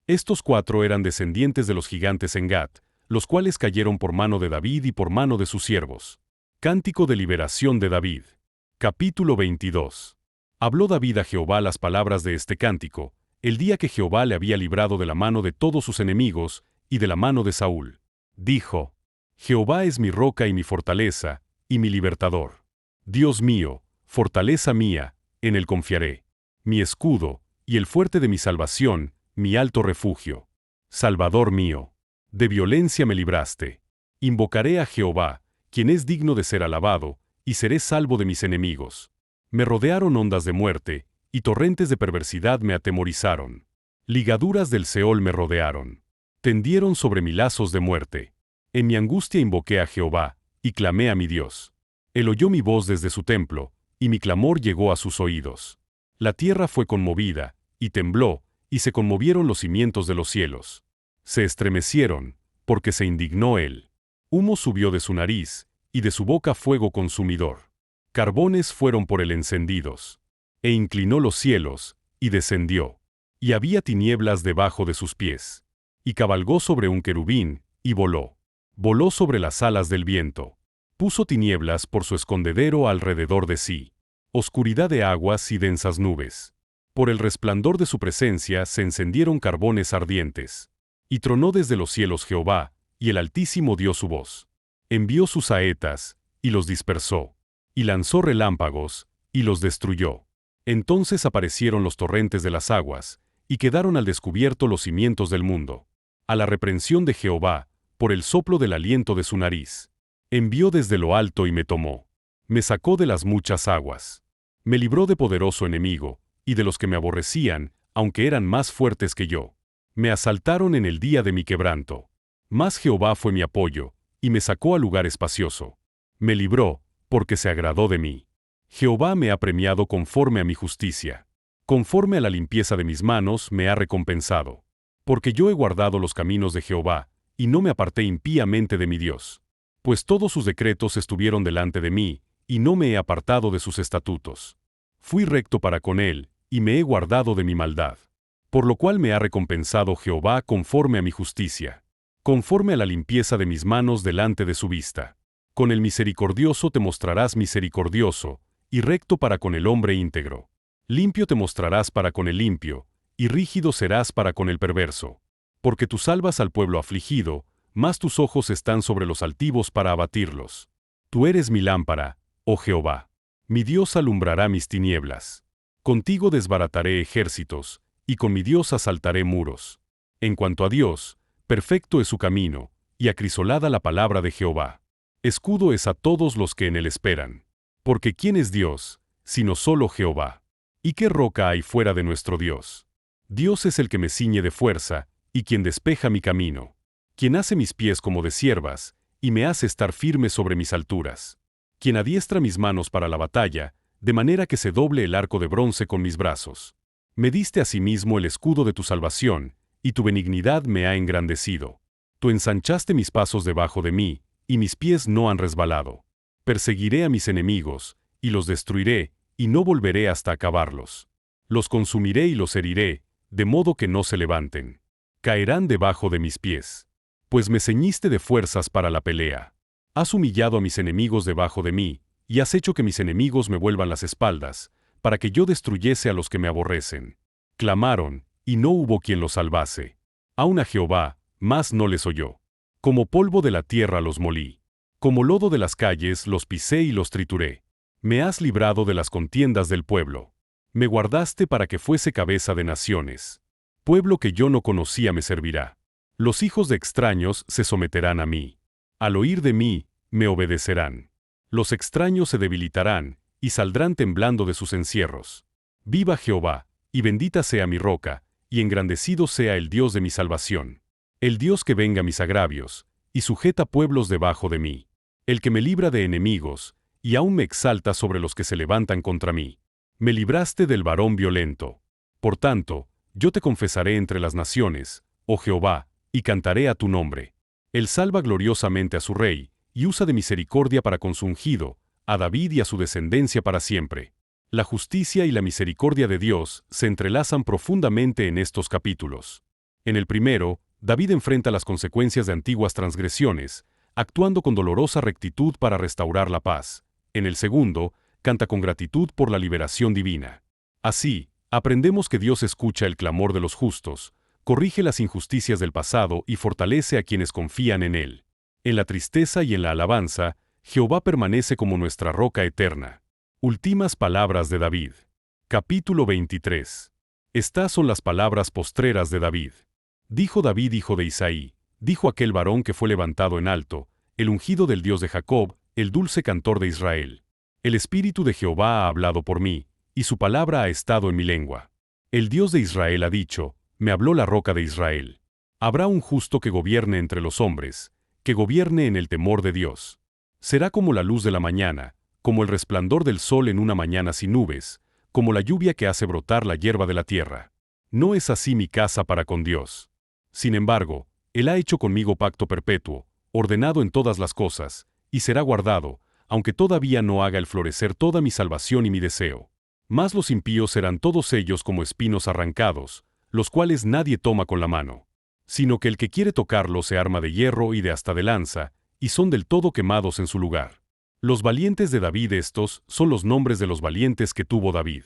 Estos 4 eran descendientes de los gigantes en Gat, los cuales cayeron por mano de David y por mano de sus siervos. Cántico de liberación de David. Capítulo 22. Habló David a Jehová las palabras de este cántico, el día que Jehová le había librado de la mano de todos sus enemigos, y de la mano de Saúl. Dijo: Jehová es mi roca y mi fortaleza, y mi libertador. Dios mío, fortaleza mía, en él confiaré. Mi escudo, y el fuerte de mi salvación, mi alto refugio. Salvador mío, de violencia me libraste. Invocaré a Jehová, quien es digno de ser alabado, y seré salvo de mis enemigos. Me rodearon ondas de muerte, y torrentes de perversidad me atemorizaron. Ligaduras del Seol me rodearon. Tendieron sobre mí lazos de muerte. En mi angustia invoqué a Jehová, y clamé a mi Dios. Él oyó mi voz desde su templo, y mi clamor llegó a sus oídos. La tierra fue conmovida, y tembló, y se conmovieron los cimientos de los cielos. Se estremecieron, porque se indignó él. Humo subió de su nariz, y de su boca fuego consumidor. Carbones fueron por él encendidos. E inclinó los cielos, y descendió. Y había tinieblas debajo de sus pies. Y cabalgó sobre un querubín, y voló. Voló sobre las alas del viento. Puso tinieblas por su escondedero alrededor de sí. Oscuridad de aguas y densas nubes. Por el resplandor de su presencia se encendieron carbones ardientes. Y tronó desde los cielos Jehová, y el Altísimo dio su voz. Envió sus saetas, y los dispersó. Y lanzó relámpagos, y los destruyó. Entonces aparecieron los torrentes de las aguas, y quedaron al descubierto los cimientos del mundo. A la reprensión de Jehová, por el soplo del aliento de su nariz. Envió desde lo alto y me tomó. Me sacó de las muchas aguas. Me libró de poderoso enemigo, y de los que me aborrecían, aunque eran más fuertes que yo. Me asaltaron en el día de mi quebranto. Mas Jehová fue mi apoyo, y me sacó a lugar espacioso. Me libró, porque se agradó de mí. Jehová me ha premiado conforme a mi justicia. Conforme a la limpieza de mis manos me ha recompensado. Porque yo he guardado los caminos de Jehová, y no me aparté impíamente de mi Dios. Pues todos sus decretos estuvieron delante de mí, y no me he apartado de sus estatutos. Fui recto para con él, y me he guardado de mi maldad. Por lo cual me ha recompensado Jehová conforme a mi justicia. Conforme a la limpieza de mis manos delante de su vista. Con el misericordioso te mostrarás misericordioso, y recto para con el hombre íntegro. Limpio te mostrarás para con el limpio, y rígido serás para con el perverso. Porque tú salvas al pueblo afligido, mas tus ojos están sobre los altivos para abatirlos. Tú eres mi lámpara, oh Jehová. Mi Dios alumbrará mis tinieblas. Contigo desbarataré ejércitos, y con mi Dios asaltaré muros. En cuanto a Dios, perfecto es su camino, y acrisolada la palabra de Jehová. Escudo es a todos los que en él esperan. Porque ¿quién es Dios, sino solo Jehová? ¿Y qué roca hay fuera de nuestro Dios? Dios es el que me ciñe de fuerza, y quien despeja mi camino. Quien hace mis pies como de ciervas, y me hace estar firme sobre mis alturas. quien adiestra mis manos para la batalla, de manera que se doble el arco de bronce con mis brazos. Me diste asimismo el escudo de tu salvación, y tu benignidad me ha engrandecido. Tú ensanchaste mis pasos debajo de mí, y mis pies no han resbalado. Perseguiré a mis enemigos, y los destruiré, y no volveré hasta acabarlos. Los consumiré y los heriré, de modo que no se levanten. Caerán debajo de mis pies. Pues me ceñiste de fuerzas para la pelea. Has humillado a mis enemigos debajo de mí, y has hecho que mis enemigos me vuelvan las espaldas, para que yo destruyese a los que me aborrecen. Clamaron, y no hubo quien los salvase. Aun a Jehová, mas no les oyó. Como polvo de la tierra los molí. Como lodo de las calles los pisé y los trituré. Me has librado de las contiendas del pueblo. Me guardaste para que fuese cabeza de naciones. Pueblo que yo no conocía me servirá. Los hijos de extraños se someterán a mí. Al oír de mí, me obedecerán. Los extraños se debilitarán, y saldrán temblando de sus encierros. Viva Jehová, y bendita sea mi roca, y engrandecido sea el Dios de mi salvación. El Dios que venga mis agravios, y sujeta pueblos debajo de mí. El que me libra de enemigos, y aún me exalta sobre los que se levantan contra mí. Me libraste del varón violento. Por tanto, yo te confesaré entre las naciones, oh Jehová, y cantaré a tu nombre. Él salva gloriosamente a su rey, y usa de misericordia para con su ungido, a David y a su descendencia para siempre. La justicia y la misericordia de Dios se entrelazan profundamente en estos capítulos. En el primero, David enfrenta las consecuencias de antiguas transgresiones, actuando con dolorosa rectitud para restaurar la paz. En el segundo, canta con gratitud por la liberación divina. Así, aprendemos que Dios escucha el clamor de los justos, corrige las injusticias del pasado y fortalece a quienes confían en Él. En la tristeza y en la alabanza, Jehová permanece como nuestra roca eterna. Últimas palabras de David. Capítulo 23. Estas son las palabras postreras de David. Dijo David, hijo de Isaí, dijo aquel varón que fue levantado en alto, el ungido del Dios de Jacob, el dulce cantor de Israel. El Espíritu de Jehová ha hablado por mí, y su palabra ha estado en mi lengua. El Dios de Israel ha dicho, me habló la roca de Israel. Habrá un justo que gobierne entre los hombres, que gobierne en el temor de Dios. Será como la luz de la mañana, como el resplandor del sol en una mañana sin nubes, como la lluvia que hace brotar la hierba de la tierra. No es así mi casa para con Dios. Sin embargo, Él ha hecho conmigo pacto perpetuo, ordenado en todas las cosas, y será guardado, aunque todavía no haga el florecer toda mi salvación y mi deseo. Mas los impíos serán todos ellos como espinos arrancados, los cuales nadie toma con la mano. Sino que el que quiere tocarlos se arma de hierro y de asta de lanza, y son del todo quemados en su lugar. Los valientes de David, estos son los nombres de los valientes que tuvo David.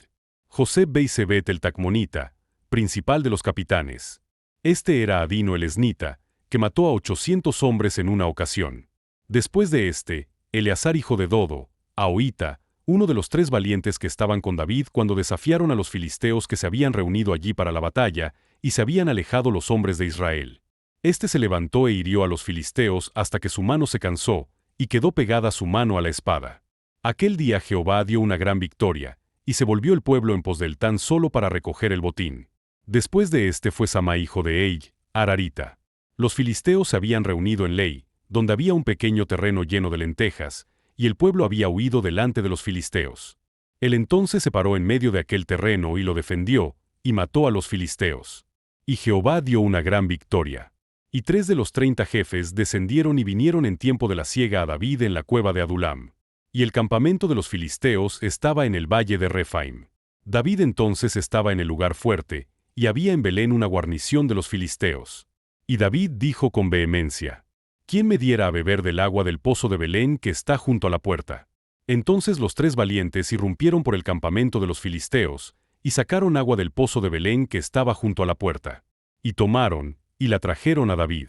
José Beisebet el Tacmonita, principal de los capitanes. Este era Adino el Esnita, que mató a 800 hombres en una ocasión. Después de este, Eleazar hijo de Dodo, Ahoita, uno de los 3 valientes que estaban con David cuando desafiaron a los filisteos que se habían reunido allí para la batalla, y se habían alejado los hombres de Israel. Este se levantó e hirió a los filisteos hasta que su mano se cansó, y quedó pegada su mano a la espada. Aquel día Jehová dio una gran victoria, y se volvió el pueblo en pos del tan solo para recoger el botín. Después de este fue Samá hijo de Ei, Ararita. Los filisteos se habían reunido en Lei, donde había un pequeño terreno lleno de lentejas, y el pueblo había huido delante de los filisteos. Él entonces se paró en medio de aquel terreno y lo defendió, y mató a los filisteos. Y Jehová dio una gran victoria. Y 3 de los 30 jefes descendieron y vinieron en tiempo de la siega a David en la cueva de Adulam. Y el campamento de los filisteos estaba en el valle de Rephaim. David entonces estaba en el lugar fuerte, y había en Belén una guarnición de los filisteos. Y David dijo con vehemencia: ¿Quién me diera a beber del agua del pozo de Belén que está junto a la puerta? Entonces los 3 valientes irrumpieron por el campamento de los filisteos, y sacaron agua del pozo de Belén que estaba junto a la puerta. Y tomaron, y la trajeron a David.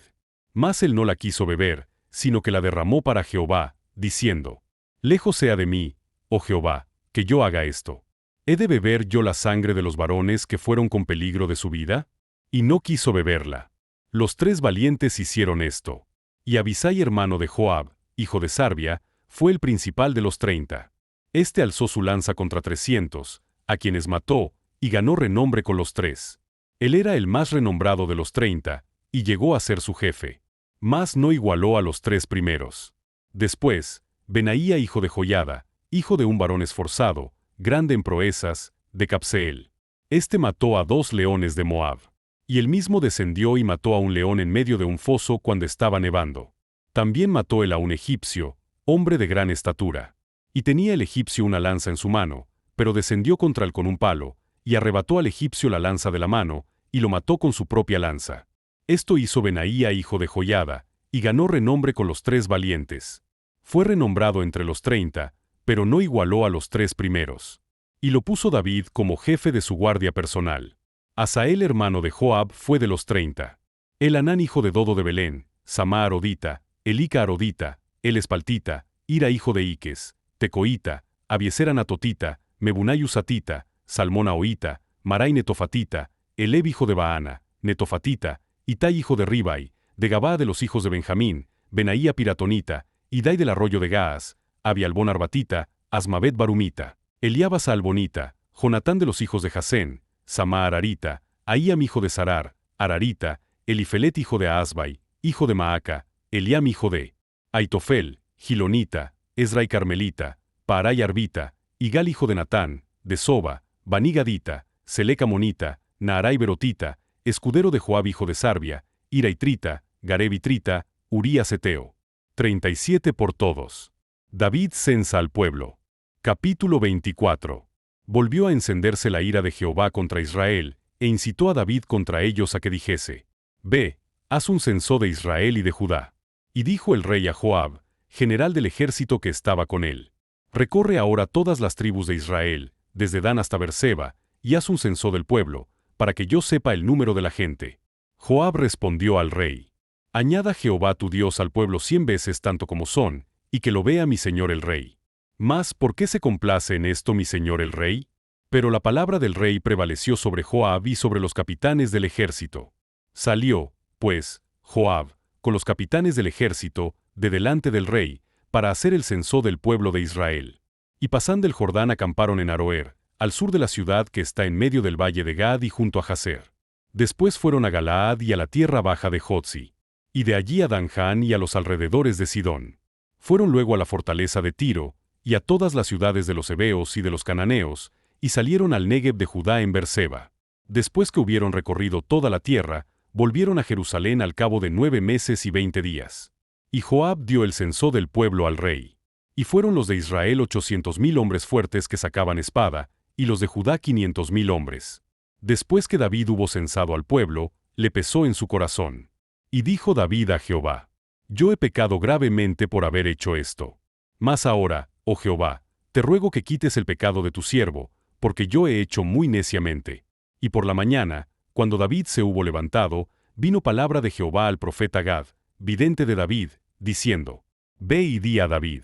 Mas él no la quiso beber, sino que la derramó para Jehová, diciendo: Lejos sea de mí, oh Jehová, que yo haga esto. ¿He de beber yo la sangre de los varones que fueron con peligro de su vida? Y no quiso beberla. Los 3 valientes hicieron esto. Y Abisai hermano de Joab, hijo de Sarbia, fue el principal de los 30. Este alzó su lanza contra 300, a quienes mató, y ganó renombre con los 3. Él era el más renombrado de los 30, y llegó a ser su jefe. Mas no igualó a los 3 primeros. Después, Benaía hijo de Joiada, hijo de un varón esforzado, grande en proezas, de Cabseel. Este mató a 2 leones de Moab. Y él mismo descendió y mató a un león en medio de un foso cuando estaba nevando. También mató él a un egipcio, hombre de gran estatura. Y tenía el egipcio una lanza en su mano, pero descendió contra él con un palo, y arrebató al egipcio la lanza de la mano, y lo mató con su propia lanza. Esto hizo Benaía hijo de Joiada, y ganó renombre con los 3 valientes. Fue renombrado entre los 30, pero no igualó a los 3 primeros. Y lo puso David como jefe de su guardia personal. Asael hermano de Joab fue de los 30. Elanán hijo de Dodo de Belén, Samá arodita, Elica arodita, El espaltita, Ira hijo de Iques, Tecoita, Abieser anatotita, Mebunai usatita, Salmón ahoita, Marai netofatita, Eleb hijo de Baana, netofatita, Itai hijo de Ribai, de Gabaa de los hijos de Benjamín, Benaía piratonita, Idai del arroyo de Gaas, Abialbón arbatita, Asmavet barumita, Eliabasa albonita, Jonatán de los hijos de Jasén, Samá ararita, Ahíam hijo de Sarar, ararita, Elifelet hijo de Asbai, hijo de Maaca, Eliam hijo de Aitofel, Gilonita, Esrai carmelita, Paarai arbita, Igal hijo de Natán, de Soba, Bani gadita, Seleca monita, Naarai berotita, escudero de Joab hijo de Sarbia, Iraitrita, Garebitrita, Urías eteo. 37 por todos. David censa al pueblo. Capítulo 24. Volvió a encenderse la ira de Jehová contra Israel, e incitó a David contra ellos a que dijese: Ve, haz un censo de Israel y de Judá. Y dijo el rey a Joab, general del ejército que estaba con él: Recorre ahora todas las tribus de Israel, desde Dan hasta Beerseba, y haz un censo del pueblo, para que yo sepa el número de la gente. Joab respondió al rey: Añada Jehová tu Dios al pueblo 100 veces tanto como son, y que lo vea mi señor el rey. Mas, ¿por qué se complace en esto mi señor el rey? Pero la palabra del rey prevaleció sobre Joab y sobre los capitanes del ejército. Salió, pues, Joab, con los capitanes del ejército, de delante del rey, para hacer el censo del pueblo de Israel. Y pasando el Jordán acamparon en Aroer, al sur de la ciudad que está en medio del valle de Gad y junto a Jazer. Después fueron a Galaad y a la tierra baja de Jotzi, y de allí a Danján y a los alrededores de Sidón. Fueron luego a la fortaleza de Tiro, y a todas las ciudades de los heveos y de los cananeos, y salieron al Negeb de Judá en Beerseba. Después que hubieron recorrido toda la tierra, volvieron a Jerusalén al cabo de 9 meses y 20 días. Y Joab dio el censo del pueblo al rey. Y fueron los de Israel 800,000 hombres fuertes que sacaban espada, y los de Judá 500,000 hombres. Después que David hubo censado al pueblo, le pesó en su corazón. Y dijo David a Jehová: Yo he pecado gravemente por haber hecho esto. Mas ahora, oh Jehová, te ruego que quites el pecado de tu siervo, porque yo he hecho muy neciamente. Y por la mañana, cuando David se hubo levantado, vino palabra de Jehová al profeta Gad, vidente de David, diciendo: Ve y di a David: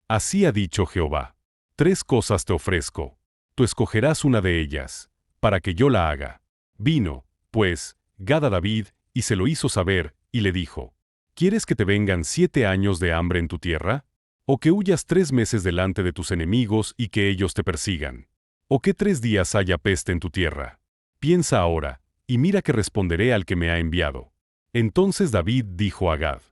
Así ha dicho Jehová: 3 cosas te ofrezco. Tú escogerás una de ellas, para que yo la haga. Vino, pues, Gad a David, y se lo hizo saber, y le dijo: ¿Quieres que te vengan 7 años de hambre en tu tierra? ¿O que huyas 3 meses delante de tus enemigos y que ellos te persigan? ¿O que 3 días haya peste en tu tierra? Piensa ahora, y mira que responderé al que me ha enviado. Entonces David dijo a Gad: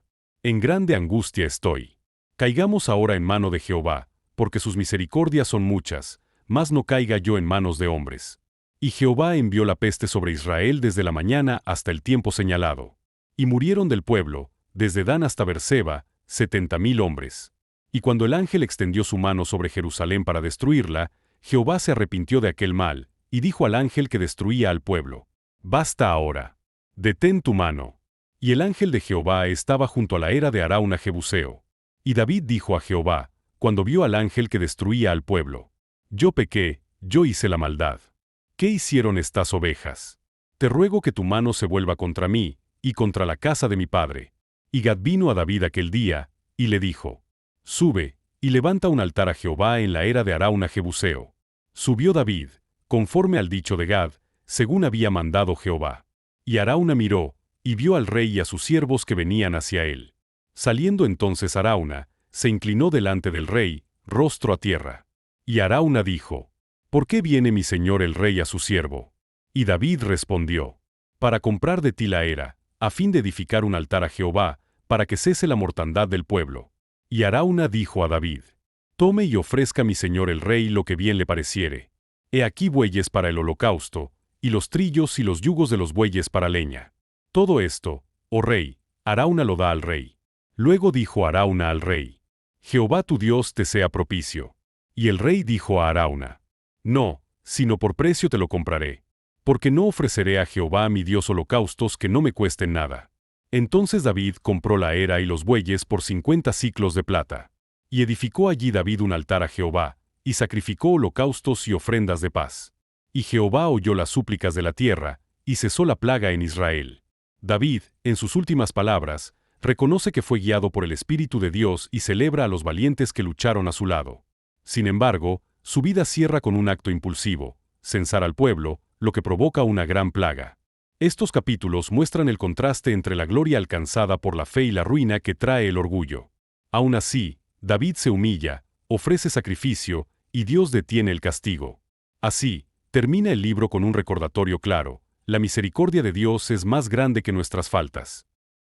En grande angustia estoy. Caigamos ahora en mano de Jehová, porque sus misericordias son muchas, mas no caiga yo en manos de hombres. Y Jehová envió la peste sobre Israel desde la mañana hasta el tiempo señalado. Y murieron del pueblo, desde Dan hasta Beerseba, 70,000 hombres. Y cuando el ángel extendió su mano sobre Jerusalén para destruirla, Jehová se arrepintió de aquel mal, y dijo al ángel que destruía al pueblo: Basta ahora. Detén tu mano. Y el ángel de Jehová estaba junto a la era de Arauna Jebuseo. Y David dijo a Jehová, cuando vio al ángel que destruía al pueblo: Yo pequé, yo hice la maldad. ¿Qué hicieron estas ovejas? Te ruego que tu mano se vuelva contra mí, y contra la casa de mi padre. Y Gad vino a David aquel día, y le dijo: Sube, y levanta un altar a Jehová en la era de Arauna Jebuseo. Subió David, conforme al dicho de Gad, según había mandado Jehová. Y Arauna miró, y vio al rey y a sus siervos que venían hacia él. Saliendo entonces Arauna, se inclinó delante del rey, rostro a tierra. Y Arauna dijo: ¿Por qué viene mi señor el rey a su siervo? Y David respondió: Para comprar de ti la era, a fin de edificar un altar a Jehová, para que cese la mortandad del pueblo. Y Arauna dijo a David: Tome y ofrezca a mi señor el rey lo que bien le pareciere. He aquí bueyes para el holocausto, y los trillos y los yugos de los bueyes para leña. Todo esto, oh rey, Arauna lo da al rey. Luego dijo Arauna al rey: Jehová tu Dios te sea propicio. Y el rey dijo a Arauna: No, sino por precio te lo compraré, porque no ofreceré a Jehová mi Dios holocaustos que no me cuesten nada. Entonces David compró la era y los bueyes por 50 siclos de plata. Y edificó allí David un altar a Jehová, y sacrificó holocaustos y ofrendas de paz. Y Jehová oyó las súplicas de la tierra, y cesó la plaga en Israel. David, en sus últimas palabras, reconoce que fue guiado por el Espíritu de Dios y celebra a los valientes que lucharon a su lado. Sin embargo, su vida cierra con un acto impulsivo: censar al pueblo, lo que provoca una gran plaga. Estos capítulos muestran el contraste entre la gloria alcanzada por la fe y la ruina que trae el orgullo. Aún así, David se humilla, ofrece sacrificio, y Dios detiene el castigo. Así, termina el libro con un recordatorio claro: la misericordia de Dios es más grande que nuestras faltas.